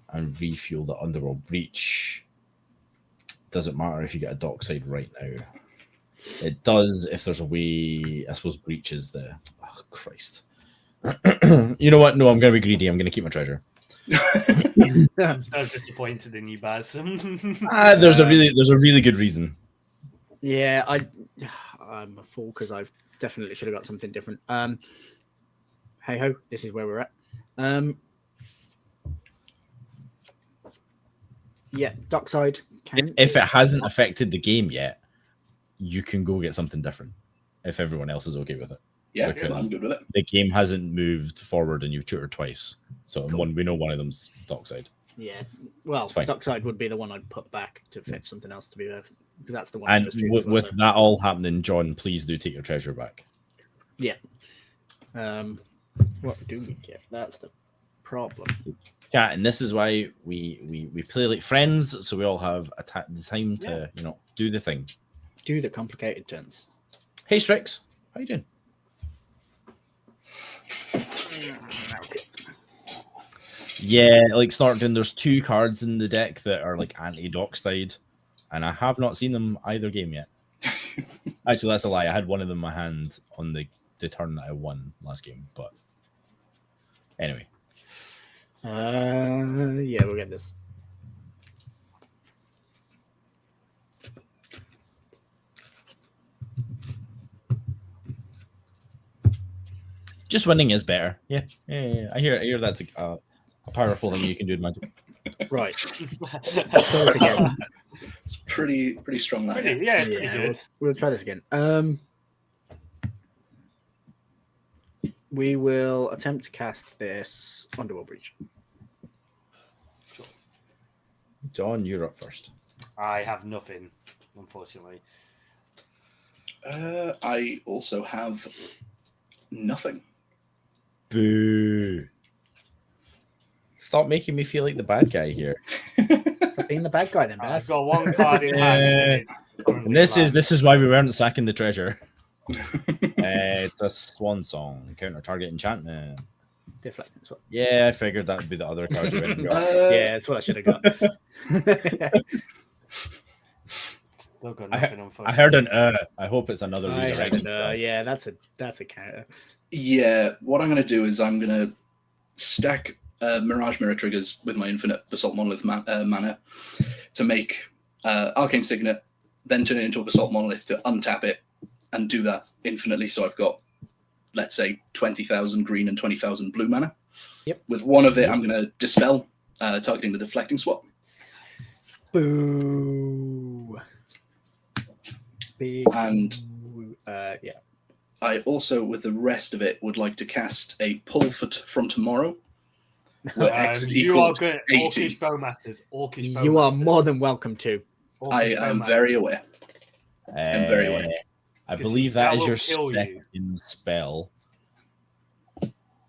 and refuel the Underworld Breach. Doesn't matter if you get a Dockside right now. It does if there's a way. I suppose Breach is the... Oh, Christ. You know what? No, I'm going to be greedy. I'm going to keep my treasure. I'm so disappointed in you, Baz. There's a really good reason. Yeah, I'm a fool because I definitely should have got something different. Hey ho, this is where we're at. Yeah, Dockside. If it hasn't affected the game yet, you can go get something different if everyone else is okay with it. Yeah, Because I'm good with it. the game hasn't moved forward and you've tutored twice. So Cool. we know one of them's Dockside. Yeah, well, It's fine. Dockside would be the one I'd put back to fetch something else to be there because that's the one. And I just with that all happening, John, please do take your treasure back. Yeah. What do we get? That's the problem. Yeah, and this is why we play like friends, so we all have the time to do the thing. Do the complicated turns. Hey Strix, how you doing? Yeah, like Snarkton, there's 2 cards in the deck that are like anti-Dockside, and I have not seen them either game yet. Actually, that's a lie. I had one of them in my hand on the turn that I won last game, but anyway. Yeah, we'll get this. Just winning is better. Yeah. I hear that's a powerful thing you can do in Magic. Right. Try this again. It's pretty strong. That pretty good. We'll try this again. We will attempt to cast this Underworld Breach. John, you're up first. I have nothing, unfortunately. I also have nothing. Boo. Stop making me feel like the bad guy here. Stop being the bad guy then, I've Baz. got 1 card in hand. And this is why we weren't sacking the treasure. It's a swan song. Counter target enchantment. Deflecting swap. Yeah, I figured that would be the other card you went and got. Yeah, that's what I should have got. Still got nothing, unfortunately. I heard an I hope it's another I heard resurrection. yeah, that's a counter. Yeah, what I'm going to do is I'm going to stack Mirage Mirror triggers with my infinite Basalt Monolith mana to make Arcane Signet, then turn it into a Basalt Monolith to untap it and do that infinitely. So I've got, let's say, 20,000 green and 20,000 blue mana. Yep. With one of it, I'm going to Dispel, targeting the Deflecting Swap. Boo. Big. And yeah. I also, with the rest of it, would like to cast a Pull from Tomorrow. Where X is you equal are to good. 80. Orcish Bowmasters. You are more than welcome to. I am very aware. I'm very aware. I believe that is will your kill second you. spell.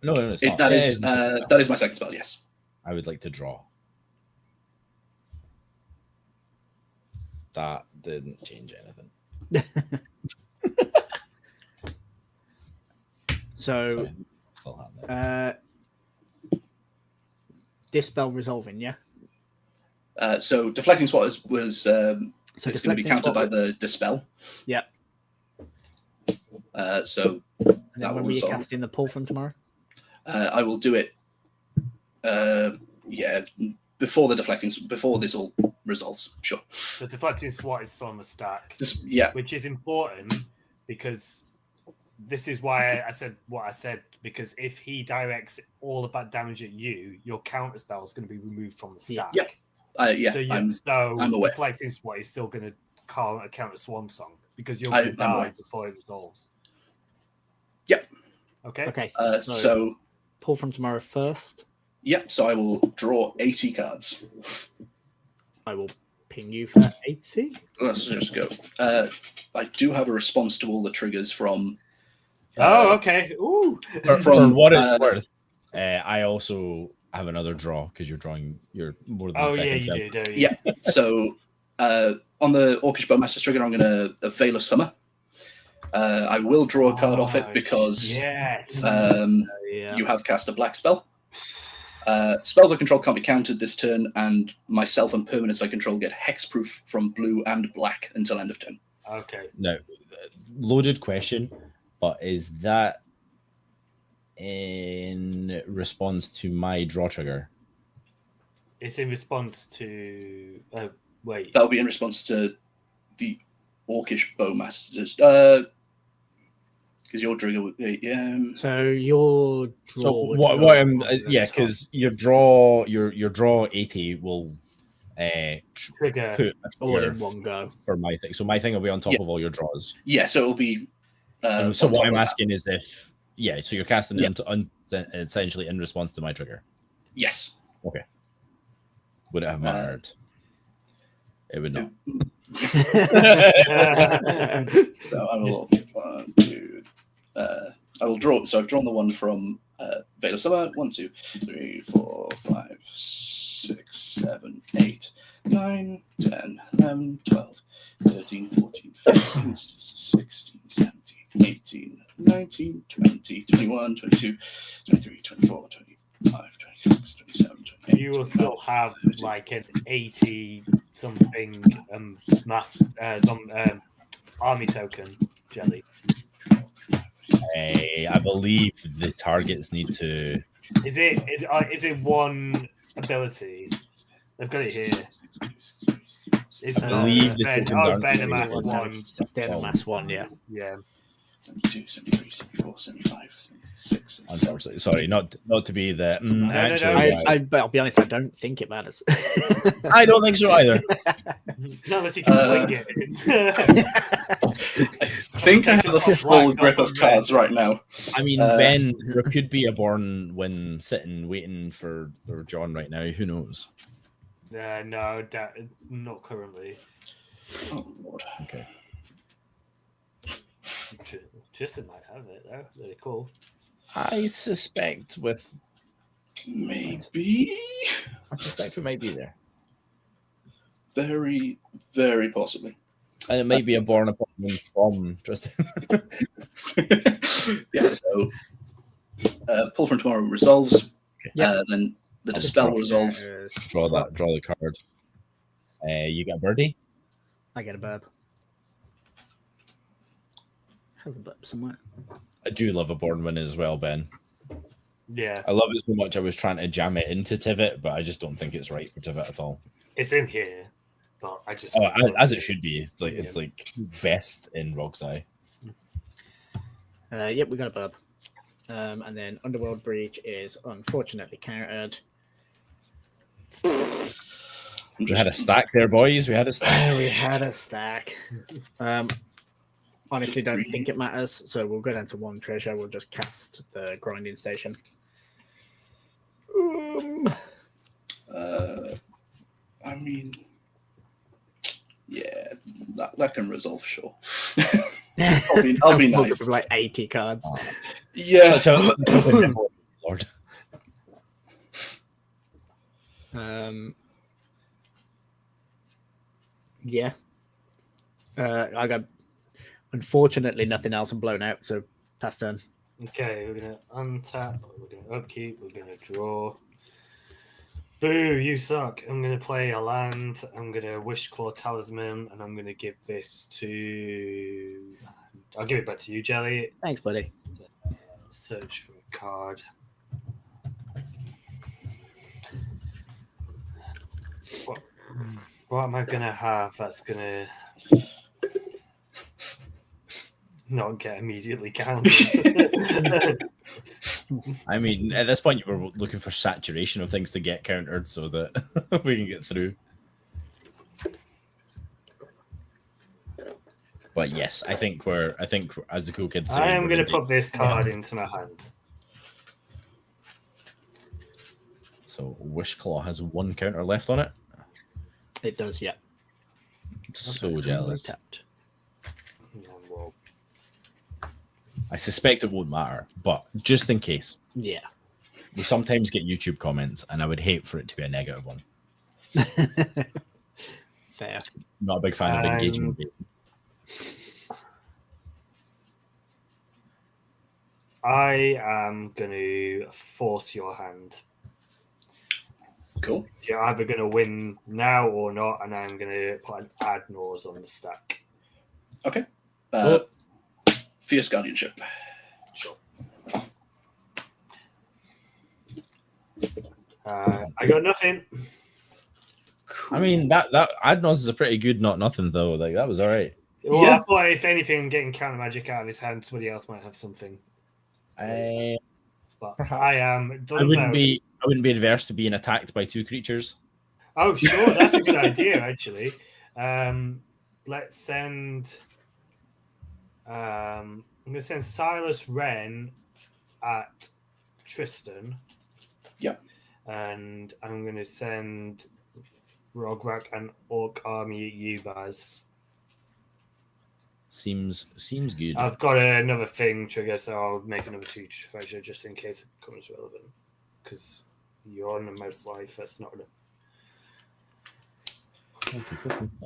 No, it's not. That It is that is my second spell, yes. I would like to draw. That didn't change anything. So, Still happening. Dispel resolving, yeah? So Deflecting Swat was So it's going to be Deflecting countered by Swat- the Dispel. Yeah. So And then that when will were you resolve. casting the pull from tomorrow? I will do it. Yeah, before this all resolves. Sure. The Deflecting SWAT is still on the stack, Yeah. which is important because this is why I said what I said. Because if he directs all of that damage at you, your counter spell is going to be removed from the stack. Yeah. Yeah, So I'm aware. deflecting swat is still going to count as Swan Song because you're I'm going to die aware. before it resolves. Yep. Okay. Okay. So pull from tomorrow first. yep. So I will draw 80 cards. I will ping you for 80. Let's just go. I do have a response to all the triggers from. Okay. Ooh. For what it's worth, I also have another draw because you're more than Oh a yeah, second. you step. do, don't you? Yeah. So on the Orcish Bowmaster trigger, I'm going to Veil of Summer. I will draw a card off it because yes. you have cast a black spell. Spells I control can't be countered this turn, and myself and permanents I control get hexproof from blue and black until end of turn. Okay. No, loaded question, but is that in response to my draw trigger? It's in response to. Oh wait. That'll be in response to the Orcish Bowmasters. Because your trigger would be So your draw. So would what go I'm on the yeah, top. because your draw 80 will Trigger. put a all trigger in one go. for my thing. So my thing will be on top of all your draws. yeah, so it'll be. So on what top I'm of that. asking is if so you're casting it essentially in response to my trigger. Yes. Okay. Would it have mattered? It would not. So I will I will draw. So I've drawn the one from Veil of Summer. 1, 2, 3, 4, 5, 6, 7, 8, 9, 10, 11, 12, 13, 14, 15, 16, 17, 18, 19, 20, 21, 22, 23, 24, 25, 26, 27, 28. You will still have like an 80 something army token, Jelly. I believe the targets need to. Is it one ability? They've got it here. It's I believe the Ben. tokens Oh, aren't Benamass available. one. Benamass one, yeah. Yeah. 72, 73, 74, 75, 76. Unfortunately, sorry, not to be the. I'll be honest, I don't think it matters. I don't think so either. Not unless you can fling it. I think I have a full grip of cards right now. I mean, Ben, there could be a Born when sitting waiting for John right now. Who knows? No, not currently. Oh Lord. Okay. Tristan might have it though. Really cool. I suspect Maybe. I suspect we might be there. Very, very possibly. And it might be a Born appointment from Tristan. Yeah, so pull from tomorrow resolves. Yeah. Then the dispel will resolve. Draw the card. You get a birdie? I get a burb. Have a burb somewhere. I do love a Born win as well, Ben. Yeah. I love it so much I was trying to jam it into Tivit, but I just don't think it's right for Tivit at all. It's in here, but I just as it should be. It's like best in Rograkh. Yep, we got a burb. And then Underworld Breach is unfortunately countered. We had a stack there, boys. We had a stack. We had a stack. Honestly, don't think it matters. So we'll go down to one treasure. We'll just cast the grinding station. I mean, yeah, that can resolve, sure. I'll be nice. With like 80 cards. Yeah. Lord. Yeah. I got, unfortunately, nothing else. I'm blown out, so pass turn. Okay, we're gonna untap, we're gonna upkeep, we're gonna draw. Boo, you suck. I'm gonna play a land, I'm gonna Wishclaw Talisman, and I'm gonna give this to. I'll give it back to you, Jelly. Thanks, buddy. Search for a card. What am I gonna have that's gonna not get immediately countered? I mean, at this point, you were looking for saturation of things to get countered so that we can get through. But yes, I think as the cool kids say, I am we're going to gonna put this card into my hand. say, I am we're going to gonna put this card into my hand. So Wishclaw has 1 counter left on it. It does, yeah. So Okay, jealous. tapped. Yeah, well, I suspect it won't matter, but just in case, Yeah. we sometimes get YouTube comments, and I would hate for it to be a negative one. Fair. Not a big fan of engagement. I am going to force your hand. Cool. So you're either going to win now or not, and I'm going to put an ad nose on the stack. Okay. Fierce Guardianship. Sure. I got nothing. Cool. I mean, that Adnos is a pretty good not nothing though. Like that was all right. Well, Yeah. I thought if anything, getting counter magic out of his hand, somebody else might have something. But Perhaps. I am. I wouldn't be adverse to being attacked by 2 creatures. Oh, sure, that's a good idea, actually. Let's send. I'm going to send Silas Wren at Tristan. Yep. And I'm going to send Rograkh and Orc Army at you, Baz. Seems good. I've got another thing trigger, so I'll make another 2 treasure just in case it becomes relevant. Because you're on the most life, that's not enough.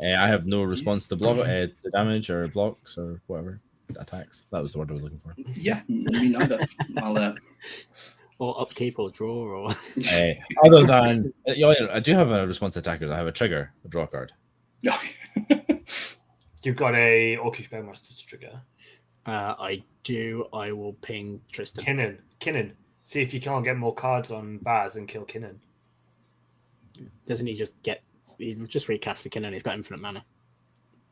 I have no response to block, to damage or blocks or whatever attacks. That was the word I was looking for. Yeah, me neither. I'll Or upkeep or draw or Other than I do have a response attacker. I have a trigger, a draw card. You've got a Orcish Bowmaster's trigger. I do. I will ping Tristan. Knnnan. See if you can't get more cards on Baz and kill Knnnan. Doesn't he just get? He'll just recast the Knnnan. He's got infinite mana.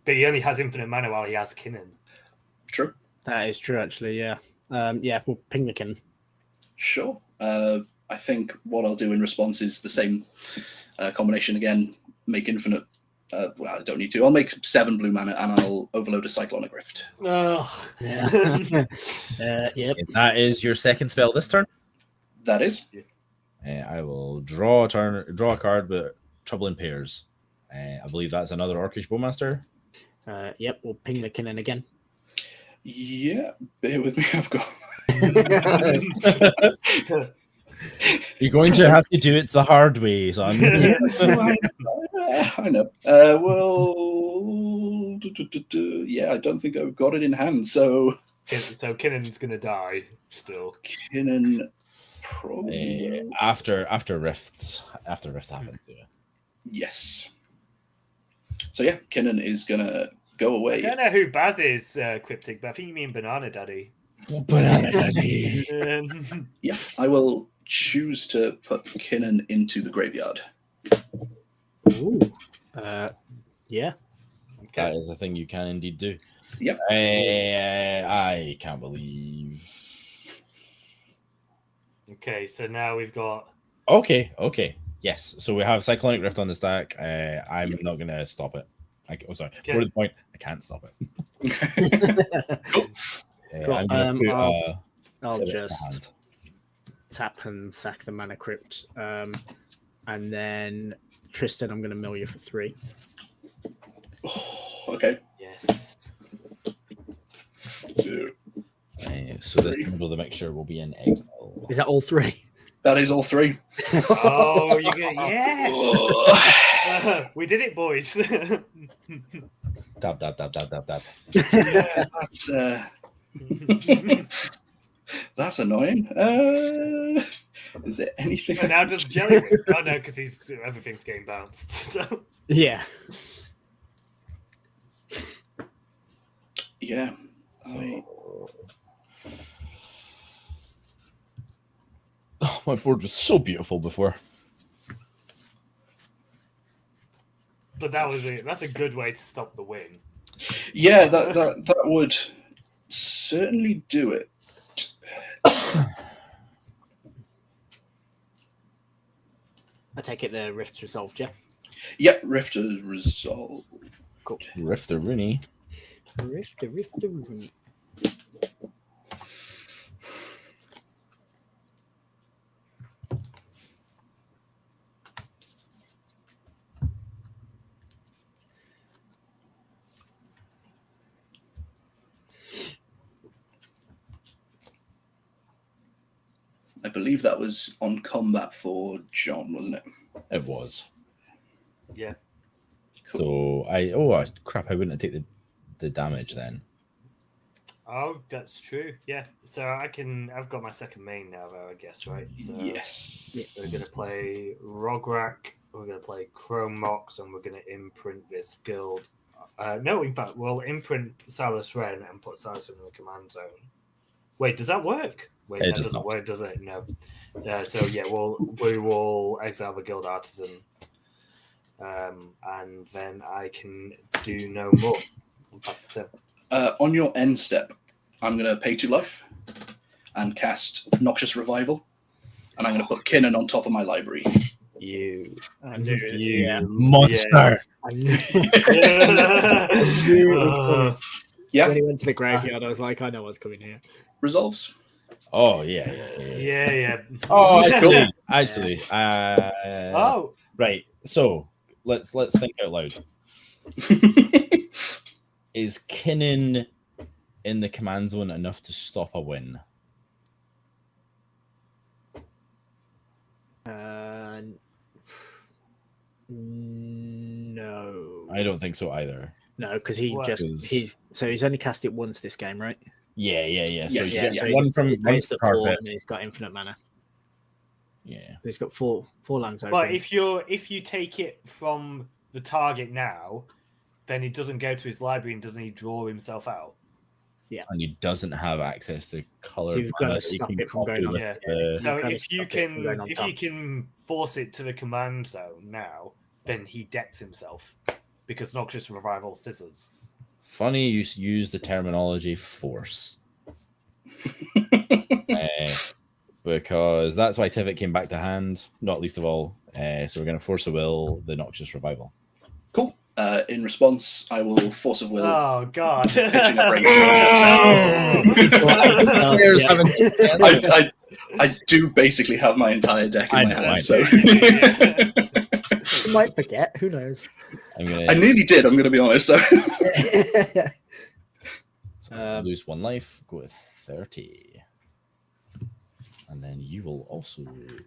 But he only has infinite mana while he has Knnnan. True. That is true, actually. Yeah. Yeah. We'll ping the Knnnan. Sure. I think what I'll do in response is the same combination again. Make infinite. Well, I don't need to. I'll make 7 blue mana and I'll overload a Cyclonic Rift. Oh. Yep. That is your second spell this turn. That is. I will draw a card, but Trouble in Pairs. I believe that's another Orcish Bowmaster. Yep. We'll ping the Knnnan again. Yeah. Bear with me. I've got. You're going to have to do it the hard way, son. I know. Well, yeah, I don't think I've got it in hand. So Knnan's going to die still. Knnnan probably after Rift happens. Yeah. Yes. So yeah, Knnnan is gonna go away. I don't know who Baz is, Cryptic, but I think you mean Banana Daddy. Banana Daddy. Yeah, I will choose to put Knnnan into the graveyard. Ooh. Yeah. That is a thing you can indeed do. Yep. I can't believe. Okay, so now we've got. Okay. Yes. So we have Cyclonic Rift on the stack. I'm not going to stop it. Sorry. Okay. For the point, I can't stop it. Cool. I'm gonna put, I'll Tivit to just hand. tap and sack the mana crypt. And then Tristan, I'm going to mill you for 3. Okay. Yes. So this middle of the mixture will be in exile. Is that all 3? That is all 3. Oh, you get yes. We did it, boys. Dab. Yeah, that's annoying. Is there anything? And now does Jelly win? Oh no, because everything's getting bounced. So. Yeah. Yeah. Oh, my board was so beautiful before. But that's a good way to stop the win. Yeah, that would certainly do it. I take it the rift's resolved, yeah? Yep, Rift is resolved. Cool. Rift or Rooney. Rift the room. I believe that was on combat for John, wasn't it? It was. Yeah. So crap! I wouldn't take the damage then. Oh, that's true. Yeah. So I've got my second main now, though, I guess, right? So Yes. we're gonna play Rograkh. We're gonna play Chrome Mox, and we're gonna imprint this guild. No, in fact, we'll imprint Silas Wren and put Silas in the command zone. Wait, does that work? Wait, It that does doesn't not. work, does it? No. So yeah, we will exile the guild artisan, and then I can do no more. And pass it in. On your end step, I'm going to pay 2 life and cast Noxious Revival, and I'm going to put Knnnan on top of my library. You I knew it. Yeah, monster. I knew, Yeah. I knew it was coming. Yeah, When he went to the graveyard, I was like, I know what's coming here. resolves. Oh yeah. Yeah. Oh, actually. Oh, Right. So let's think out loud. Is Knnnan in the command zone enough to stop a win? No. I don't think so either. No, because he What? he's only cast it once this game, right? Yeah. Yes, So you yeah, get yeah. one from He pays the 4 carpet. and he's got infinite mana. Yeah. He's got four lands open. but if you take it from the target now, then he doesn't go to his library and doesn't he draw himself out? And he doesn't have access to color. You've got to stop it from going on. Yeah. The, So gotta if you stop it from going on if top. you can force it to the command zone now, then he decks himself because Noxious Revival fizzles. funny you use the terminology force. Because that's why Tivit came back to hand, not least of all. So we're going to force a will the Noxious Revival. Cool. In response, I will force of will. Oh God! Pitching a break. I do basically have my entire deck in I my know, hand, I so You might forget. Who knows? I'm gonna, I nearly did. I'm going to be honest. So. so lose 1 life, go with 30. And then you will also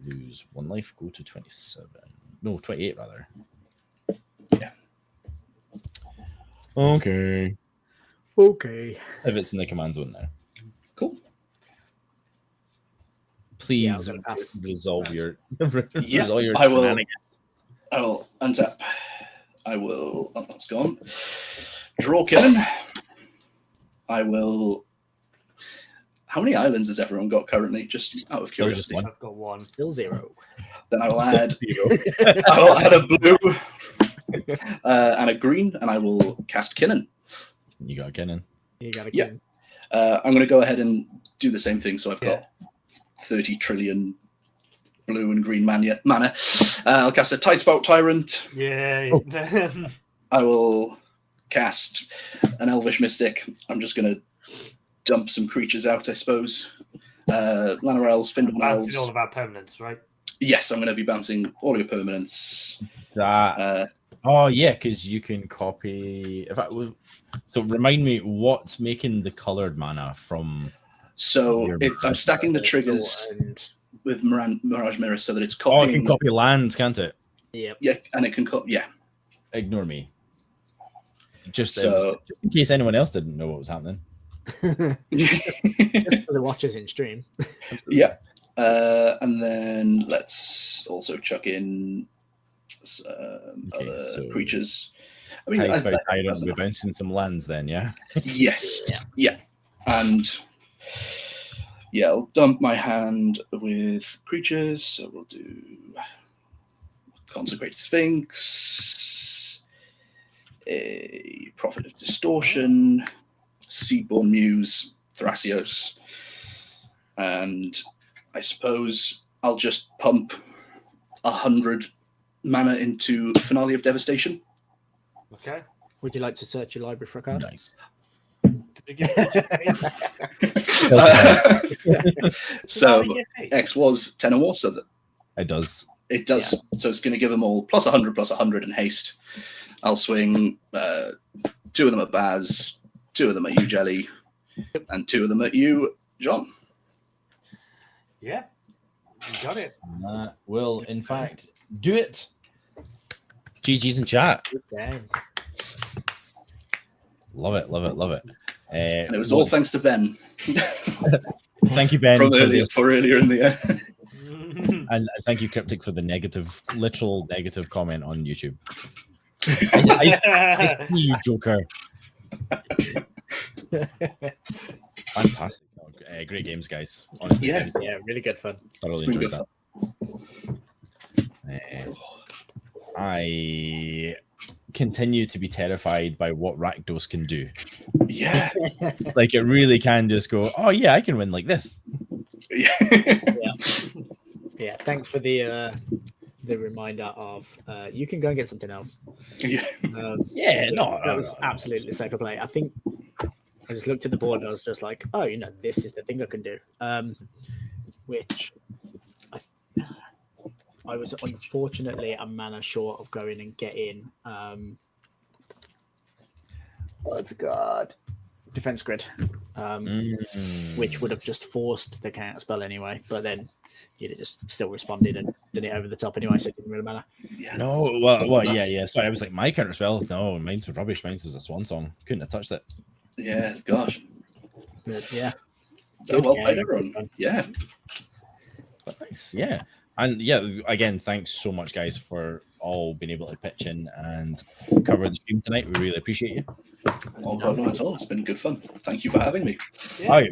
lose 1 life, go to 27. No, 28 rather. Yeah. Okay. Okay. If it's in the command zone now. Cool. Please I'm gonna pass. resolve your Yeah, resolve your I will. shenanigans. I will untap. I will. Oh, that's gone. Draw Knnnan. I will. How many islands has everyone got currently? Just out of Still just curiosity. one. I've got 1. Still 0. Then I will Still add. 0. I will add a blue and a green, and I will cast Knnnan. You got Knnnan. You got to Yeah. I'm going to go ahead and do the same thing. So I've got 30 trillion blue and green mana. I'll cast a Tidespout Tyrant. Yeah. Oh. I will cast an Elvish Mystic. I'm just going to dump some creatures out, I suppose. Llanowar Elves, Findle Bouncing all Elves. of our permanents, right? Yes, I'm going to be bouncing all your permanents. That. Oh yeah, because you can copy. If I was, so remind me what's making the colored mana from. So Your I'm stacking the triggers And with Mirage Mirror so that it's Oh, it copying. can copy lands, can't it? yep. Yeah, and it can yeah. Ignore me. Just, So- just in case anyone else didn't know what was happening. Just for the watchers in stream. Yeah. And then let's also chuck in some Okay, other so- creatures. I mean, Tyrant, that's we're enough. bouncing some lands then, yeah. Yes. Yeah. And yeah, I'll dump my hand with creatures. So we'll do Consecrated Sphinx, a Prophet of Distortion, Seedborn Muse, Thrasios, and I suppose I'll just pump 100 mana into Finale of Devastation. Okay. Would you like to search your library for a card? Nice. So X was 10 or more, so that It does. it does. So it's going to give them all plus 100 in haste. I'll swing 2 of them at Baz, 2 of them at you, Jelly, and 2 of them at you, John. Yeah, you got it. That will, in fact, do it. GG's in chat. Good game. Love it, love it, love it. And it was all thanks to Ben. Thank you, Ben, From for earlier, this. for earlier in the year. And thank you, Cryptic, for the negative, literal negative comment on YouTube. I see you, Joker. Fantastic. Great games, guys. Honestly, Yeah. guys, Yeah, really good fun. thoroughly It's been enjoyed good that. I continue to be terrified by what Rakdos can do. Yeah. Like, it really can just go, oh yeah, I can win like this. Yeah, thanks for the reminder of you can go and get something else. Yeah. Yeah, no, that was absolutely safe to play. I think I just looked at the board and I was just like, oh, this is the thing I can do. Which I was unfortunately a mana short of going and getting what's it called? Defense grid, which would have just forced the counter spell anyway, but then you'd have just still responded and did it over the top anyway, so it didn't really matter. No, well, yeah. Sorry, I was like, my counter spell. No, mine was rubbish. Mine was a swan song. Couldn't have touched it. Yeah, gosh. But yeah. So well game. played, everyone. Yeah. But nice, yeah. And yeah, again, thanks so much, guys, for all being able to pitch in and cover the stream tonight. We really appreciate you. No problem at all. It's been good fun. Thank you for having me. Yeah. Oh,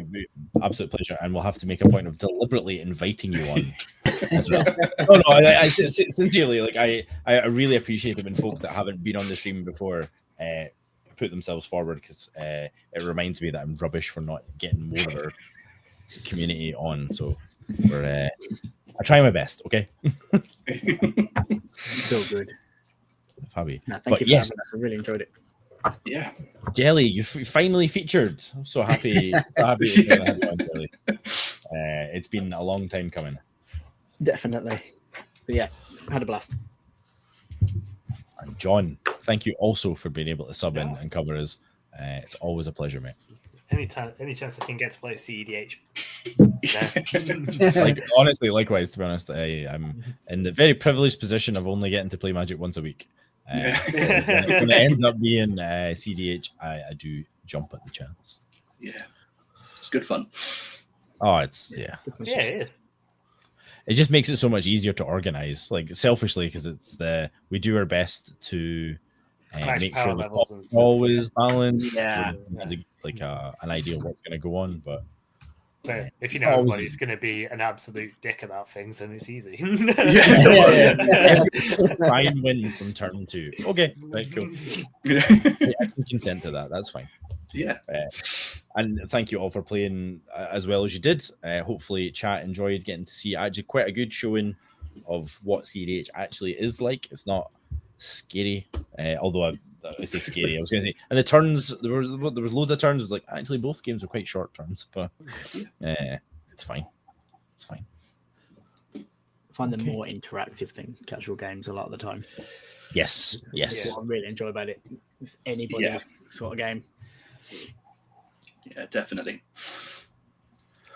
absolute pleasure. And we'll have to make a point of deliberately inviting you on as well. No, I sincerely, like, I really appreciate it when folk that haven't been on the stream before put themselves forward, because it reminds me that I'm rubbish for not getting more of our community on. So we're I try my best, okay? So good. Fabi. No, thank But you for yes, having us. I really enjoyed it. Yeah. Jelly, you finally featured. I'm so happy. So happy to have you on, Jelly. It's been a long time coming. Definitely. But yeah, had a blast. And John, thank you also for being able to sub in and cover us. It's always a pleasure, mate. Any chance I can get to play cEDH? Like, honestly, likewise, to be honest, I'm in the very privileged position of only getting to play Magic once a week. So when it ends up being cEDH, I do jump at the chance. Yeah. It's good fun. Oh, it's yeah. Yeah, it is. It just makes it so much easier to organize, like, selfishly, because we do our best to Nice make power sure the levels top and is stuff. always balanced. Yeah. Has an idea of what's going to go on, but But if you It's know always everybody's easy. going to be an absolute dick about things, then it's easy. try and win from turn 2. Okay, right, cool. Yeah. Yeah, I can consent to that. That's fine. Yeah. And thank you all for playing as well as you did. Hopefully, chat enjoyed getting to see actually quite a good showing of what cEDH actually is like. It's not scary, although I say scary. I was going to say, and the turns, there was loads of turns. It was like, actually, both games were quite short turns, but it's fine. It's fine. I find them more interactive than casual games a lot of the time. Yes. That's what I really enjoy about it. It's anybody's sort of game. Yeah, definitely.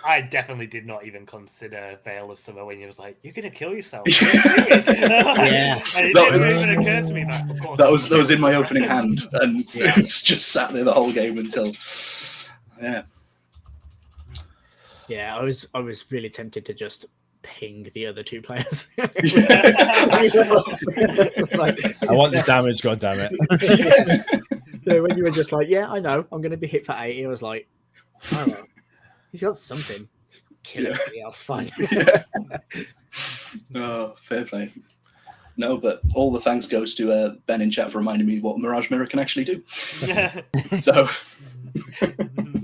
I definitely did not even consider Veil of Summer when you was like, "You're gonna kill yourself." Yeah, it didn't even occur to me that. Of course, That was in my opening hand, and it was just sat there the whole game until. Yeah. Yeah, I was really tempted to just ping the other two players. I want the damage, goddammit. So when you were just like, yeah, I know, I'm going to be hit for 80, I was like, oh, well, he's got something. Just kill everybody else, fine. Oh, fair play. No, but all the thanks goes to Ben in chat for reminding me what Mirage Mirror can actually do. So,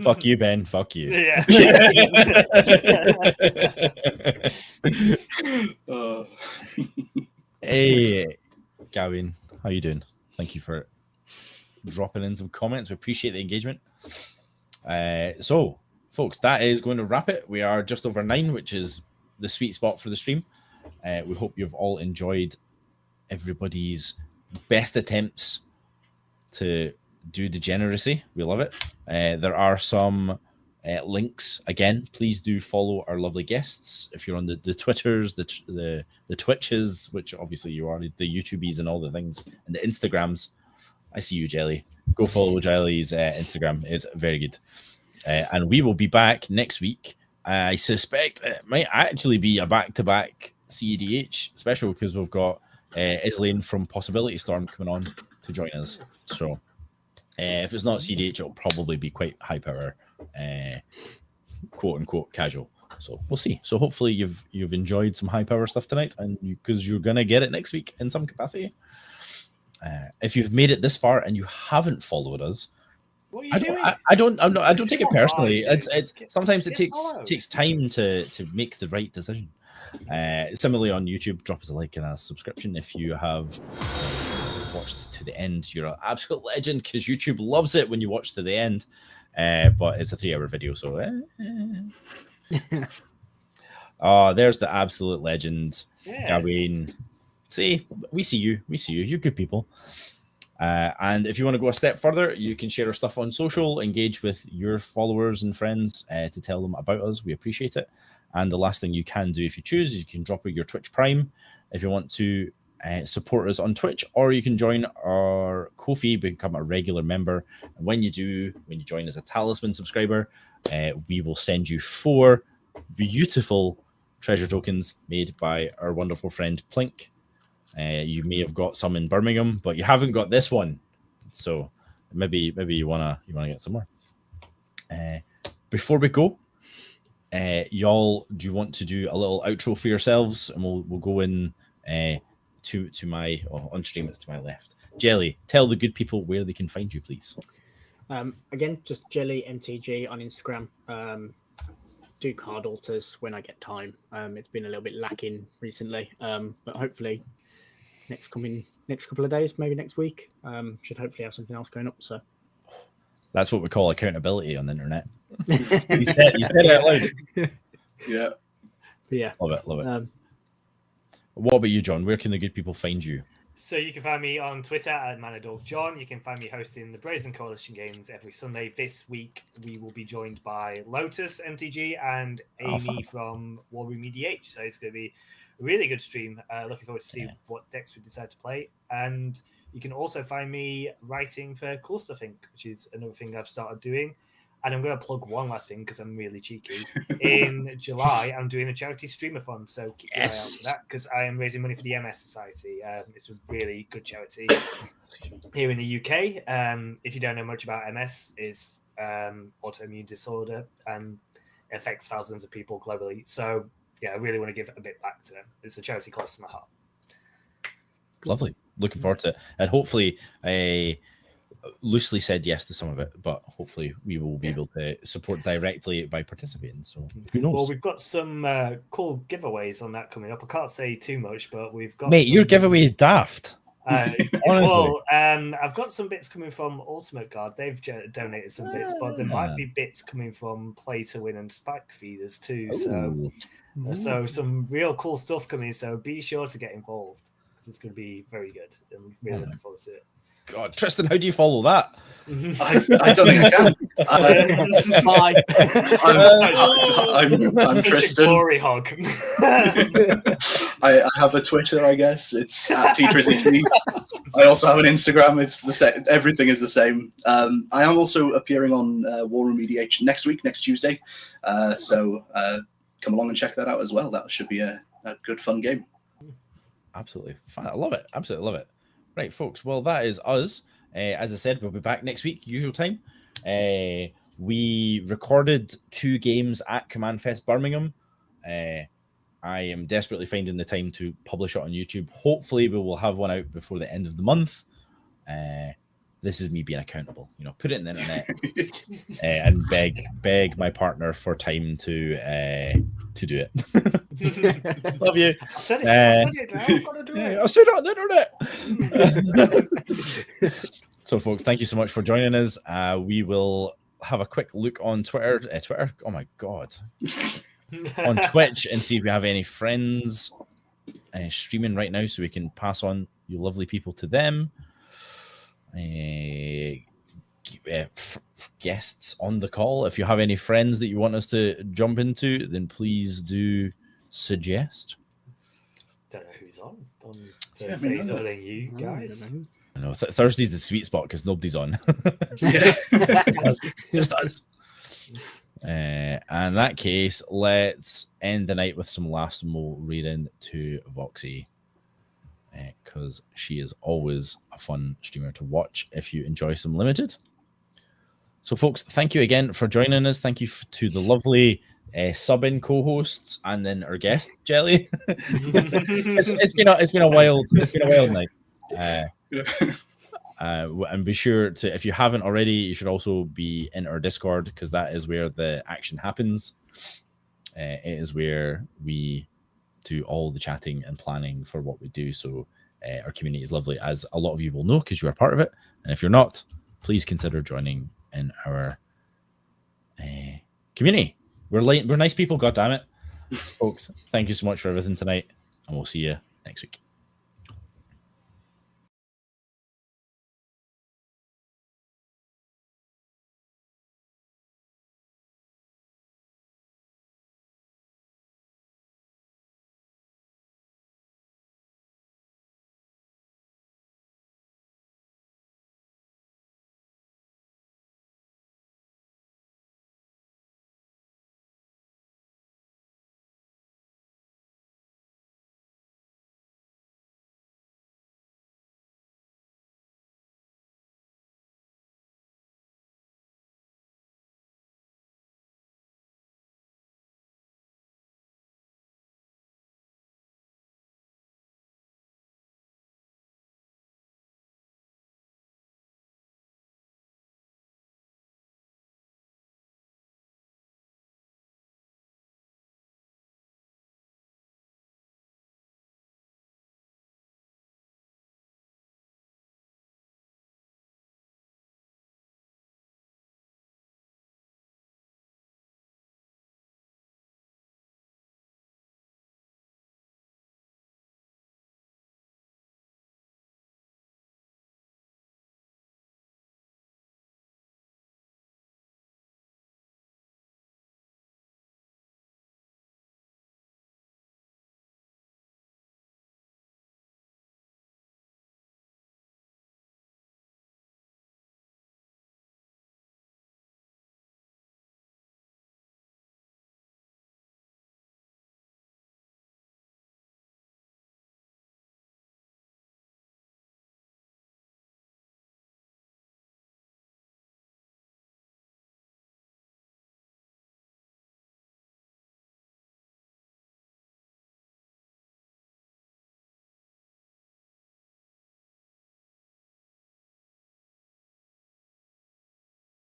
Fuck you, Ben. Fuck you. Yeah. Hey, Gavin, how you doing? Thank you for dropping in some comments. We appreciate the engagement. So, folks, that is going to wrap it. We are just over 9, which is the sweet spot for the stream. We hope you've all enjoyed everybody's best attempts to do degeneracy. We love it. There are some links. Again, please do follow our lovely guests. If you're on the Twitters, the Twitches, which obviously you are, the YouTubies and all the things, and the Instagrams. I see you, Jelly. Go follow Jelly's Instagram. It's very good. And we will be back next week. I suspect it might actually be a back-to-back cEDH special because we've got Islane from Possibility Storm coming on to join us. So if it's not cEDH, it'll probably be quite high power, quote unquote casual. So we'll see. So hopefully you've enjoyed some high power stuff tonight, and because you're gonna get it next week in some capacity. If you've made it this far and you haven't followed us, what are you doing? I don't take it personally. It's sometimes it takes time to make the right decision. Similarly on YouTube, drop us a like and a subscription if you have watched to the end. You're an absolute legend because YouTube loves it when you watch to the end. But it's a 3-hour video, so there's the absolute legend, Gawain. See, we see you. You're good people. And if you want to go a step further, you can share our stuff on social, engage with your followers and friends to tell them about us. We appreciate it. And the last thing you can do if you choose is you can drop your Twitch Prime if you want to support us on Twitch, or you can join our Ko-fi, become a regular member. And when you join as a Talisman subscriber, we will send you 4 beautiful treasure tokens made by our wonderful friend Plink. You may have got some in Birmingham, but you haven't got this one. So maybe you wanna get some more. Before we go, y'all, do you want to do a little outro for yourselves, and we'll go in to my on stream. It's to my left. Jelly, tell the good people where they can find you, please. Again, just JellyMTG on Instagram. Do card alters when I get time. It's been a little bit lacking recently, but hopefully next couple of days, maybe next week, should hopefully have something else going up. So that's what we call accountability on the internet. you said it out loud. Yeah. Love it. What about you, John? Where can the good people find you? So you can find me on Twitter at Manadorkjohn. You can find me hosting the Brazen Coalition games every Sunday. This week we will be joined by Lotus MTG and Amy from JellyMTG. So it's going to be a really good stream. Looking forward to see what decks we decide to play. And you can also find me writing for Cool Stuff Inc., which is another thing I've started doing. And I'm going to plug one last thing because I'm really cheeky. In July, I'm doing a charity streamathon, so keep your eye out for that because I am raising money for the MS Society. It's a really good charity here in the UK. If you don't know much about MS, it's autoimmune disorder and affects thousands of people globally. So, yeah, I really want to give a bit back to them. It's a charity close to my heart. Lovely. Looking forward to it. And hopefully loosely said yes to some of it, but hopefully we will be able to support directly by participating. So who knows? Well, we've got some cool giveaways on that coming up. I can't say too much, but we've got your giveaway daft. Honestly. Well, I've got some bits coming from Ultimate Guard. They've donated some bits, but there might be bits coming from Play to Win and Spike Feeders too. So some real cool stuff coming. So be sure to get involved because it's going to be very good. I'm really looking forward to it. God, Tristan, how do you follow that? I don't think I can. I'm Such Tristan. A glory hog. I have a Twitter, I guess. It's at @TTrisET. I also have an Instagram. It's the same. Everything is the same. I am also appearing on JellyMTG next Tuesday. So come along and check that out as well. That should be a good, fun game. Absolutely fun. I love it. Absolutely love it. Right, folks. Well, that is us. As I said, we'll be back next week, usual time. We recorded 2 games at Command Fest Birmingham. I am desperately finding the time to publish it on YouTube. Hopefully, we will have one out before the end of the month. This is me being accountable. Put it in the internet and beg my partner for time to do it. Love you. I said it. I've got to do it. I said it on the internet. So, folks, thank you so much for joining us. We will have a quick look on Twitter. Oh my god, on Twitch, and see if we have any friends streaming right now, so we can pass on you lovely people to them. Guests on the call. If you have any friends that you want us to jump into, then please do suggest. Don't know who's on Thursdays other than you guys. I know Thursday's the sweet spot because nobody's on. Just us. In that case, let's end the night with some last mo reading to Voxy, because she is always a fun streamer to watch if you enjoy some limited. So, folks, thank you again for joining us. Thank you to the lovely sub-in co-hosts and then our guest Jelly. it's been a wild night. And be sure to, if you haven't already, you should also be in our Discord, because that is where the action happens. It is where we do all the chatting and planning for what we do. So our community is lovely, as a lot of you will know because you are part of it. And if you're not, please consider joining in our community. We're nice people, goddammit. Folks, thank you so much for everything tonight, and we'll see you next week.